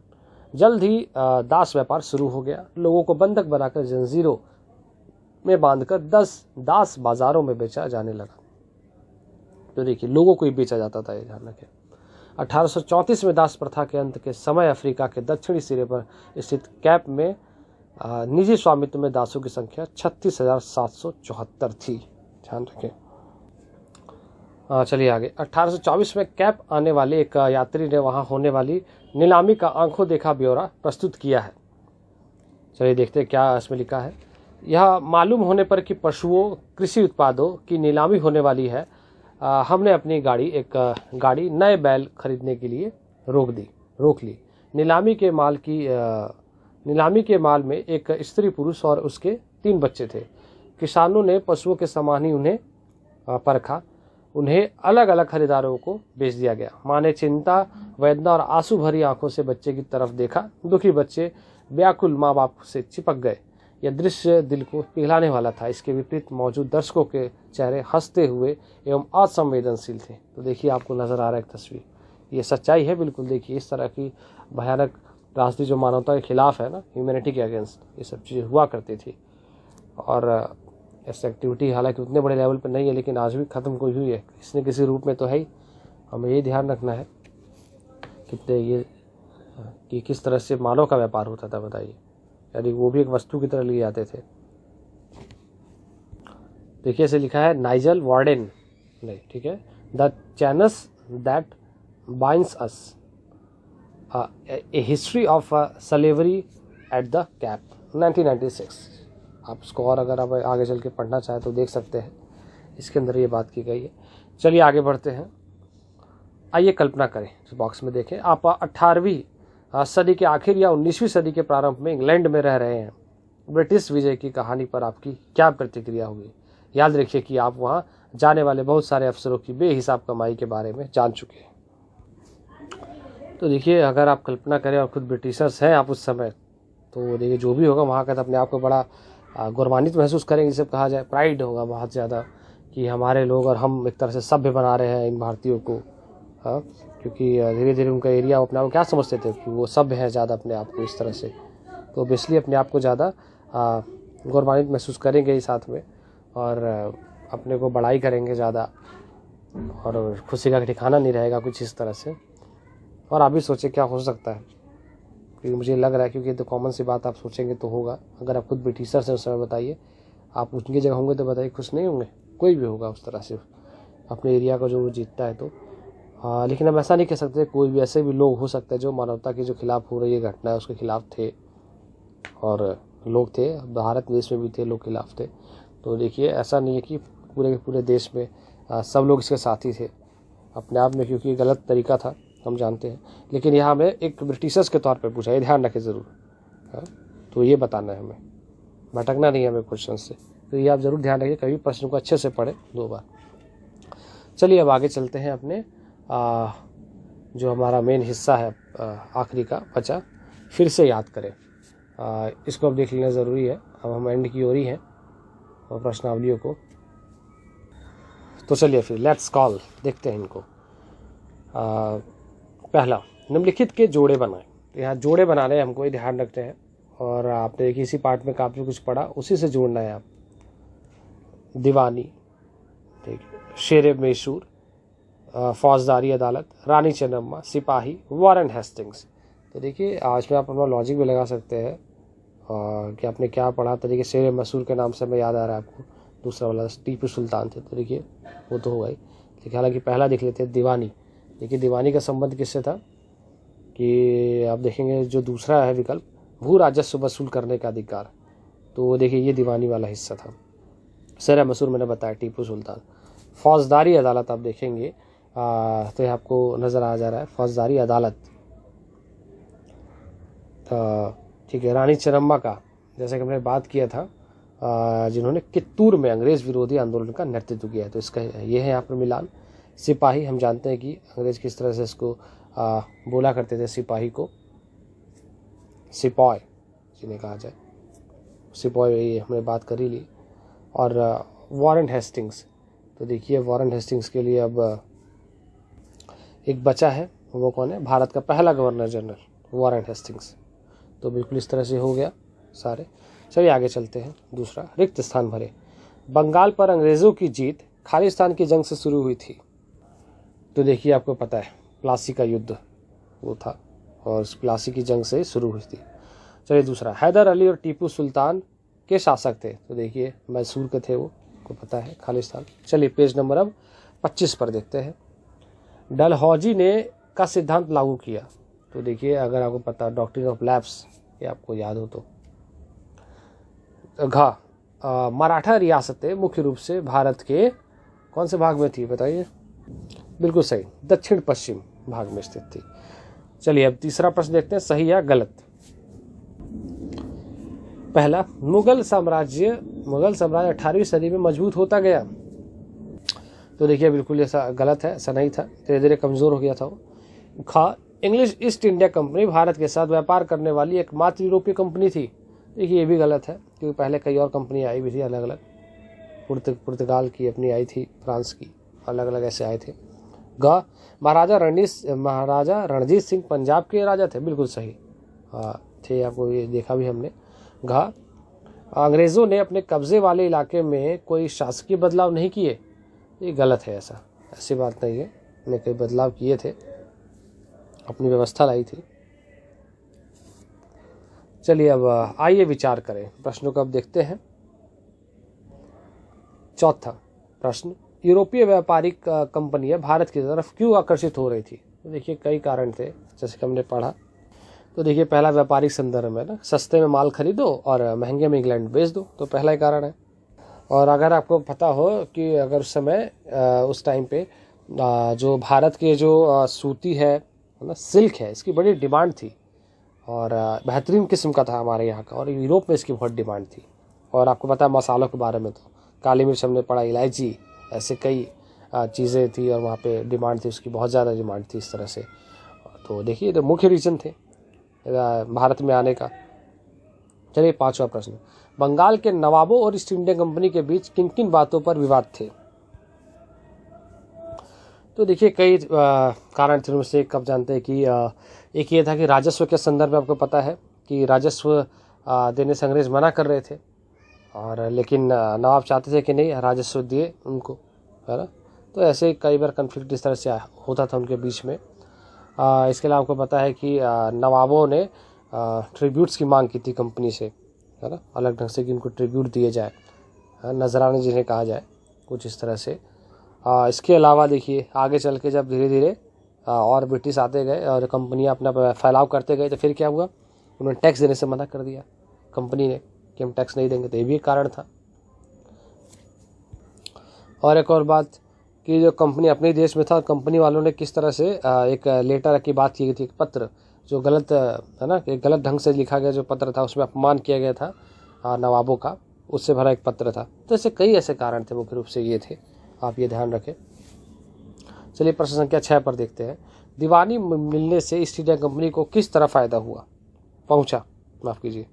जल्द ही दास व्यापार शुरू हो गया। लोगों को बंधक बनाकर जंजीरों में बांधकर 10 दास बाजारों में बेचा जाने लगा। तो देखिए लोगों को ही बेचा जाता था, ये ध्यान रखें। 1834 में दास प्रथा के अंत के समय अफ्रीका के दक्षिणी सिरे पर स्थित कैप में निजी स्वामित्व में दासों की संख्या 36,774 थी, ध्यान रखें। चलिए आगे। 1824 में कैप आने वाले एक यात्री ने वहां होने वाली नीलामी का आंखों देखा ब्यौरा प्रस्तुत किया है। चलिए देखते हैं क्या इसमें लिखा है। यह मालूम होने पर कि पशुओं, कृषि उत्पादों की नीलामी होने वाली है, हमने अपनी गाड़ी नए बैल खरीदने के लिए रोक ली। नीलामी के माल में एक स्त्री पुरुष और उसके 3 बच्चे थे। किसानों ने पशुओं के समान ही उन्हें परखा। उन्हें अलग अलग खरीदारों को बेच दिया गया। माँ ने चिंता, वेदना और आंसू भरी आंखों से बच्चे की तरफ देखा। दुखी बच्चे व्याकुल माँ बाप से चिपक गए। यह दृश्य दिल को पिघलाने वाला था। इसके विपरीत मौजूद दर्शकों के चेहरे हंसते हुए एवं असंवेदनशील थे। तो देखिए, आपको नजर आ रहा है एक तस्वीर, ये सच्चाई है बिल्कुल। देखिए, इस तरह की भयानक राजनीति जो मानवता के खिलाफ है ना, ह्यूमैनिटी के अगेंस्ट, ये सब चीज़ें हुआ करती थी। और ऐसी एक्टिविटी हालांकि उतने बड़े लेवल पर नहीं है, लेकिन आज भी ख़त्म कोई हुई है, किसी न किसी रूप में तो है ही। हमें ये ध्यान रखना है कितने ये कि किस तरह से मानव का व्यापार होता था, बताइए। यानी वो भी एक वस्तु की तरह लिए जाते थे। देखिए, ऐसे लिखा है नाइजल वार्डेन नहीं, ठीक है, the chains that binds us, A history of slavery at the cap, 1996। आप इसको और अगर आप आगे चल के पढ़ना चाहें तो देख सकते हैं, इसके अंदर ये बात की गई है। चलिए आगे बढ़ते हैं। आइए कल्पना करें, इस बॉक्स में देखें, आप 18वीं सदी के आखिर या 19वीं सदी के प्रारंभ में इंग्लैंड में रह रहे हैं। ब्रिटिश विजय की कहानी पर आपकी क्या प्रतिक्रिया होगी? याद रखिए कि आप वहां जाने वाले बहुत सारे अफसरों की बेहिसाब कमाई के बारे में जान चुके हैं। तो देखिए, अगर आप कल्पना करें और खुद ब्रिटिशर्स हैं आप उस समय, तो देखिए जो भी होगा वहाँ का, तो अपने आप को बड़ा गौरवान्वित महसूस करेंगे, जिसे कहा जाए प्राइड होगा बहुत ज़्यादा कि हमारे लोग और हम एक तरह से सभ्य बना रहे हैं इन भारतीयों को। हाँ, क्योंकि धीरे धीरे उनका एरिया अपने आप को क्या समझते थे कि वो सभ्य है ज़्यादा अपने आप को इस तरह से, तो ऑब्वियसली अपने आप को ज़्यादा गौरवान्वित महसूस करेंगे ही साथ में, और अपने को बड़ाई करेंगे ज़्यादा, और खुशी का ठिकाना नहीं रहेगा कुछ इस तरह से। और आप भी सोचें क्या हो सकता है, क्योंकि मुझे लग रहा है, क्योंकि तो कॉमन सी बात आप सोचेंगे तो होगा। अगर आप खुद ब्रिटिशर से उस समय बताइए, आप उनकी जगह होंगे तो बताइए खुश नहीं होंगे? कोई भी होगा उस तरह से अपने एरिया को जो वो जीतता है तो। लेकिन हम ऐसा नहीं कह सकते, कोई भी ऐसे भी लोग हो सकते हैं जो मानवता के जो खिलाफ हो रही है घटना है उसके खिलाफ थे, और लोग थे, भारत देश में भी थे लोग खिलाफ थे। तो देखिए, ऐसा नहीं है कि पूरे के पूरे देश में सब लोग इसके साथी थे अपने आप में, क्योंकि गलत तरीका था हम जानते हैं। लेकिन यहाँ हमें एक ब्रिटिशर्स के तौर पे पूछा, ये ध्यान रखें ज़रूर। हाँ, तो ये बताना है हमें, भटकना नहीं है हमें क्वेश्चन से। तो ये आप ज़रूर ध्यान रखिए, कभी प्रश्न को अच्छे से पढ़ें 2 बार। चलिए अब आगे चलते हैं अपने जो हमारा मेन हिस्सा है आखिरी का बचा, फिर से याद करें। इसको अब देख लेना ज़रूरी है। अब हम एंड की ओर ही हैं और प्रश्नावलियों को, तो चलिए फिर लेट्स कॉल देखते हैं इनको। पहला, निम्नलिखित के जोड़े बनाएं। तो यहाँ जोड़े बनाने हमको ध्यान रखते हैं, और आपने एक इसी पार्ट में काफ़ी कुछ पढ़ा, उसी से जोड़ना है आप। दीवानी, ठीक, शेर मैसूर, फौजदारी अदालत, रानी चन्नम्मा, सिपाही, वारन हेस्टिंग्स। तो देखिए, आज में आप अपना लॉजिक भी लगा सकते हैं कि आपने क्या पढ़ा। तो देखिए, शेर मैसूर के नाम से हमें याद आ रहा है आपको, दूसरा वाला टीपू सुल्तान थे, तो देखिए वो तो होगा ही। लेकिन हालांकि पहला देख लेते हैं दीवानी। देखिए, दीवानी का संबंध किससे था कि आप देखेंगे जो दूसरा है विकल्प, भू राजस्व वसूल करने का अधिकार, तो देखिए ये दीवानी वाला हिस्सा था। शेर मैसूर मैंने बताया, टीपू सुल्तान। फौजदारी अदालत आप देखेंगे तो ये आपको नज़र आ जा रहा है, फौजदारी अदालत, ठीक है। रानी चन्नम्मा का, जैसे कि हमने बात किया था, जिन्होंने कित्तूर में अंग्रेज़ विरोधी आंदोलन का नेतृत्व किया है, तो इसका ये है यहाँ पर मिलान। सिपाही, हम जानते हैं कि अंग्रेज़ किस तरह से इसको बोला करते थे, सिपाही को सिपॉय जिन्हें कहा जाए, सिपॉय, ये हमने बात कर ही ली। और वारन हेस्टिंग्स, तो देखिए वारन हेस्टिंग्स के लिए अब एक बचा है, वो कौन है? भारत का पहला गवर्नर जनरल वारन हेस्टिंग्स। तो बिल्कुल इस तरह से हो गया सारे। चलिए आगे चलते हैं। दूसरा, रिक्त स्थान भरे। बंगाल पर अंग्रेज़ों की जीत खालिस्तान की जंग से शुरू हुई थी। तो देखिए, आपको पता है प्लासी का युद्ध वो था, और इस प्लासी की जंग से शुरू हुई थी। चलिए दूसरा, हैदर अली और टीपू सुल्तान के शासक थे। तो देखिए मैसूर के थे, वो को पता है, खालिस्तान। चलिए पेज नंबर अब 25 पर देखते हैं। डलहौजी ने का सिद्धांत लागू किया। तो देखिए, अगर आपको पता, डॉक्ट्रिन ऑफ लैप्स, ये आपको याद हो तो। मराठा रियासतें मुख्य रूप से भारत के कौन से भाग में थी बताइए? बिल्कुल सही, दक्षिण पश्चिम भाग में स्थित थी। चलिए अब तीसरा प्रश्न देखते हैं, सही या गलत। पहला, मुगल साम्राज्य 18वीं सदी में मजबूत होता गया। तो देखिए बिल्कुल ऐसा गलत है, ऐसा नहीं था, धीरे धीरे कमज़ोर हो गया था वो। खा, English east India company Bharat के साथ व्यापार करने वाली एकमात्र यूरोपीय कंपनी थी। देखिए ये भी गलत है, क्योंकि पहले कई और कंपनी आई भी थी अलग अलग, पुर्तगाल की अपनी आई थी, फ्रांस की, अलग अलग ऐसे आए थे। ग, महाराजा रणजीत सिंह पंजाब के राजा थे, बिल्कुल सही थे, आपको ये देखा भी हमने। घ, अंग्रेज़ों ने अपने कब्जे वाले इलाके में कोई शासकीय बदलाव नहीं किए। ये गलत है, ऐसी बात नहीं है, उन्होंने कई बदलाव किए थे, अपनी व्यवस्था लाई थी। चलिए अब आइए विचार करें, प्रश्नों को अब देखते हैं। चौथा प्रश्न, यूरोपीय व्यापारिक कंपनियां भारत की तरफ क्यों आकर्षित हो रही थी? तो देखिए कई कारण थे, जैसे कि हमने पढ़ा। तो देखिए पहला व्यापारिक संदर्भ है ना, सस्ते में माल खरीदो और महंगे में इंग्लैंड बेच दो, तो पहला ही कारण है। और अगर आपको पता हो कि अगर उस समय उस टाइम पे जो भारत के जो सूती है ना, सिल्क है, इसकी बड़ी डिमांड थी और बेहतरीन किस्म का था हमारे यहाँ का, और यूरोप में इसकी बहुत डिमांड थी। और आपको पता है मसालों के बारे में, तो काली मिर्च हमने पढ़ा, इलायची, ऐसे कई चीज़ें थी और वहाँ पे डिमांड थी, उसकी बहुत ज़्यादा डिमांड थी इस तरह से। तो देखिए तो मुख्य रीज़न थे भारत में आने का। चलिए पांचवा प्रश्न, बंगाल के नवाबों और ईस्ट इंडिया कंपनी के बीच किन किन बातों पर विवाद थे? तो देखिए कई कारण थे उनमें से। कब जानते हैं कि एक ये था कि राजस्व के संदर्भ में आपको पता है कि राजस्व देने से अंग्रेज मना कर रहे थे, और लेकिन नवाब चाहते थे कि नहीं राजस्व दिए उनको, है ना। तो ऐसे कई बार कन्फ्लिक्ट इस तरह से होता था उनके बीच में। इसके अलावा आपको पता है कि नवाबों ने ट्रिब्यूट्स की मांग की थी कंपनी से, है ना, अलग ढंग से कि उनको ट्रिब्यूट दिए जाए, नजराने जिन्हें कहा जाए, कुछ इस तरह से। इसके अलावा देखिए आगे चल के जब धीरे धीरे और ब्रिटिश आते गए और कंपनियां अपना फैलाव करते गए, तो फिर क्या हुआ, उन्होंने टैक्स देने से मना कर दिया कंपनी ने कि हम टैक्स नहीं देंगे, तो ये भी एक कारण था। और एक और बात कि जो कंपनी अपने देश में था, कंपनी वालों ने किस तरह से एक लेटर की बात की गई थी, एक पत्र जो गलत है ना, एक गलत ढंग से लिखा गया जो पत्र था, उसमें अपमान किया गया था नवाबों का, उससे भरा एक पत्र था। तो ऐसे कई ऐसे कारण थे, मुख्य रूप से ये थे, आप ये ध्यान रखें। चलिए प्रश्न संख्या 6 पर देखते हैं, दीवानी मिलने से ईस्ट इंडिया कंपनी को किस तरह फायदा पहुंचा, माफ कीजिए।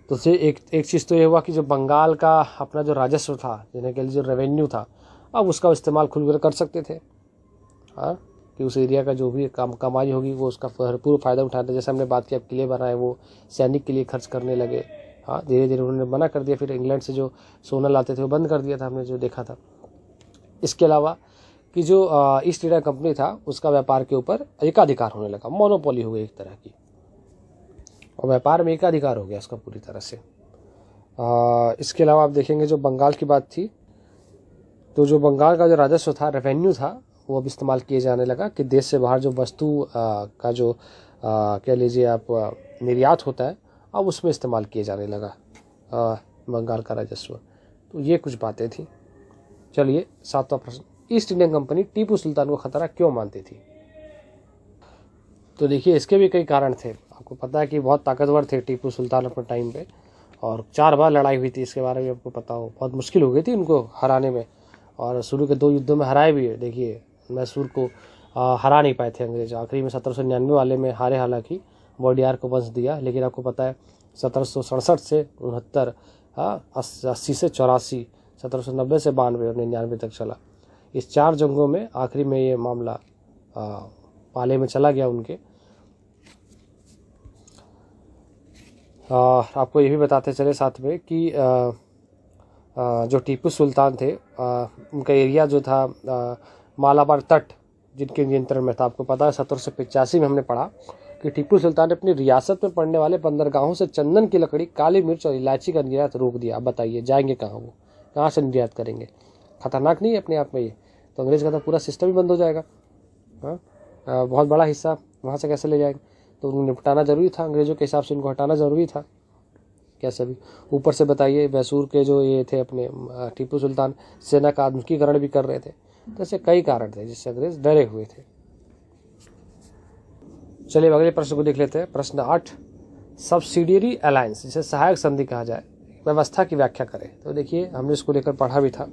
तो से एक चीज़ तो ये हुआ कि जो बंगाल का अपना जो राजस्व था, जिन्हें के लिए जो रेवेन्यू था, अब उसका इस्तेमाल खुलकर कर सकते थे, हाँ, कि उस एरिया का जो भी कमाई होगी वो उसका भरपूर फ़ायदा उठाते। जैसे हमने बात की, अब किले बनाए, वो सैनिक के लिए खर्च करने लगे, हाँ, धीरे धीरे उन्होंने मना कर दिया। फिर इंग्लैंड से जो सोना लाते थे वो बंद कर दिया था, हमने जो देखा था। इसके अलावा कि जो ईस्ट इंडिया कंपनी था, उसका व्यापार के ऊपर एकाधिकार होने लगा, मोनोपोली हो गई एक तरह की, और व्यापार में एकाधिकार हो गया उसका पूरी तरह से। इसके अलावा आप देखेंगे जो बंगाल की बात थी, तो जो बंगाल का जो राजस्व था, रेवेन्यू था, वो अब इस्तेमाल किए जाने लगा कि देश से बाहर जो वस्तु का जो कह लीजिए आप निर्यात होता है, अब उसमें इस्तेमाल किए जाने लगा बंगाल का राजस्व। तो ये कुछ बातें थी। चलिए 7वां प्रश्न, east Indian company Tipu Sultan को खतरा क्यों मानती थी? तो देखिए इसके भी कई कारण थे। आपको पता है कि बहुत ताकतवर थे टीपू सुल्तान अपने टाइम पे, और 4 बार लड़ाई हुई थी, इसके बारे में आपको पता हो। बहुत मुश्किल हो गई थी उनको हराने में, और शुरू के 2 युद्धों में हराए भी है। देखिए मैसूर को हरा नहीं पाए थे अंग्रेज, आखिरी में 1799 वाले में हारे, हालांकि वोडियार को वंश दिया। लेकिन आपको पता है 1767 से 69, 80 से 84, 1790 से 92 और 99 तक चला। इस 4 जंगों में आखिरी में ये मामला पाले में चला गया उनके। आपको ये भी बताते चले साथ में कि जो टीपू सुल्तान थे, उनका एरिया जो था मालाबार तट जिनके नियंत्रण में था। आपको पता है 1785 में हमने पढ़ा कि टीपू सुल्तान ने अपनी रियासत में पड़ने वाले बंदरगाहों से चंदन की लकड़ी, काली मिर्च और इलायची का निर्यात रोक दिया। अब बताइए जाएंगे कहाँ, वो कहाँ से निर्यात करेंगे? खतरनाक नहीं है अपने आप में ये? तो अंग्रेज का तो पूरा सिस्टम ही बंद हो जाएगा। हाँ, बहुत बड़ा हिस्सा वहाँ से कैसे ले जाएंगे? तो उनको निपटाना जरूरी था, अंग्रेजों के हिसाब से उनको हटाना जरूरी था कैसे भी। ऊपर से बताइए मैसूर के जो ये थे अपने टीपू सुल्तान, सेना का आधुनिकीकरण भी कर रहे थे। तो ऐसे कई कारण थे जिससे अंग्रेज डरे हुए थे। चलिए अगले प्रश्न को देख लेते हैं। प्रश्न 8, सब्सिडियरी अलायंस, जिसे सहायक संधि कहा जाए, व्यवस्था की व्याख्या करें। तो देखिए हमने इसको लेकर पढ़ा भी था।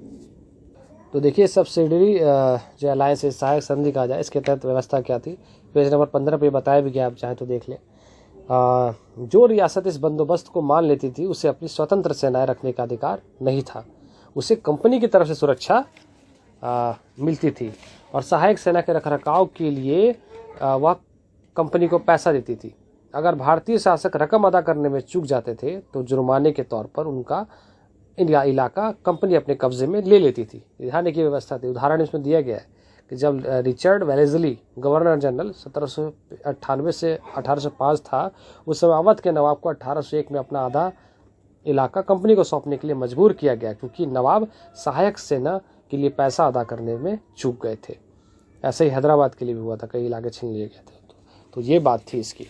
तो देखिए सब्सिडरी जो अलायंस सहायक संधि कहा जाए, इसके तहत व्यवस्था क्या थी, पेज नंबर 15 पे बताया भी गया, आप चाहें तो देख लें। जो रियासत इस बंदोबस्त को मान लेती थी उसे अपनी स्वतंत्र सेनाएं रखने का अधिकार नहीं था, उसे कंपनी की तरफ से सुरक्षा मिलती थी और सहायक सेना के रखरखाव के लिए वह कंपनी को पैसा देती थी। अगर भारतीय शासक रकम अदा करने में चूक जाते थे तो जुर्माने के तौर पर उनका इलाका कंपनी अपने कब्जे में ले लेती थी। ध्यान की व्यवस्था थी। उदाहरण इसमें दिया गया है कि जब रिचर्ड वेलेस्ली गवर्नर जनरल 1798 से 1805 था, उस समय अवध के नवाब को 1801 में अपना आधा इलाका कंपनी को सौंपने के लिए मजबूर किया गया, क्योंकि नवाब सहायक सेना के लिए पैसा अदा करने में चूक गए थे। ऐसे ही हैदराबाद के लिए भी हुआ था, कई इलाके छीन लिए गए थे। तो ये बात थी इसकी।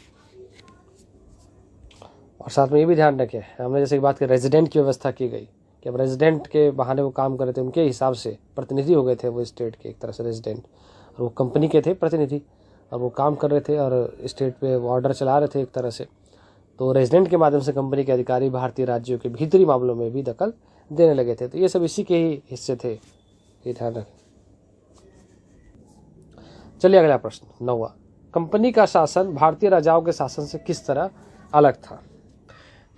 और साथ में ये भी ध्यान रखें, हमने जैसे बात की रेजिडेंट की व्यवस्था की गई कि अब रेजिडेंट के बहाने वो काम कर रहे थे, उनके हिसाब से प्रतिनिधि हो गए थे वो स्टेट के, एक तरह से रेजिडेंट, और वो कंपनी के थे प्रतिनिधि, और वो काम कर रहे थे और स्टेट पे वो ऑर्डर चला रहे थे एक तरह से। तो रेजिडेंट के माध्यम से कंपनी के अधिकारी भारतीय राज्यों के भीतरी मामलों में भी दखल देने लगे थे। तो ये सब इसी के ही हिस्से थे, ये ध्यान रखें। चलिए अगला प्रश्न 9वां, कंपनी का शासन भारतीय राजाओं के शासन से किस तरह अलग था।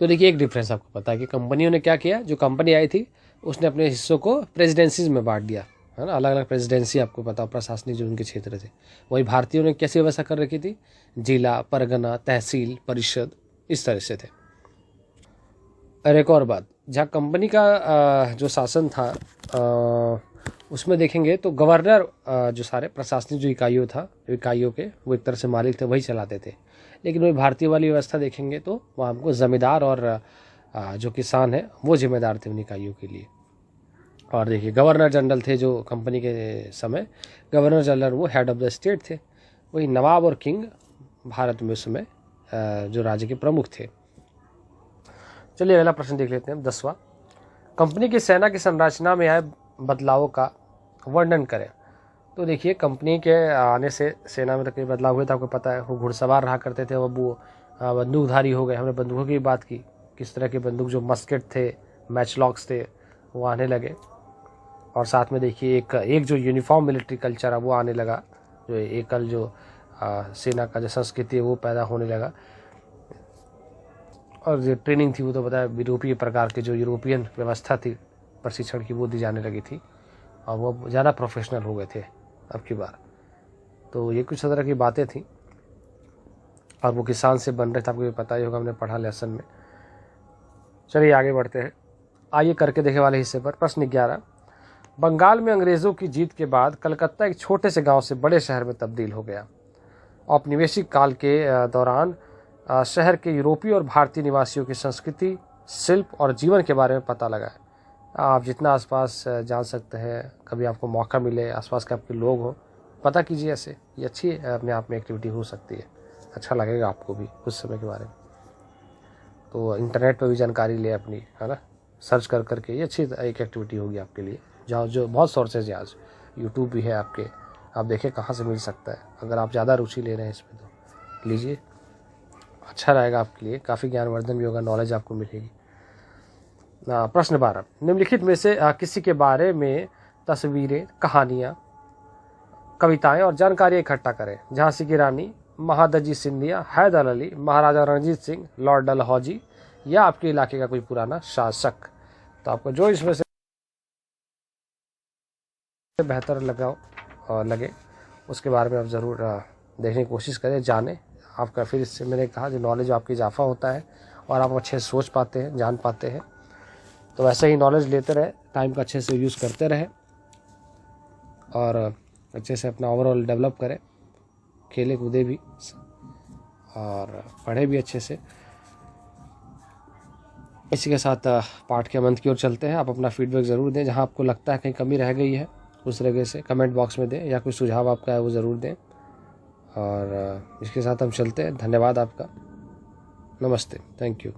तो देखिए एक डिफरेंस आपको पता है कि कंपनियों ने क्या किया, जो कंपनी आई थी उसने अपने हिस्सों को प्रेसिडेंसीज में बांट दिया, है ना, अलग अलग प्रेसिडेंसी आपको पता, प्रशासनिक जो उनके क्षेत्र थे। वही भारतीयों ने कैसी व्यवस्था कर रखी थी, जिला, परगना, तहसील, परिषद, इस तरह से थे। और एक और बात, जहाँ कंपनी का जो शासन था उसमें देखेंगे तो गवर्नर जो सारे प्रशासनिक जो इकाइयों के वो एक तरह से मालिक थे, वही चलाते थे। लेकिन वही भारतीय वाली व्यवस्था देखेंगे तो वहाँ हमको जमींदार और जो किसान है वो जिम्मेदार थे उन इकाइयों के लिए। और देखिए गवर्नर जनरल थे जो कंपनी के समय, गवर्नर जनरल वो हेड ऑफ द स्टेट थे। वही नवाब और किंग भारत में उस समय जो राज्य के प्रमुख थे। चलिए अगला प्रश्न देख लेते हैं 10वां, कंपनी की सेना की संरचना में आए बदलावों का वर्णन करें। तो देखिए कंपनी के आने से सेना में तो कई बदलाव हुए थे, आपको पता है। वो घुड़सवार रहा करते थे, अब वो बंदूकधारी हो गए। हमने बंदूकों की बात की, किस तरह के बंदूक, जो मस्केट थे, मैचलॉक्स थे, वो आने लगे। और साथ में देखिए एक जो यूनिफॉर्म मिलिट्री कल्चर है वो आने लगा, जो एकल जो सेना का जो संस्कृति है वो पैदा होने लगा। और जो ट्रेनिंग थी वो तो पता है यूरोपीय प्रकार के, जो यूरोपियन व्यवस्था थी प्रशिक्षण की, वो दी जाने लगी थी और वो ज़्यादा प्रोफेशनल हो गए थे अब की बार। तो ये कुछ तरह की बातें थी। और वो किसान से बन रहे थे, आपको भी पता ही होगा, हमने पढ़ा लेसन में। चलिए आगे बढ़ते हैं, आइए करके देखे वाले हिस्से पर। प्रश्न 11, बंगाल में अंग्रेज़ों की जीत के बाद कलकत्ता एक छोटे से गांव से बड़े शहर में तब्दील हो गया। औपनिवेशिक काल के दौरान शहर के यूरोपीय और भारतीय निवासियों की संस्कृति, शिल्प और जीवन के बारे में पता लगा। आप जितना आसपास जान सकते हैं, कभी आपको मौका मिले, आसपास के आपके लोग हो, पता कीजिए। ऐसे ये अच्छी अपने आप में एक्टिविटी हो सकती है, अच्छा लगेगा आपको भी उस समय के बारे में। तो इंटरनेट पर भी जानकारी ले अपनी, है ना, सर्च कर करके, ये अच्छी एक एक्टिविटी होगी आपके लिए। जहाँ जो बहुत सोर्सेज हैं आज, यूट्यूब भी है आपके, आप देखें कहाँ से मिल सकता है। अगर आप ज़्यादा रुचि ले रहे हैं इसमें तो लीजिए, अच्छा रहेगा आपके लिए, काफ़ी ज्ञानवर्धन भी होगा, नॉलेज आपको मिलेगी। प्रश्न 12, निम्नलिखित में से किसी के बारे में तस्वीरें, कहानियाँ, कविताएं और जानकारी इकट्ठा करें। झांसी की रानी, महादजी सिंधिया, हैदर अली, महाराजा रणजीत सिंह, लॉर्ड डलहौजी, या आपके इलाके का कोई पुराना शासक। तो आपको जो इसमें से बेहतर लगे उसके बारे में आप ज़रूर देखने की कोशिश करें, जानें। आपका फिर इससे मैंने कहा जो नॉलेज आपकी इजाफा होता है और आप अच्छे से सोच पाते हैं, जान पाते हैं। तो वैसे ही नॉलेज लेते रहे, टाइम का अच्छे से यूज़ करते रहे और अच्छे से अपना ओवरऑल डेवलप करें, खेले कूदे भी और पढ़े भी अच्छे से। इसी के साथ पाठ के अंत की ओर चलते हैं। आप अपना फीडबैक ज़रूर दें, जहां आपको लगता है कहीं कमी रह गई है उस तरह से कमेंट बॉक्स में दें, या कोई सुझाव आपका है वो ज़रूर दें। और इसके साथ हम चलते हैं। धन्यवाद आपका, नमस्ते, थैंक यू।